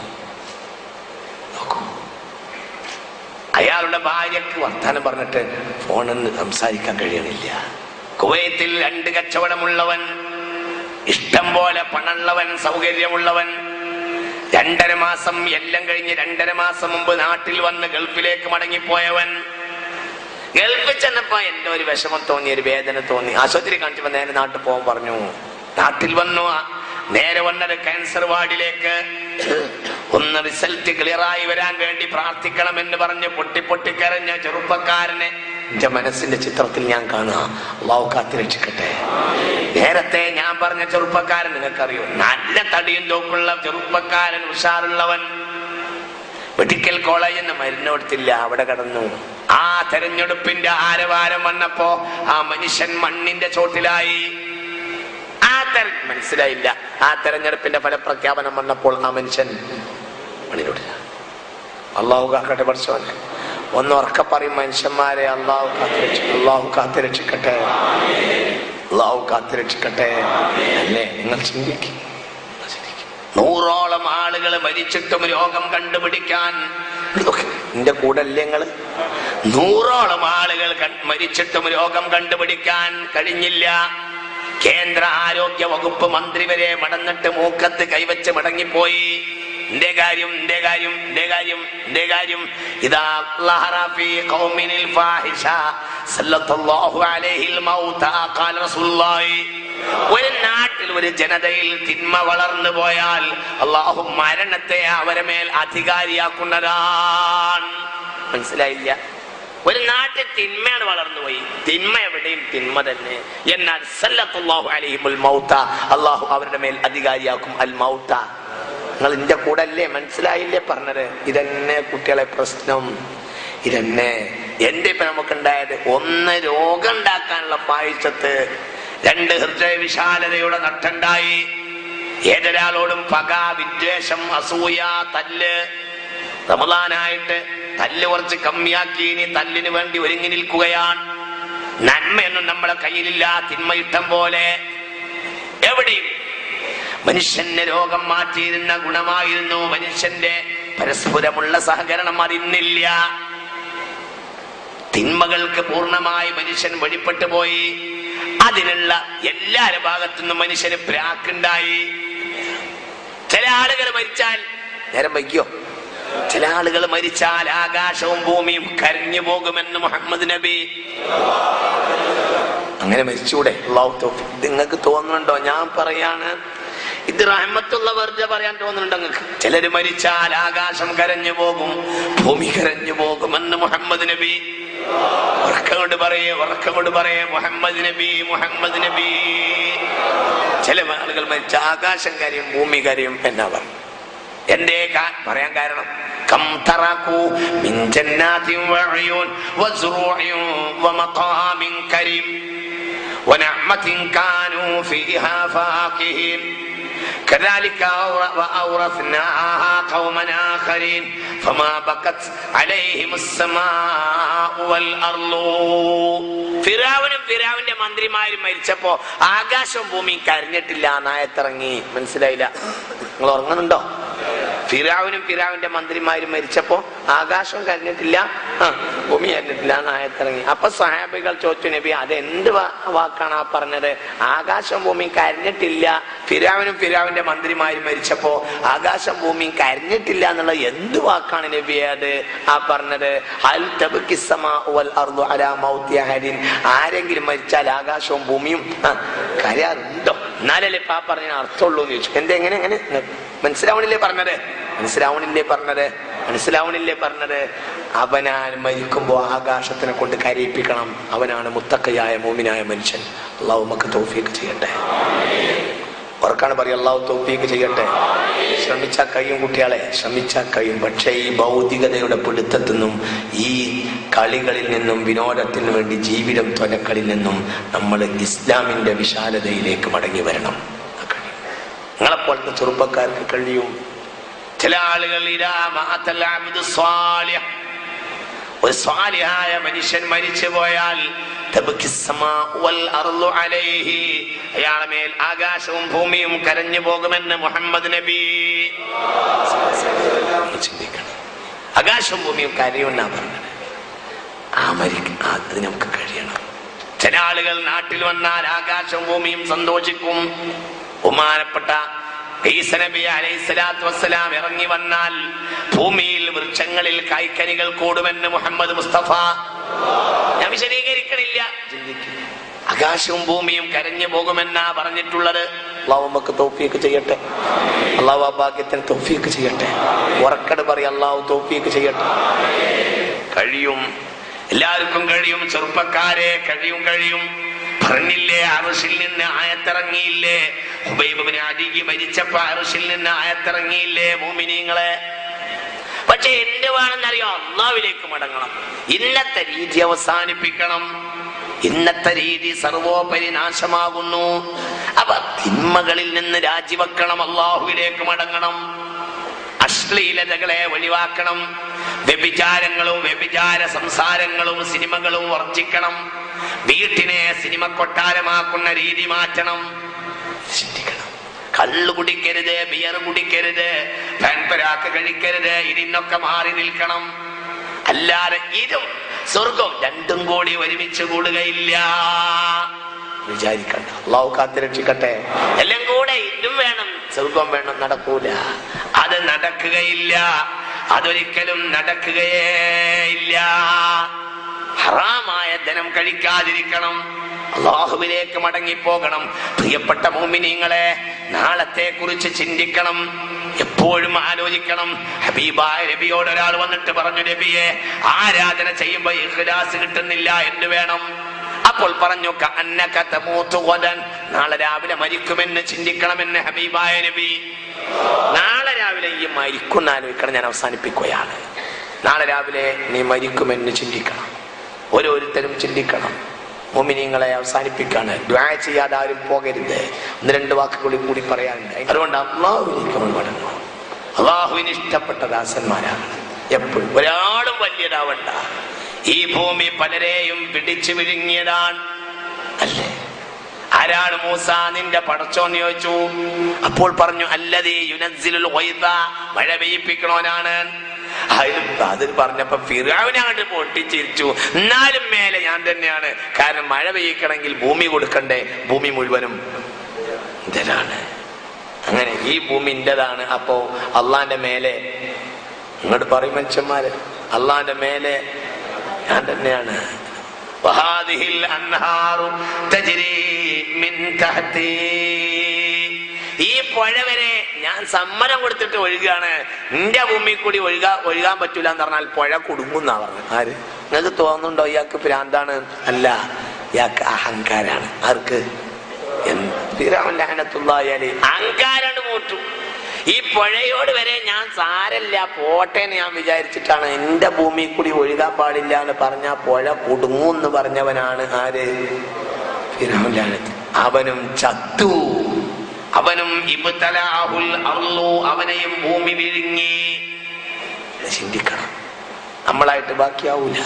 നോക്കൂ, അയാളുടെ ഭാര്യക്ക് വർത്താനം പറഞ്ഞിട്ട് ഫോണിന് സംസാരിക്കാൻ കഴിയണില്ല. കുവൈത്തിൽ 2 കച്ചവടമുള്ളവൻ, ഇഷ്ടം പോലെ പണമുള്ളവൻ, സൗകര്യമുള്ളവൻ. 2.5 മാസം എല്ലാം കഴിഞ്ഞ് 2.5 മാസം മുമ്പ് നാട്ടിൽ വന്ന് ഗൾഫിലേക്ക് മടങ്ങിപ്പോയവൻ. ഗൾഫിൽ ചെന്നപ്പോ എന്റെ ഒരു വിഷമം തോന്നി, ഒരു വേദന തോന്നി. ആശുപത്രി കാണിച്ചപ്പോ നേരെ നാട്ടിൽ പോകാൻ പറഞ്ഞു. നാട്ടിൽ വന്നു. നേരെ വന്നത് ക്യാൻസർ വാർഡിലേക്ക്. ഒന്ന് റിസൾട്ട് ക്ലിയറായി വരാൻ വേണ്ടി പ്രാർത്ഥിക്കണമെന്ന് പറഞ്ഞ് പൊട്ടിക്കരഞ്ഞ ചെറുപ്പക്കാരനെ എന്റെ മനസ്സിന്റെ ചിത്രത്തിൽ ഞാൻ കാണുക. അല്ലാഹു കാത്തുരക്ഷിക്കട്ടെ. നേരത്തെ ഞാൻ പറഞ്ഞ ചെറുപ്പക്കാരൻ നിങ്ങൾക്കറിയോ, നല്ല തടിയും തോക്കുള്ള ചെറുപ്പക്കാരൻ, ഉഷാറുള്ളവൻ. മെഡിക്കൽ കോളേജിൽ നിന്ന് മരുന്ന് കൊടുത്തില്ല, അവിടെ കടന്നു. ആ തെരഞ്ഞെടുപ്പിന്റെ ആരവാരം വന്നപ്പോ ആ മനുഷ്യൻ മണ്ണിന്റെ ചോട്ടിലായി. മനസ്സിലായില്ല. ആ തെരഞ്ഞെടുപ്പിന്റെ ഫലപ്രഖ്യാപനം വന്നപ്പോൾ ആ മനുഷ്യൻ മണ്ണിനോട്ടില്ല. അല്ലാഹു കാക്കട്ടെ പഠിച്ചവനെ. ഒന്ന് ഉറക്കെ പറയും മനുഷ്യന്മാരെ, അല്ലാഹു കാത്തുരക്ഷിക്കട്ടെ, അല്ലാഹു കാത്തുരക്ഷിക്കട്ടെ. അല്ലേ? നിങ്ങൾ ചിന്തിക്കും. 100ഓളം ആളുകൾ മരിച്ചിട്ടും രോഗം കണ്ടുപിടിക്കാൻ, എന്റെ കൂടെ അല്ലേ നിങ്ങള്? 100ഓളം ആളുകൾ മരിച്ചിട്ടും രോഗം കണ്ടുപിടിക്കാൻ കഴിഞ്ഞില്ല. കേന്ദ്ര ആരോഗ്യ വകുപ്പ് മന്ത്രി വരെ മടന്നിട്ട് മൂക്കത്ത് കൈവച്ച് മടങ്ങിപ്പോയി. എന്റെ കാര്യം ഇതാ ഒരു നാട്ടിൽ ഒരു ജനതയിൽ തിന്മ വളർന്നു പോയാൽ അല്ലാഹു മരണത്തെ അവരെ മേൽ അധികാരിയാക്കുന്നതാണ്. മനസ്സിലായില്ല? ഒരു നാട്ടിൽ തിന്മയാണ് വളർന്നുപോയി. തിന്മ എവിടെയും തിന്മ തന്നെ. എന്നാൽ സല്ലല്ലാഹു അലൈഹിൽ മൗത, അല്ലാഹു അവരുടെ മേൽ അധികാരിയാക്കും. അൽ മൗത. നിങ്ങൾ എന്റെ കൂടെ അല്ലേ? മനസ്സിലായില്ലേ പറഞ്ഞത്? ഇതന്നെ കുട്ടികളെ പ്രശ്നം. ഇതന്നെ എന്റെ ഇപ്പൊ നമുക്കുണ്ടായത്. 1 രോഗം ഉണ്ടാക്കാനുള്ള പാഴ്ചത്ത്, 2 ഹൃദയ വിശാലതയുടെ നട്ടുണ്ടായി. ഏതൊരാളോടും പക, വിദ്വേഷം, അസൂയ, തല്ല്. റമദാനായിട്ട് തല്ല് കുറച്ച് കമ്മിയാക്കി ഇനി തല്ലിന് വേണ്ടി ഒരുങ്ങി നിൽക്കുകയാണ്. നന്മയൊന്നും നമ്മളെ കയ്യിലില്ല, തിന്മ ഇഷ്ടം പോലെ. എവിടെയും മനുഷ്യന്റെ രോഗം മാറ്റിയിരുന്ന ഗുണമായിരുന്നു മനുഷ്യന്റെ പരസ്പരമുള്ള സഹകരണം. അതിന്നില്ല. തിന്മകൾക്ക് പൂർണ്ണമായി മനുഷ്യൻ വെളിപ്പെട്ടു പോയി. അതിനുള്ള എല്ലാരുടെ ഭാഗത്തുനിന്നും മനുഷ്യന് പ്രാക്കുണ്ടായി. ചില ആളുകൾ മരിച്ചാൽ നേരം വയ്ക്കോ? ചില ആളുകൾ മരിച്ചാൽ ആകാശവും ഭൂമിയും കരഞ്ഞു പോകുമെന്ന് മുഹമ്മദ് നബി. അങ്ങനെ മരിച്ചൂടെ? നിങ്ങൾക്ക് തോന്നുന്നുണ്ടോ? ഞാൻ പറയാണ്, ഇത് റഹ്മത്തുള്ള വെറുതെ പറയാൻ തോന്നുന്നുണ്ടോ നിങ്ങൾക്ക്? ചിലര് മരിച്ചാൽ ആകാശം കരഞ്ഞു പോകും, ഭൂമി കരഞ്ഞു പോകുമെന്ന് മുഹമ്മദ് നബി. ഉറക്കം കൊണ്ട് പറയേ മുഹമ്മദ് നബി, മുഹമ്മദ് നബി. ചില ആളുകൾ മരിച്ച ആകാശം കരയും, ഭൂമി കരയും എന്നാ പറഞ്ഞു. എന്തേ പറയാൻ കാരണം? കം തറകൂ മിൻ ജന്നാതിൻ വഉയൂൻ വസ്റൂഇൻ വമഖാമിൻ കരീം വനഅമതിൻ കാനൂ ഫീഹാ ഫാകിഹീൻ كذلك وأورثناها قوما آخرين فما بكت عليهم السماء والأرض. ഫിറഔനും ഫിറഔന്റെ മന്ത്രിമാരും മരിച്ചപ്പോ ആകാശവും ഭൂമിയും കരഞ്ഞിട്ടില്ല എന്നായത്തിറങ്ങി. മനസ്സിലായില്ല? നിങ്ങൾ ഉറങ്ങുന്നുണ്ടോ? ഫിറഔനും ഫിറഔന്റെ മന്ത്രിമാരും മരിച്ചപ്പോ ആകാശവും കരഞ്ഞിട്ടില്ല, ഭൂമി കരഞ്ഞിട്ടില്ല എന്നായത്തിറങ്ങി. അപ്പൊ സഹാബികൾ ചോദിച്ചു, നബി അതെന്ത് വാക്കാണ് ആ പറഞ്ഞത്? ആകാശം ഭൂമിയും കരഞ്ഞിട്ടില്ല, ഫിറഔനും ഫിറഔന്റെ മന്ത്രിമാരും മരിച്ചപ്പോ ആകാശം ഭൂമിയും കരഞ്ഞിട്ടില്ല എന്നുള്ള എന്ത് വാക്കാണ് നബിയെ അത് ആ പറഞ്ഞത്? ഹൽ തബ്കി സമാഉ വൽ അർദു അലാ മൗതി അഹദിൻ. ആരെങ്കിലും മരിച്ചാൽ ആകാശവും ഭൂമിയും കരയാറുണ്ടോ? എന്നാലല്ലേ ഇപ്പൊ ആ പറഞ്ഞ അർത്ഥമുള്ളൂ എന്ന് ചോദിച്ചു. എങ്ങനെ മനസ്സിലാവണില്ലേ പറഞ്ഞത്? അവനാൻ മരിക്കുമ്പോ ആകാശത്തിനെ കൊണ്ട് കരയിപ്പിക്കണം. അവനാണ് മുത്തക്കയായ മോമിനായ മനുഷ്യൻ. അള്ളാഹു നമുക്ക് തൗഫീഖ് ചെയ്യട്ടെ. ഉറക്കാണ് പറയാ, അള്ളാഹു തൗഫീഖ് ചെയ്യട്ടെ. ശ്രമിച്ചാൽ കഴിയും കുട്ടികളെ, ശ്രമിച്ചാൽ കഴിയും. പക്ഷേ ഈ ഭൗതികതയുടെ പിടുത്തത്തിൽ നിന്നും, ഈ കളികളിൽ നിന്നും, വിനോദത്തിന് വേണ്ടി ജീവിതം തൊലക്കളിൽ നിന്നും നമ്മൾ ഇസ്ലാമിന്റെ വിശാലതയിലേക്ക് മടങ്ങി വരണം. നിങ്ങളെപ്പോലത്തെ ചെറുപ്പക്കാർക്ക് കഴിയും. ചില ആളുകൾ ഒരു സ്വാലിഹായ മനുഷ്യൻ മരിച്ചു പോയാൽ അയാളെ മേൽ ആകാശവും ഭൂമിയും കരഞ്ഞു പോകുമെന്ന് മുഹമ്മദ് നബി. ചിന്തിക്കണം, ആകാശവും ഭൂമിയും കരയുമെന്നാ പറഞ്ഞത്. അത് നമുക്ക് കഴിയണം. ചില ആളുകൾ നാട്ടിൽ വന്നാൽ ആകാശവും ഭൂമിയും സന്തോഷിക്കും. ബഹുമാനപ്പെട്ട ഈസ നബി അലൈഹിസ്സലാത്തു വസ്സലാം ഇറങ്ങി വന്നാൽ ഭൂമിയിൽ വൃക്ഷങ്ങളിൽ കായ്ക്കനികൾ കൂടുമെന്ന് മുഹമ്മദ് മുസ്തഫ. ഞാൻ വിശദീകരിക്കണില്ല, ആകാശവും ഭൂമിയും കരഞ്ഞു പോകുമെന്നാ പറഞ്ഞിട്ടുള്ളത്. അള്ളാഹു നമുക്ക് തൗഫീഖ് ചെയ്യട്ടെ. അള്ളാഹു ആ ഭാഗ്യത്തിന് തൗഫീഖ് ചെയ്യട്ടെ. ഉറക്കട് പറയും, അള്ളാഹു തൗഫീഖ് ചെയ്യട്ടെ. കഴിയും, എല്ലാവർക്കും കഴിയും. ചെറുപ്പക്കാരെ കഴിയും. പറഞ്ഞില്ലേ, അർശിൽ നിന്ന് ആയത്തിറങ്ങിയില്ലേ? ഹുബൈബ് ഇബ്നു അദി മരിച്ചപ്പോ അർശിൽ നിന്ന് ആയത്തിറങ്ങിയില്ലേ മുഅ്മിനീങ്ങളെ? പക്ഷെ എന്ത് വേണമെന്നറിയോ? അല്ലാഹുവിലേക്ക് മടങ്ങണം. ഇന്നത്തെ രീതി അവസാനിപ്പിക്കണം. ഇന്നത്തെ രീതി സർവോപരി നാശമാകുന്നു. അപ്പൊ തിന്മകളിൽ നിന്ന് രാജിവെക്കണം, അല്ലാഹുവിലേക്ക് മടങ്ങണം. അശ്ലീലതകളെ ഒഴിവാക്കണം. വ്യഭിചാരങ്ങളും വ്യഭിചാര സംസാരങ്ങളും സിനിമകളും വർജിക്കണം. വീട്ടിനെ സിനിമ കൊട്ടാരമാക്കുന്ന രീതി മാറ്റണം. ചിന്തിക്കണം. കള്ളു കുടിക്കരുത്, ബിയർ കുടിക്കരുത്, പാൻപരാക്ക് കഴിക്കരുത്. ഇതിന്നൊക്കെ മാറി നിൽക്കണം. അല്ലാതെ ഇതും സ്വർഗം രണ്ടും കൂടി ഒരുമിച്ച് കൂടുകയില്ല. വിചാരിക്കണ്ട. അള്ളാഹു കാത്തുരക്ഷിക്കട്ടെ. എല്ലാം കൂടെ ഇതും വേണം, സ്വർഗം വേണം, നടക്കൂല. അത് നടക്കുകയില്ല. അതൊരിക്കലും നടക്കുകയേ ഇല്ല. ഹറാമായ ധനം കഴിക്കാതിരിക്കണം. അല്ലാഹുവിലേക്ക് മടങ്ങിപ്പോകണം. പ്രിയപ്പെട്ട മുഅ്മിനീങ്ങളെ, നാളത്തെ കുറിച്ച് ചിന്തിക്കണം. എപ്പോഴും ആലോചിക്കണം. ഹബീബായ നബിയോട് ഒരാൾ വന്നിട്ട് പറഞ്ഞു, നബിയെ, ആരാധന ചെയ്യുമ്പോ ഇഖ്ലാസ് കിട്ടുന്നില്ല, എന്ത് വേണം? അപ്പോൾ പറഞ്ഞു, കഅന്നക തമൂതു ഗദൻ, നാളെ രാവിലെ മരിക്കുമെന്ന് ചിന്തിക്കണമെന്ന് ഹബീബായ നബി. നാളെ രാവിലെ ഈ മരിക്കുന്ന ആലോചിക്കണം. ഞാൻ അവസാനിപ്പിക്കുകയാണ്. നാളെ രാവിലെ നീ മരിക്കുമെന്ന് ചിന്തിക്കണം. ഓരോരുത്തരും ചിന്തിക്കണം. മുഅ്മിനീങ്ങളെ അവസാനിപ്പിക്കാണ്. ദുആ ചെയ്യാതെ ആരും പോകരുത്. 1-2 വാക്കുകൾ കൂടി പറയാനുണ്ട്. അതുകൊണ്ട് അള്ളാഹുവിലേക്ക് മടങ്ങുക. അള്ളാഹുവിന് ഇഷ്ടപ്പെട്ട ദാസന്മാരാണ് എപ്പോഴും. ഒരാളും വലിയതാവണ്ട. ഈ ഭൂമി പലരെയും പിടിച്ചു വിഴുങ്ങിയതാണ് അല്ലേ? ആരാണ് മൂസ നിന്റെ പടച്ചോന്ന് ചോദിച്ചു. അപ്പോൾ പറഞ്ഞു അല്ലദീ യുനസ്സിലുൽ ഗൈദ, മഴ പെയ്യിപ്പിക്കണോനാണ്. അതിൽ പറഞ്ഞപ്പോ ഫിർഔനെ അങ്ങോട്ട് പൊട്ടിച്ചിരിച്ചു. എന്നാലും മേലെ ഞാൻ തന്നെയാണ്. കാരണം മഴ പെയ്യിക്കണമെങ്കിൽ ഭൂമി കൊടുക്കണ്ടേ? ഭൂമി മുഴുവനും ഇതാണ്. അങ്ങനെ ഈ ഭൂമി ഇന്റേതാണ്. അപ്പോ അള്ളാന്റെ മേലെ ഇങ്ങോട്ട് പറയും മനുഷ്യന്മാര്, അള്ളാന്റെ മേലെ ഞാൻ തന്നെയാണ്. ഈ പുഴ വരെ ഞാൻ സമ്മതം കൊടുത്തിട്ട് ഒഴുകുകയാണ്. നിന്റെ ഭൂമി കൂടി ഒഴുകാൻ പറ്റൂല എന്ന് പറഞ്ഞാൽ പുഴ കുടുങ്ങുന്നാ പറഞ്ഞു. ആര്? നിങ്ങൾക്ക് തോന്നുന്നുണ്ടോ ഇയാൾക്ക് ഭ്രാന്താണ്? അല്ല, ഇയാൾക്ക് അഹങ്കാരാണ്. ആർക്ക്? അഹങ്കാരാണ് മൂട്ടു. ഈ പുഴയോട് വരെ ഞാൻ സാരല്ല പോട്ടെ എന്ന് ഞാൻ വിചാരിച്ചിട്ടാണ്. എന്റെ ഭൂമി കൂടി ഒഴുകാൻ പാടില്ല എന്ന് പറഞ്ഞ പുഴ കുടുങ്ങും എന്ന് പറഞ്ഞവനാണ് ആര്? അവനും ചത്തു. അവനും അവനെയും ഭൂമി വിഴുങ്ങി. ചിന്തിക്കണം, നമ്മളായിട്ട് ബാക്കിയാവൂല.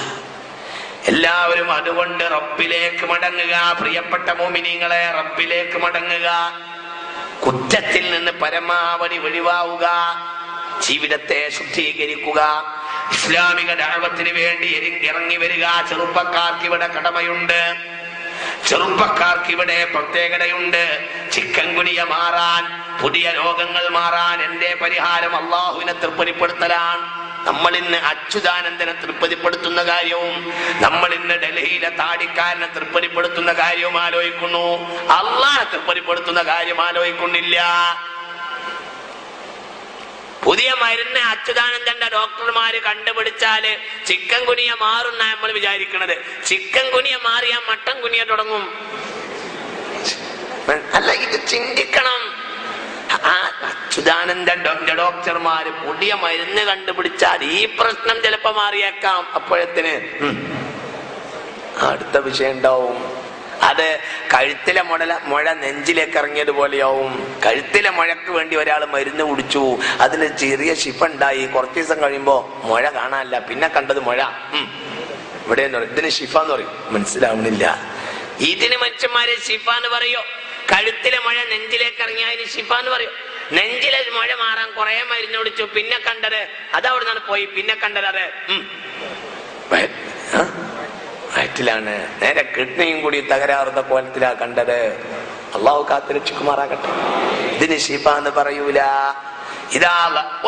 എല്ലാവരും അതുകൊണ്ട് റബ്ബിലേക്ക് മടങ്ങുക. പ്രിയപ്പെട്ട മുഅ്മിനീങ്ങളെ, റബ്ബിലേക്ക് മടങ്ങുക. കുറ്റത്തിൽ നിന്ന് പരമാവധി ഒഴിവാവുക. ജീവിതത്തെ ശുദ്ധീകരിക്കുക. ഇസ്ലാമിക ദഅവത്തിന് വേണ്ടി ഇറങ്ങി വരിക. ചെറുപ്പക്കാർക്ക് ഇവിടെ കടമയുണ്ട്. ചെറുപ്പക്കാർക്ക് ഇവിടെ പ്രത്യേകതയുണ്ട്. ചിക്കൻ ഗുനിയ മാറാൻ, പുതിയ രോഗങ്ങൾ മാറാൻ എന്റെ പരിഹാരം അള്ളാഹുവിനെ തൃപ്തിപ്പെടുത്തലാണ്. നമ്മൾ ഇന്ന് അച്യുതാനന്ദനെ തൃപ്തിപ്പെടുത്തുന്ന കാര്യവും നമ്മൾ ഇന്ന് ഡൽഹിയിലെ താടിക്കാരനെ തൃപ്തിപ്പെടുത്തുന്ന കാര്യവും ആലോചിക്കുന്നു. അള്ളാഹെ തൃപ്തിപ്പെടുത്തുന്ന കാര്യം ആലോചിക്കുന്നില്ല. പുതിയ മരുന്ന് അച്യുതാനന്ദന്റെ ഡോക്ടർമാര് കണ്ടുപിടിച്ചാല് ചിക്കൻ ഗുനിയ മാറുന്ന നമ്മൾ വിചാരിക്കണത്. ചിക്കൻ ഗുനിയ മാറിയാ മട്ടൻ ഗുനിയ തുടങ്ങും. അല്ല, ഇത് ചിന്തിക്കണം. അച്യുതാനന്ദന്റെ ഡോക്ടർമാര് പുതിയ മരുന്ന് കണ്ടുപിടിച്ചാൽ ഈ പ്രശ്നം ചിലപ്പോ മാറിയേക്കാം. അപ്പോഴത്തിന് അടുത്ത വിഷയം ഉണ്ടാവും. അത് കഴുത്തിലെ മുഴ നെഞ്ചിലേക്ക് ഇറങ്ങിയതുപോലെയാവും. കഴുത്തിലെ മുഴക്ക് വേണ്ടി ഒരാൾ മരുന്ന് കുടിച്ചു, അതിന് ചെറിയ ശിഫ ഉണ്ടായി. കുറച്ച് ദിവസം കഴിയുമ്പോ മുഴ കാണാനില്ല, പിന്നെ കണ്ടത് മുഴ. ഇവിടെ ഇതിന് ശിഫ എന്ന് പറയും. മനസ്സിലാവുന്നില്ല. ഇതിന് മനുഷ്യന്മാരെ ശിഫ എന്ന് പറയോ? കഴുത്തിലെ മുഴ നെഞ്ചിലേക്ക് ഇറങ്ങിയതിന് ശിഫ എന്ന് പറയും. നെഞ്ചിലെ മുഴ മാറാൻ കുറെ മരുന്ന് കുടിച്ചു, പിന്നെ കണ്ടത് അത് അവിടെ നിന്നാണ് പോയി. പിന്നെ കണ്ടത് അത് വയറ്റിലാണ്. നേരെ കിഡ്നിയും കൂടി തകരാറുന്ന കോലത്തിലാ കണ്ടത്. അള്ളാഹു കാത്തുരക്ഷിക്കുമാറാകട്ടെ. ഇതിന് ശിഫ എന്ന് പറയൂല. ഇതാ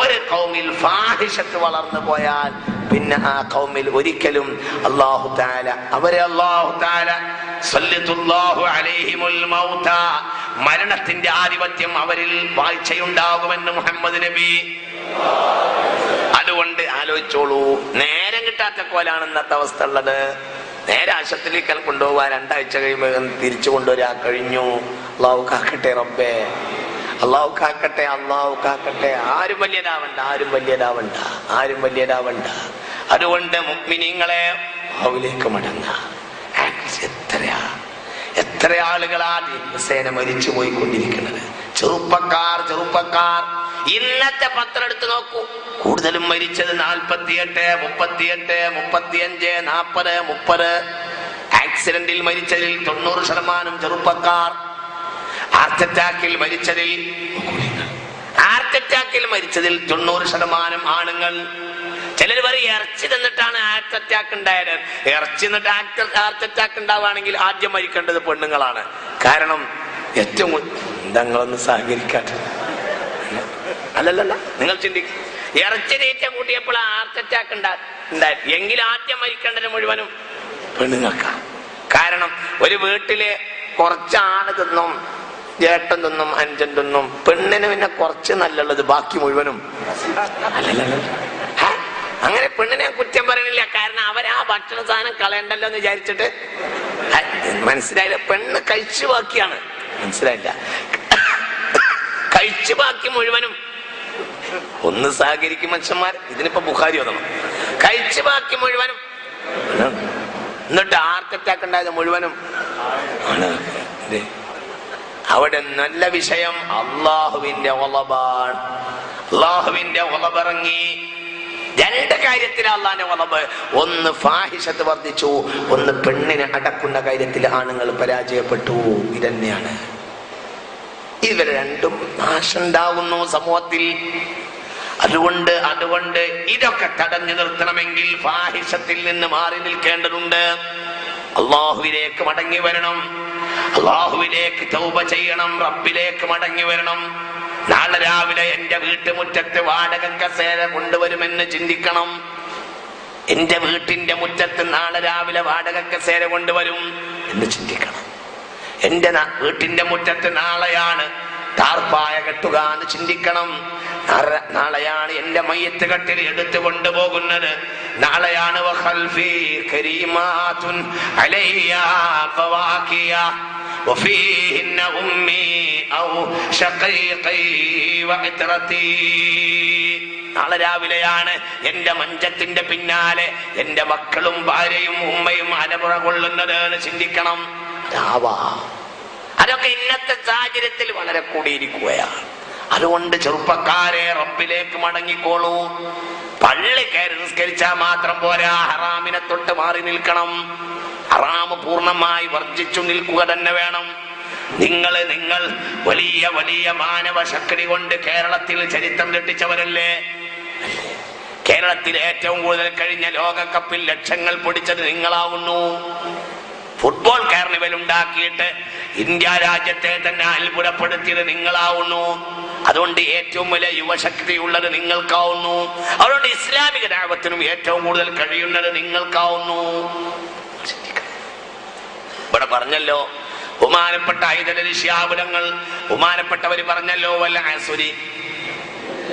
ഒരു ഖൗമിൽ ഫാഹിഷത്ത് വളർന്നു പോയാൽ പിന്നെ ആ ഖൗമിൽ ഒരിക്കലും അല്ലാഹു തആല അവരെ അല്ലാഹു തആല സല്ലല്ലാഹു അലൈഹിമുൽ മൗത, മരണത്തിന്റെ ആധിപത്യം അവരിൽ വാഴ്ചയുണ്ടാകുമെന്ന് മുഹമ്മദ് നബി. അതുകൊണ്ട് ആലോചിച്ചോളൂ, നേരം കിട്ടാത്ത കോലാണ് ഇന്നത്തെ അവസ്ഥ ഉള്ളത്. നേരെ ആശുപത്രിയിൽ കൊണ്ടുപോകാൻ 2 ആഴ്ച കഴിയുമ്പോൾ തിരിച്ചു കൊണ്ടുവരാൻ കഴിഞ്ഞു. അള്ളാഹു കാക്കട്ടെ റബ്ബേ, അള്ളാഹു കാക്കട്ടെ, അള്ളാഹു കാക്കട്ടെ. ആരും വലിയതാവണ്ട. അതുകൊണ്ട് മുഅ്മിനീങ്ങളെ അല്ലാഹുവിലേക്ക് മടങ്ങുക. എത്ര ആളുകളാ ദിവസേന മരിച്ചു പോയിക്കൊണ്ടിരിക്കുന്നത്. ചെറുപ്പക്കാർ ഇന്നത്തെ പത്രം എടുത്ത് നോക്കൂ. കൂടുതലും മരിച്ചത് 48, 38, 35, 40, 30. ആക്സിഡന്റിൽ മരിച്ചതിൽ 90% ചെറുപ്പക്കാർ. ഹാർട്ട് അറ്റാക്കിൽ മരിച്ചതിൽ 90% ആണുങ്ങൾ. ചിലർ പറയും ഇറച്ചി തിന്നിട്ടാണ് ഹാർട്ട് അറ്റാക്ക് ഉണ്ടായത്. ഇറച്ചി തിന്നിട്ട് ഹാർട്ട് അറ്റാക്ക് ഉണ്ടാവുകയാണെങ്കിൽ ആദ്യം മരിക്കേണ്ടത് പെണ്ണുങ്ങളാണ്. കാരണം ഏറ്റവും നിങ്ങളൊന്ന് സഹകരിക്കാട്ടെ. അല്ലല്ല, നിങ്ങൾ ചിന്തിക്കും. ഇറച്ചി തീറ്റ കൂട്ടിയപ്പോൾ ഹാർട്ട് അറ്റാക്ക് ഉണ്ടായി എങ്കിൽ ആദ്യം മരിക്കേണ്ടത് മുഴുവനും പെണ്ണുങ്ങൾക്കാണ്. കാരണം ഒരു വീട്ടില് കുറച്ച് ആണ് തിന്നും, ജേട്ടൻ തിന്നും, അഞ്ചൻ തിന്നും. പെണ്ണിന് പിന്നെ കുറച്ച് നല്ലുള്ളത്, ബാക്കി മുഴുവനും. അങ്ങനെ പെണ്ണിനെ കുറ്റം പറയണില്ല. കാരണം അവരാ ഭക്ഷണ സാധനം കളയണ്ടല്ലോ എന്ന് വിചാരിച്ചിട്ട്. മനസ്സിലായില്ല? പെണ്ണ് കഴിച്ചു ബാക്കിയാണ്. മനസ്സിലായില്ല? കഴിച്ചു ബാക്കി മുഴുവനും. ഒന്ന് സഹകരിക്കും മനുഷ്യന്മാർ. ഇതിനിപ്പോ ബുഖാരി ഓതണം. കഴിച്ചു ബാക്കി മുഴുവനും. എന്നിട്ട് ഹാർട്ട് അറ്റാക്ക് ഉണ്ടായത് മുഴുവനും ആണ്. അവിടെ നല്ല വിഷയം അള്ളാഹുവിന്റെ ഒളബാണ്. അള്ളാഹുവിന്റെ ഒളബിറങ്ങി. രണ്ട് കാര്യത്തിൽ അള്ളാന്റെ ഒളബ്. ഒന്ന് ഫാഹിഷത്ത് വർദ്ധിച്ചു, ഒന്ന് പെണ്ണിനെ അടക്കുന്ന കാര്യത്തിൽ ആണുങ്ങൾ പരാജയപ്പെട്ടു. ഇതന്നെയാണ്. ഇവർ രണ്ടും നാശമുണ്ടാകുന്നു സമൂഹത്തിൽ. അതുകൊണ്ട് ഇതൊക്കെ തടഞ്ഞു നിർത്തണമെങ്കിൽ ഫാഹിഷത്തിൽ നിന്ന് മാറി നിൽക്കേണ്ടതുണ്ട്. അള്ളാഹുവിലേക്ക് മടങ്ങി വരണം, അള്ളാഹുവിലേക്ക് തൗബ ചെയ്യണം, റബ്ബിലേക്ക് മടങ്ങി വരണം. നാളെ രാവിലെ എന്റെ വീട്ടുമുറ്റത്ത് വാടക കസേര കൊണ്ടുവരുമെന്ന് ചിന്തിക്കണം. എന്റെ വീട്ടിന്റെ മുറ്റത്ത് നാളെ രാവിലെ വാടക കസേര കൊണ്ടുവരും എന്ന് ചിന്തിക്കണം. എന്റെ വീട്ടിന്റെ മുറ്റത്ത് നാളെയാണ് ടാർപ്പായ കെട്ടുക എന്ന് ചിന്തിക്കണം. നാളെയാണ് എന്റെ മയ്യത്ത് കട്ടിൽ എടുത്തു കൊണ്ടുപോകുന്നത്. നാളെയാണ് നാളെ രാവിലെയാണ് എന്റെ മഞ്ചത്തിന്റെ പിന്നാലെ എന്റെ മക്കളും ഭാര്യയും ഉമ്മയും അലമുറ കൊള്ളുന്നത് എന്ന് ചിന്തിക്കണം. അതൊക്കെ ഇന്നത്തെ സാഹചര്യത്തിൽ വളരെ കൂടിയിരിക്കുകയാണ്. അതുകൊണ്ട് ചെറുപ്പക്കാരെ റബ്ബിലേക്ക് മടങ്ങിക്കോളൂ. പള്ളി കയറി നിസ്കരിച്ചാൽ മാത്രം പോരാ, ഹറാമിനെ തൊട്ട് മാറി നിൽക്കണം. ഹറാമ് പൂർണ്ണമായി വർജിച്ചു നിൽക്കുക തന്നെ വേണം. നിങ്ങൾ വലിയ വലിയ മാനവ ശക്തി കൊണ്ട് കേരളത്തിൽ ചരിത്രം രക്ഷിച്ചവരല്ലേ? കേരളത്തിൽ ഏറ്റവും കൂടുതൽ കഴിഞ്ഞ ലോകകപ്പിൽ ലക്ഷങ്ങൾ പൊടിച്ചത് നിങ്ങളാവുന്നു. ഫുട്ബോൾ കാർണിവൽ ഉണ്ടാക്കിയിട്ട് ഇന്ത്യ രാജ്യത്തെ തന്നെ അത്ഭുതപ്പെടുത്തിയത് നിങ്ങളാവുന്നു. അതുകൊണ്ട് ഏറ്റവും വലിയ യുവശക്തി ഉള്ളത് നിങ്ങൾക്കാവുന്നു. അതുകൊണ്ട് ഇസ്ലാമിക ദഅവത്തിനും ഏറ്റവും കൂടുതൽ കഴിയുന്നത് നിങ്ങൾക്കാവുന്നു. ഇവിടെ പറഞ്ഞല്ലോ ബഹുമാനപ്പെട്ട ഹൈദർ അലി ശിഹാബുതങ്ങൾ, ബഹുമാനപ്പെട്ടവര് പറഞ്ഞല്ലോ വൽ അസ്രി,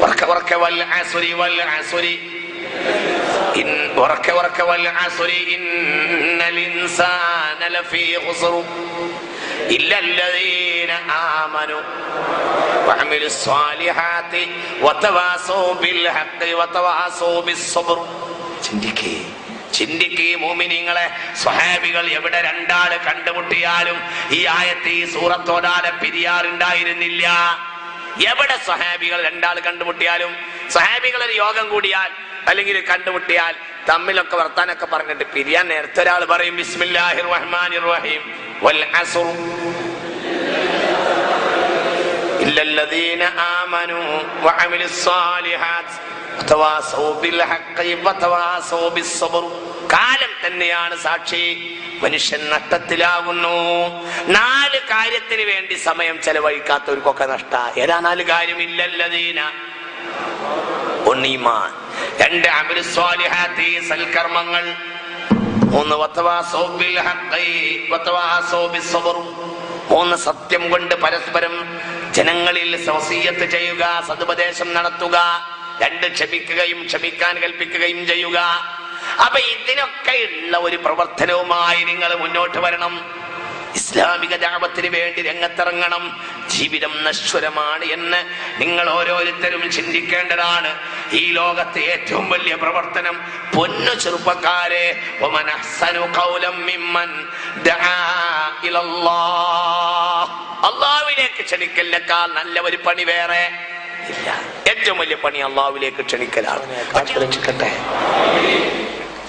ഉറക്കെ വൽ അസ്രി വൽ അസ്രി ഉറക്കെ വൽ അസ്രി ഇന്നൽ ഇൻസാന ലഫീ ഖുസ്ർ ഇല്ലല്ലദീന ആമനു വഅമിലുസ് സ്വാലിഹാത്തി വതവാസൗ ബിൽ ഹഖ് വതവാസൗ ബിസ് സബ്ർ. ചിന്തിക്കേ മോമിനീങ്ങളെ. സ്വഹാബികൾ എവിടെ രണ്ടാള് കണ്ടുമുട്ടിയാലും ഈ ആയത്ത് ഈ സൂറത്തോടാതെ പിരിയാറുണ്ടായിരുന്നില്ല. എവിടെ സ്വഹാബികൾ രണ്ടാള് കണ്ടുമുട്ടിയാലും, സ്വഹാബികൾ ഒരു യോഗം കൂടിയാൽ അല്ലെങ്കിൽ കണ്ടുമുട്ടിയാൽ തമ്മിലൊക്കെ വർത്താനൊക്കെ പറഞ്ഞിട്ട് പിരിയാൻ നേരത്തെ ഒരാൾ പറയും ബിസ്മില്ലാഹിർ റഹ്മാനിർ റഹീം വൽ അസ്ർ ഇല്ലല്ലദീന ആമനു വഅമിലുസ് സ്വാലിഹാത്ത് വതവാസൗ ബിൽ ഹഖ് വതവാസൗ ബിസ് സബ്ർ. കാലം തന്നെയാണ് സാക്ഷി. മനുഷ്യൻ നഷ്ടത്തിലാകുന്നു. 4 കാര്യത്തിന് വേണ്ടി സമയം ചെലവഴിക്കാത്തവർക്കൊക്കെ നഷ്ട. ഏതാ 4 കാര്യം? ഇല്ലല്ലദീന, ഒന്ന് ഈമാൻ, 2 അമലുസ് സ്വാലിഹാത്തി സൽക്കർമ്മങ്ങൾ, 3 വതവാസൗ ബിൽ ഹഖ് വതവാസൗ ബിസ് സബ്ർ, 3 സത്യം കൊണ്ട് പരസ്പരം ജനങ്ങളിൽ വസിയ്യത്ത് ചെയ്യുക, സതുപദേശം നടത്തുക, 2 ക്ഷമിക്കുകയും ക്ഷമിക്കാൻ കൽപ്പിക്കുകയും ചെയ്യുക. അപ്പൊ ഇതിനൊക്കെ ഉള്ള ഒരു പ്രവർത്തനവുമായി നിങ്ങൾ മുന്നോട്ട് വരണം. ഇസ്ലാമിക ദഅവത്തിന് വേണ്ടി രംഗത്തിറങ്ങണം. ജീവിതം നശ്വരമാണ് എന്ന് നിങ്ങൾ ഓരോരുത്തരും ചിന്തിക്കേണ്ടതാണ്. ഈ ലോകത്തെ ഏറ്റവും വലിയ പ്രവർത്തനം, പൊന്നു ചെറുപ്പക്കാരെ, വമൻ അഹ്സനു ഖൗലൻ മിമ്മൻ ദആ ഇലല്ലാഹ്, അല്ലാഹുവിലേക്ക് ക്ഷണിക്കലിനേക്കാൾ നല്ല ഒരു പണി വേറെ ഇല്ല. ഏറ്റവും വലിയ പണി അല്ലാഹുവിലേക്ക് ക്ഷണിക്കലാണ്.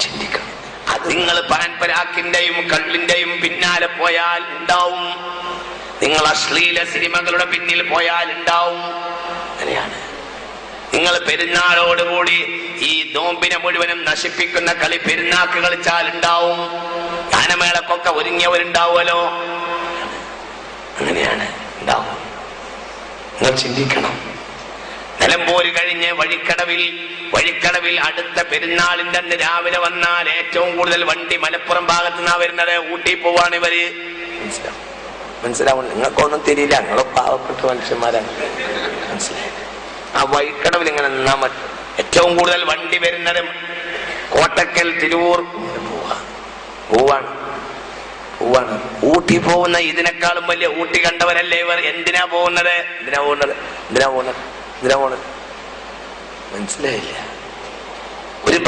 ചിന്തിക്കണം. നിങ്ങൾ പാൻപരാക്കിന്റെയും കള്ളിന്റെയും പിന്നാലെ പോയാൽ ഉണ്ടാവും. നിങ്ങൾ അശ്ലീല സിനിമകളുടെ പിന്നിൽ പോയാൽ ഉണ്ടാവും. അങ്ങനെയാണ്. നിങ്ങൾ പെരുന്നാളോടുകൂടി ഈ നോമ്പിനെ മുഴുവനും നശിപ്പിക്കുന്ന കളി പെരുന്നാക്ക് കളിച്ചാൽ ഉണ്ടാവും. ഗാനമേളക്കൊക്കെ ഒരുങ്ങിയവരുണ്ടാവുമല്ലോ. അങ്ങനെയാണ് ഉണ്ടാവും. നിങ്ങൾ ചിന്തിക്കണം. നിലമ്പൂര് കഴിഞ്ഞ് വഴിക്കടവിൽ അടുത്ത പെരുന്നാളിന്റെ അന്ന് രാവിലെ വന്നാൽ ഏറ്റവും കൂടുതൽ വണ്ടി മലപ്പുറം ഭാഗത്തു നിന്നാ വരുന്നത്. ഊട്ടി പോവാണ് ഇവര്. മനസ്സിലാവും. നിങ്ങൾക്കൊന്നും തിരിയില്ല, നിങ്ങളെ പാവപ്പെട്ട മനുഷ്യന്മാരാണ്. മനസ്സിലായി? ആ വഴിക്കടവിൽ ഇങ്ങനെ നിന്നാ മതി. ഏറ്റവും കൂടുതൽ വണ്ടി വരുന്നത് കോട്ടക്കൽ, തിരൂർ പോവാണ്. ഊട്ടി പോകുന്ന ഇതിനേക്കാളും വലിയ ഊട്ടി കണ്ടവരല്ലേ ഇവർ. എന്തിനാ പോകുന്നത്? മനസ്സിലായില്ല. ഒരു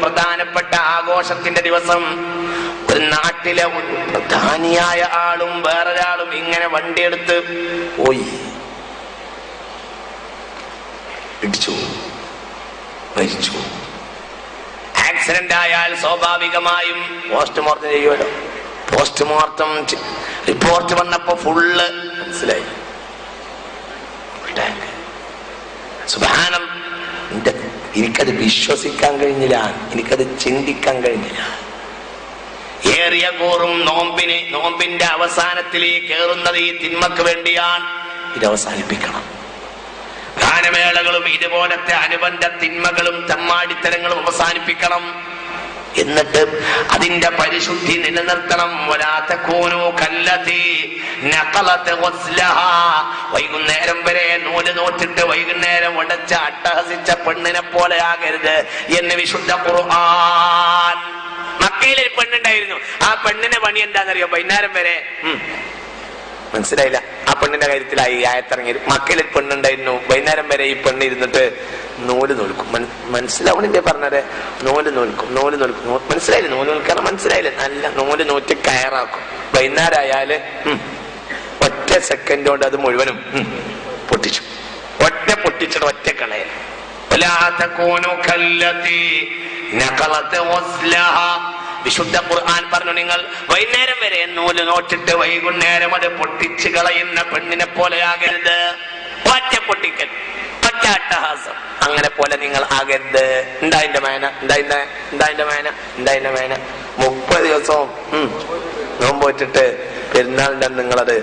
പ്രധാനപ്പെട്ട ആഘോഷത്തിന്റെ ദിവസം ഒരു നാട്ടിലെ ഒരു പ്രധാനിയായ ആളും വേറൊരാളും ഇങ്ങനെ വണ്ടിയെടുത്ത് പോയി, ഇടിച്ചു, മരിച്ചു. ആക്സിഡന്റ് ആയാൽ സ്വാഭാവികമായും പോസ്റ്റ്മോർട്ടം ചെയ്യുമല്ലോ. പോസ്റ്റ്മോർട്ടം റിപ്പോർട്ട് വന്നപ്പോ ഫുള്ള് മനസ്സിലായി. സുബ്ഹാനം, എനിക്കത് വിശ്വസിക്കാൻ കഴിഞ്ഞില്ല, എനിക്കത് ചിന്തിക്കാൻ കഴിഞ്ഞില്ല. ഏറിയ കൂറും നോമ്പിന്റെ അവസാനത്തിൽ കേറുന്നത് ഈ തിന്മക്ക് വേണ്ടിയാണ്. ഇത് അവസാനിപ്പിക്കണം. ഗാനമേളകളും ഇതുപോലത്തെ അനുബന്ധ തിന്മകളും തമ്മാടിത്തരങ്ങളും അവസാനിപ്പിക്കണം. എന്നിട്ട് അതിന്റെ പരിശുദ്ധി നിലനിർത്തണം. വൈകുന്നേരം വരെ നൂല് നോറ്റിട്ട് വൈകുന്നേരം ഉടച്ച അട്ടഹസിച്ച പെണ്ണിനെ പോലെ ആകരുത് എന്ന് വിശുദ്ധ ഖുർആൻ. മക്കയിൽ ഒരു പെണ്ണുണ്ടായിരുന്നു. ആ പെണ്ണിന്റെ പണി എന്താണെന്നറിയോ? വൈകുന്നേരം വരെ മനസ്സിലായില്ല. ആ പെണ്ണിന്റെ കാര്യത്തിലായി ആയത്തിറങ്ങിയത്. മക്കയിൽ ഒരു പെണ്ണുണ്ടായിരുന്നു. വൈകുന്നേരം വരെ ഈ പെണ്ണ് ഇരുന്നിട്ട് നൂല് നോൽക്കും. മനസ്സിലാവണില്ലേ പറഞ്ഞത്? നൂല് നോൽക്കും. മനസ്സിലായില്ലേ? നൂല് നോൽക്കാൻ മനസ്സിലായില്ലേ? നല്ല നൂല് നോറ്റ് കയറാക്കും. വൈകുന്നേരം ആയാല് ഒറ്റ സെക്കൻഡ് കൊണ്ട് അത് മുഴുവനും പൊട്ടിച്ചു. പൊട്ടിച്ചിട്ട് ഒറ്റ കളയൽ. വിശുദ്ധ ഖുർആൻ പറഞ്ഞു, നിങ്ങൾ വൈകുന്നേരം വരെ നൂല് നോറ്റിട്ട് വൈകുന്നേരം അത് പൊട്ടിച്ചു കളയുന്ന പെണ്ണിനെ പോലെ ആകരുത്. ഒറ്റ പൊട്ടിക്കൽ, ഒറ്റ അട്ടഹാസം, അങ്ങനെ പോലെ നിങ്ങൾ ആകരുത്. എന്താ മേന 30 ദിവസവും നോമ്പ് വെച്ചിട്ട് പെരുന്നാളിന്റെ നിങ്ങളത്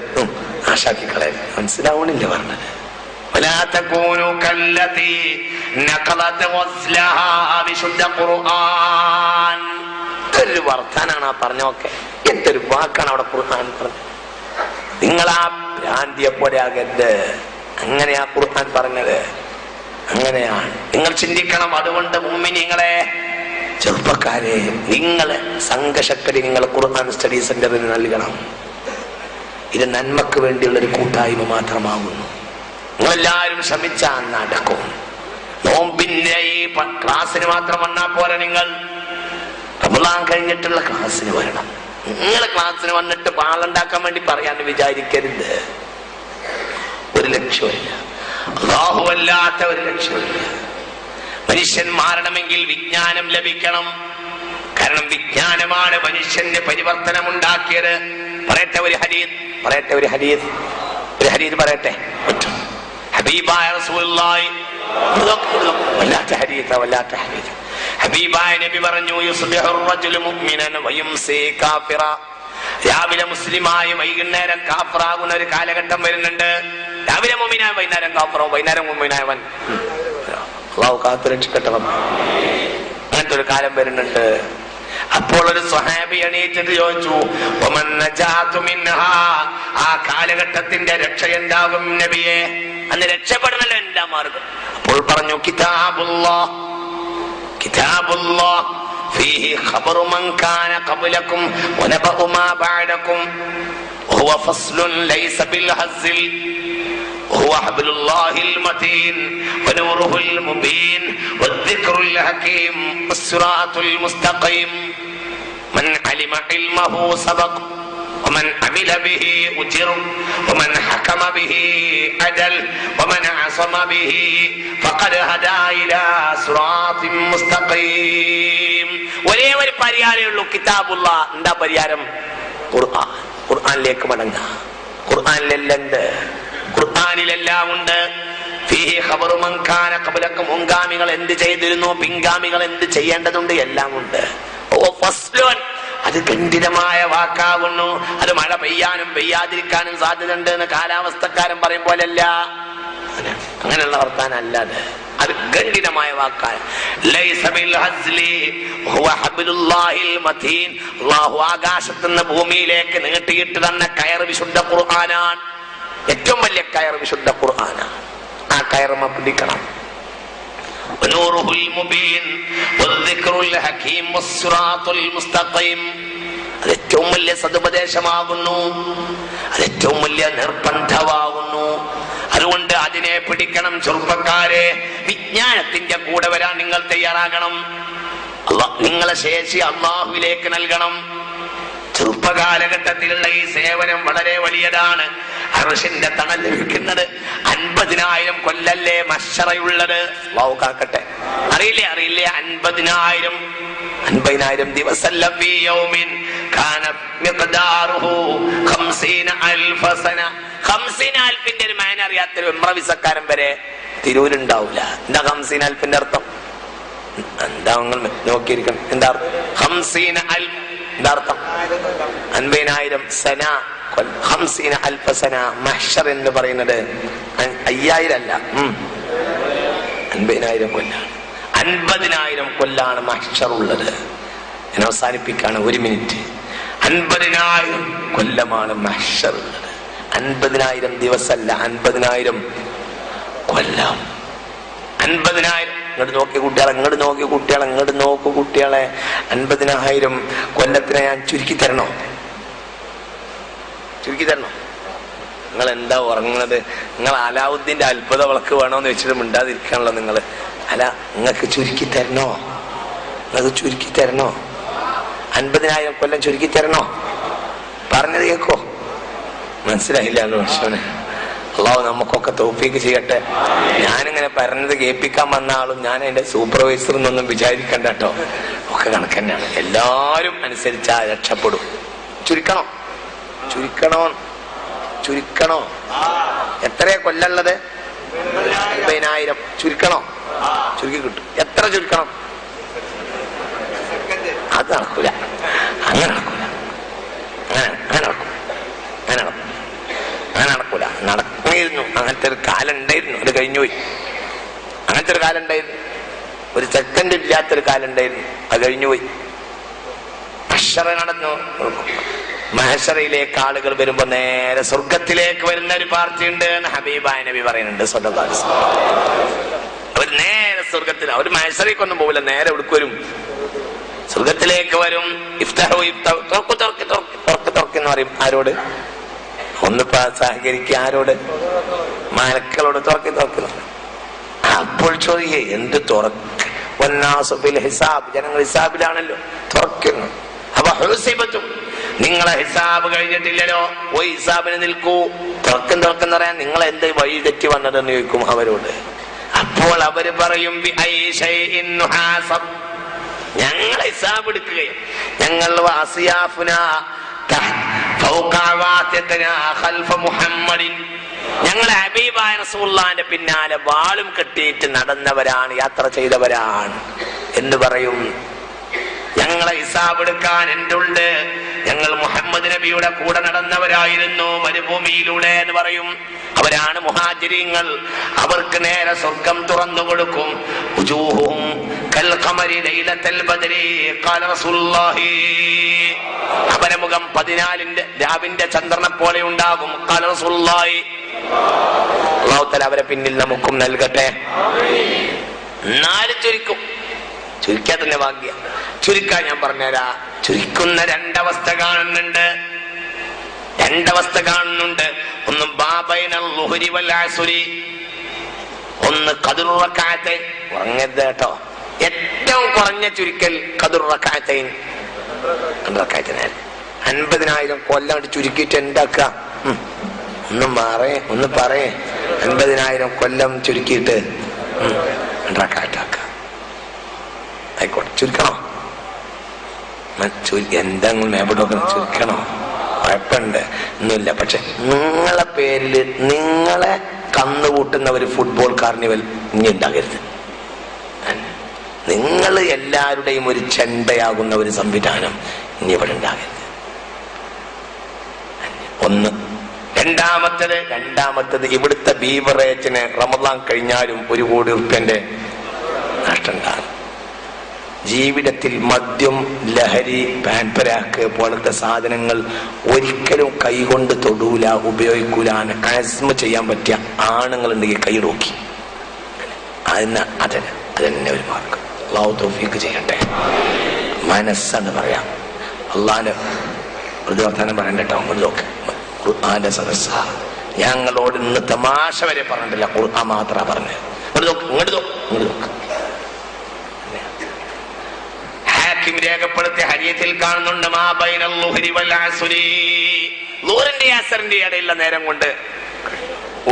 നാശാക്കി കളയും. മനസ്സിലാവണില്ല പറഞ്ഞത്? വിശുദ്ധ ഖുർആൻ എന്തൊരു വർത്താനാണ് ആ പറഞ്ഞൊക്കെ. എന്തൊരു വാക്കാണ് അവിടെ ഖുർആൻ പറഞ്ഞത്. നിങ്ങൾ ആ ഭ്രാന്തിയെ പോലെ ആകരുത്. അങ്ങനെയാ ഖുർആൻ പറഞ്ഞത്. അങ്ങനെയാണ് നിങ്ങൾ ചിന്തിക്കണം. അതുകൊണ്ട് മുഅ്മിനീങ്ങളെ, ചെറുപ്പക്കാരെ, നിങ്ങളെ സംഘശക്തി നിങ്ങൾ ഖുർആൻ സ്റ്റഡി സെന്ററിന് നൽകണം. ഇത് നന്മക്ക് വേണ്ടിയുള്ളൊരു കൂട്ടായ്മ മാത്രമാകുന്നു. നിങ്ങളെല്ലാവരും ശ്രമിച്ചാൽ നടക്കും. നോമ്പിന്റെ ഈ ക്ലാസ്സിന് മാത്രം വന്നാൽ പോലെ, നിങ്ങൾ റമളാൻ കഴിഞ്ഞിട്ടുള്ള ക്ലാസ്സിന് വരണം. നിങ്ങൾ ക്ലാസ്സിന് വന്നിട്ട് പാളുണ്ടാക്കാൻ വേണ്ടി പറയാൻ വിചാരിക്കരുത്. ഒരു ലക്ഷ്യമില്ല, അല്ലാഹുവല്ലാത്ത ഒരു ലക്ഷ്യമില്ല. മനുഷ്യൻ മാറണമെങ്കിൽ വിജ്ഞാനം ലഭിക്കണം. കാരണം വിജ്ഞാനമാണ് മനുഷ്യന്റെ പരിവർത്തനം ഉണ്ടാക്കിയത്. പറയട്ടെ ഒരു ഹദീസ് പറയട്ടെ. ഹബീബായ റസൂലുള്ളാഹി വല്ലാത്ത ഹദീസ്. ഹബീബായ നബി പറഞ്ഞു, യുസ്ബിഹുർ റജുലു മുഅ്മിനൻ വയുംസി കാഫിറ. രാവിലെ മുസ്ലിമായി വൈകുന്നേരം കാഫിറാകുന്ന ഒരു കാലഘട്ടം വരുന്നുണ്ട്. രാവിലെ മുഅ്മിനായ വൈകുന്നേരം കാഫിറാവും, വൈകുന്നേരം മുഅ്മിനായവൻ അല്ലാഹു കാത്തുരക്ഷിക്കട്ടെ. അങ്ങനത്തെ ഒരു കാലം വരുന്നുണ്ട്. അപ്പോൾ ഒരു സ്വഹാബി എണീറ്റിട്ട് ചോദിച്ചു, വമൻ നജാതു മിൻഹാ, ആ കാലഘട്ടത്തിന്റെ രക്ഷ എന്താകും നബിയെ? അന്ന് രക്ഷപ്പെടണല്ലോ എന്താ മാർഗം? അപ്പോൾ പറഞ്ഞു, കിതാബുല്ലാഹ് ഫീഹി ഖബറു മൻ കാന ഖബ്ലകും വനബഉ മാ ബഅദകും വഹുവ ഫസ്ലുൻ ലൈസ ബിൽ ഹസിൽ വഹുവ ഹബ്ലുല്ലാഹിൽ മതീൻ വനൂറുഹുൽ മുബീൻ വദ്ദിക്റുൽ ഹകീം വസ്സിറാത്തുൽ മുസ്തഖീം മൻ അലിമ ഇൽമഹു സബഖ ومن عمل به أجر ومن حكم به عدل ومن عصم به فقد هدى إلى صراط مستقيم. ഒരേ ഒരു പരിഹാരമേ ഉള്ളൂ, കിതാബുള്ള. എന്താ പരിഹാരം? ഖുർആനിലേക്ക് മടങ്ങുക. ഖുർആനിലെല്ലാം ഉണ്ട്. ഫീഹി ഖബറു മൻ കാന ഖബ്ലകും, മുൻഗാമികൾ എന്ത് ചെയ്തിരുന്നു, പിൻഗാമികൾ എന്ത് ചെയ്യേണ്ടതുണ്ട്, എല്ലാം ഉണ്ട്. ഫസ്ലുൻ, അത് ഗംഭീരമായ വാക്കാകുന്നു. അത് മഴ പെയ്യാനും പെയ്യാതിരിക്കാനും സാധ്യതയുണ്ട് എന്ന് കാലാവസ്ഥക്കാരൻ പറയും പോലല്ല. അങ്ങനെയുള്ള വർത്താനം അല്ലാതെ അത് ഗംഭീരമായ വാക്കാണ്. അല്ലാഹു ആകാശത്തുനിന്ന് ഭൂമിയിലേക്ക് നീട്ടിയിട്ട് തന്ന കയർ വിശുദ്ധ ഖുർആനാണ്. ഏറ്റവും വലിയ കയർ വിശുദ്ധ ഖുർആനാണ്. ആ കയറുമ പിടിക്കണം. അതേറ്റവും വലിയ സതുപദേശമാകുന്നു. അതേറ്റവും വലിയ നിർബന്ധമാകുന്നു. അതുകൊണ്ട് അതിനെ പിടിക്കണം. ചെറുപ്പക്കാരെ, വിജ്ഞാനത്തിന്റെ കൂടെ വരാൻ നിങ്ങൾ തയ്യാറാകണം. നിങ്ങളെ ശേഷി അള്ളാഹുവിലേക്ക് നൽകണം. ചെറുപ്പകാലഘട്ടത്തിലുള്ള ഈ സേവനം വളരെ വലിയതാണ്. അർശിന്റെ തണൽ ലഭിക്കുന്നത് 50,000 കൊല്ലല്ലേ മഹ്ശറയുള്ളത്. അല്ലാഹു കാക്കട്ടെ. അറിയില്ലേ 50,000 ദിവസല്ല. ഫീ യൗമിൻ കാന മിഖ്ദാറുഹു 50,000 സന. 50,000 ഒരു മാന അറിയാത്തൊരു ഉംറ വിസക്കാരൻ വരെ തിരൂരുണ്ടാവില്ല. എന്താ 50,000 അർത്ഥം? എന്താ നിങ്ങൾ നോക്കിയിരിക്കണം. എന്താ 50,000 എന്താ അർത്ഥം? 50,000 സന. 50,000 സന. മഹ്ശർ എന്ന് പറയുന്നത് 5,000 അല്ല, 50,000 കൊല്ലാണ്. 50,000 കൊല്ലാണ് മഹ്ശർ ഉള്ളത്. ഞാൻ അവസാനിപ്പിക്കാണ്, 1 മിനിറ്റ്. 50,000 കൊല്ലമാണ് മഹ്ശർ ഉള്ളത്. 50,000 ദിവസമല്ല, 50,000 കൊല്ലം. 50,000. ഇങ്ങോട്ട് നോക്കി കുട്ടികളെ 50,000 കൊല്ലത്തിനെ ഞാൻ ചുരുക്കി തരണോ? നിങ്ങൾ എന്താ ഉറങ്ങുന്നത്? നിങ്ങൾ അലാവുദ്ദീന്റെ അത്ഭുത വിളക്ക് വേണോന്ന് വെച്ചിട്ട് മിണ്ടാതിരിക്കാണല്ലോ നിങ്ങൾ. അല്ല, നിങ്ങൾക്ക് ചുരുക്കി തരണോ? 50,000 കൊല്ലം ചുരുക്കി തരണോ? പറഞ്ഞത് കേക്കോ? മനസ്സിലായില്ല പക്ഷേ. അള്ളാഹു നമുക്കൊക്കെ തൗഫീഖ് ചെയ്യട്ടെ. ഞാനിങ്ങനെ പറഞ്ഞത് കേൾപ്പിക്കാൻ വന്ന ആളും ഞാൻ അതിന്റെ സൂപ്പർവൈസർ എന്നൊന്നും വിചാരിക്കണ്ട കേട്ടോ. ഒക്കെ കണക്കന്നെയാണ്. എല്ലാരും അനുസരിച്ചാ രക്ഷപ്പെടും. ചുരുക്കണോ? എത്രയാ കൊല്ലുള്ളത്? 50,000. ചുരുക്കണോ? ചുരുക്കി കിട്ടും. എത്ര ചുരുക്കണം? അത് നടക്കൂല. അങ്ങനെ നടക്കുമായിരുന്നു. അങ്ങനത്തെ ഒരു കാലം ഉണ്ടായിരുന്നു. അത് കഴിഞ്ഞുപോയി. അങ്ങനത്തെ ഒരു കാലം ഉണ്ടായിരുന്നു. ഒരു സെക്കൻഡ് ഇല്ലാത്തൊരു കാലം ഉണ്ടായിരുന്നു. അത് കഴിഞ്ഞുപോയി. മഹ്ശറ നടന്നു. മഹ്ശറയിലേക്ക് ആളുകൾ വരുമ്പോ നേരെ സ്വർഗത്തിലേക്ക് വരുന്ന ഒരു പാർട്ടി ഉണ്ട് എന്ന് ഹബീബായ നബി പറയുന്നുണ്ട്. സ്വല്ലല്ലാഹു അലൈഹി വസല്ലം. അവർ നേരെ സ്വർഗത്തിൽ, അവർ മഹ്ശറയ്ക്കൊന്നും പോവില്ല. നേരെ എവിടേക്ക് വരും? സ്വർഗത്തിലേക്ക് വരും. തുറക്ക് എന്ന് പറയും. ആരോട്? ഒന്ന് സഹകരിക്കുക. ആരോട്? മലക്കളോട്. തുറക്കി. അപ്പോൾ ചോദിക്കേ, എന്ത് തുറക്ക്? ഹിസാബ്, ജനങ്ങൾ ഹിസാബിലാണല്ലോ. തുറക്കുന്നു. അപ്പൊ ഹുസൈബത്തും, നിങ്ങളെ ഹിസാബ് കഴിഞ്ഞിട്ടില്ലല്ലോ, പോയി ഹിസാബിന് നിൽക്കൂ. തുറക്കെന്ന് പറയാൻ നിങ്ങൾ എന്ത് വഴി തെറ്റി വന്നതെന്ന് ചോദിക്കും അവരോട്. അപ്പോൾ അവര് പറയും, ഞങ്ങൾ ഹിസാബ് എടുക്കുകയും ഞങ്ങൾ ഞങ്ങളെ ഹബീബായ റസൂലുള്ളാഹിന്റെ പിന്നാലെ വാളും കെട്ടിയിട്ട് നടന്നവരാണ്, യാത്ര ചെയ്തവരാണ് എന്ന് പറയും. ഞങ്ങളെ ഹിസാബ് എടുക്കാൻ എന്തുണ്ട്? ഞങ്ങൾ മുഹമ്മദ് നബിയുടെ കൂടെ നടന്നവരായിരുന്നു മരുഭൂമിയിലൂടെ എന്ന് പറയും. അവരാണ് മുഹാജിരീങ്ങൾ. അവർക്ക് നേരെ സ്വർഗം തുറന്നു കൊടുക്കും. അവരെ മുഖം 14 രാവിന്റെ ചന്ദ്രനെ പോലെ ഉണ്ടാകും. അല്ലാഹു തആല അവരെ പിന്നിൽ നമുക്കും നൽകട്ടെ. 4 ചുരുക്കും. ചുരുക്കാൻ തന്നെ ഭാഗ്യ. ചുരുക്കാൻ ഞാൻ പറഞ്ഞുതരാ. ചുരുക്കുന്ന രണ്ടവസ്ഥ കാണുന്നുണ്ട്. ഒന്ന് ബാബൈനൽ ളുഹ്രി വൽ അസ്രി, ഒന്ന് ഖദ്റു റകഅത്തൈൻ. പറഞ്ഞത് കേട്ടോ, ഏറ്റവും കുറഞ്ഞ ചുരുക്കൽ ഖദ്റു റകഅത്തൈൻ. 50,000 കൊല്ലം ചുരുക്കിയിട്ട് എന്താക്ക? ഒന്ന് പറയേ. 50,000 കൊല്ലം ചുരുക്കിയിട്ട് റകഅത്താക്ക. ആയിക്കോട്ടെ, ചുരുക്കണോ? എന്തെങ്കിലും എവിടെയൊക്കെ ചുരുക്കണോ? കുഴപ്പമുണ്ട്, ഒന്നുമില്ല. പക്ഷെ നിങ്ങളെ പേരില് നിങ്ങളെ കന്നുകൂട്ടുന്ന ഒരു ഫുട്ബോൾ കാർണിവൽ ഇനി ഉണ്ടാകരുത്. നിങ്ങൾ എല്ലാവരുടെയും ഒരു ചെണ്ടയാകുന്ന ഒരു സംവിധാനം ഇനി ഇവിടെ ഉണ്ടാകരുത്. ഒന്ന്. രണ്ടാമത്തത് ഇവിടുത്തെ ബീവറേജിന് റമദാൻ കഴിഞ്ഞാലും 1 കോടി റുപ്യന്റെ നഷ്ടമുണ്ടാകും. ജീവിതത്തിൽ മദ്യം, ലഹരി, പാൻപരാക്ക് പോലത്തെ സാധനങ്ങൾ ഒരിക്കലും കൈകൊണ്ട് തൊടൂല, ഉപയോഗിക്കൂല. ആസ്മ ചെയ്യാൻ പറ്റിയ ആണുങ്ങളുണ്ടെങ്കിൽ കൈ നോക്കി അതന്നെ ഒരു മാർഗം. അല്ലാഹു തൗഫീഖ് ചെയ്യട്ടെ. മനസ്സാണ് പറയാം. അള്ളാന്റെ ഒരു വർത്തമാനം പറയണ്ട കേട്ടോ. അങ്ങോട്ട് നോക്ക്. ഖുർആന്റെ സദസ്സ ഞങ്ങളോട് ഇന്ന് തമാശ വരെ പറഞ്ഞിട്ടില്ല, ഖുർആൻ മാത്രാ പറഞ്ഞത്. ഇങ്ങോട്ട് നോക്ക്. ഹാക്കിം രേഖപ്പെടുത്തിയ ഹദീസിൽ കാണുന്നുണ്ട്, മാ ബൈനൽ ളുഹ്രി വൽ അസ്രി, ളുഹറിന്റെ അസറിന്റെ ഇടയിലുള്ള നേരം കൊണ്ട്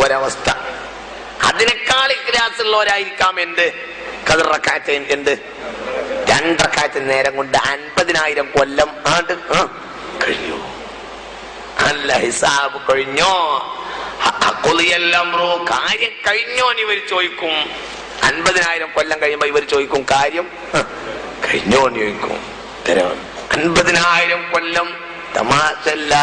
ഒരവസ്ഥ. അതിനേക്കാൾ ഇഖ്ലാസുള്ളവരായിരിക്കാം എന്ത് ഖദർ റക്അത്ത്, എന്ത് 2 റക്അത്ത് നേരം കൊണ്ട് 50,000 കൊല്ലം ആണ്ട് കഴിയോ? അല്ല, ഹിസാബ് കഴിഞ്ഞോ, കാര്യം കഴിഞ്ഞോ എന്ന് ഇവർ ചോദിക്കും. 50,000 കൊല്ലം കഴിയുമ്പോ ഇവർ ചോദിക്കും, കാര്യം കഴിഞ്ഞോ എന്ന് ചോദിക്കും. 50,000 കൊല്ലം തമാശല്ല.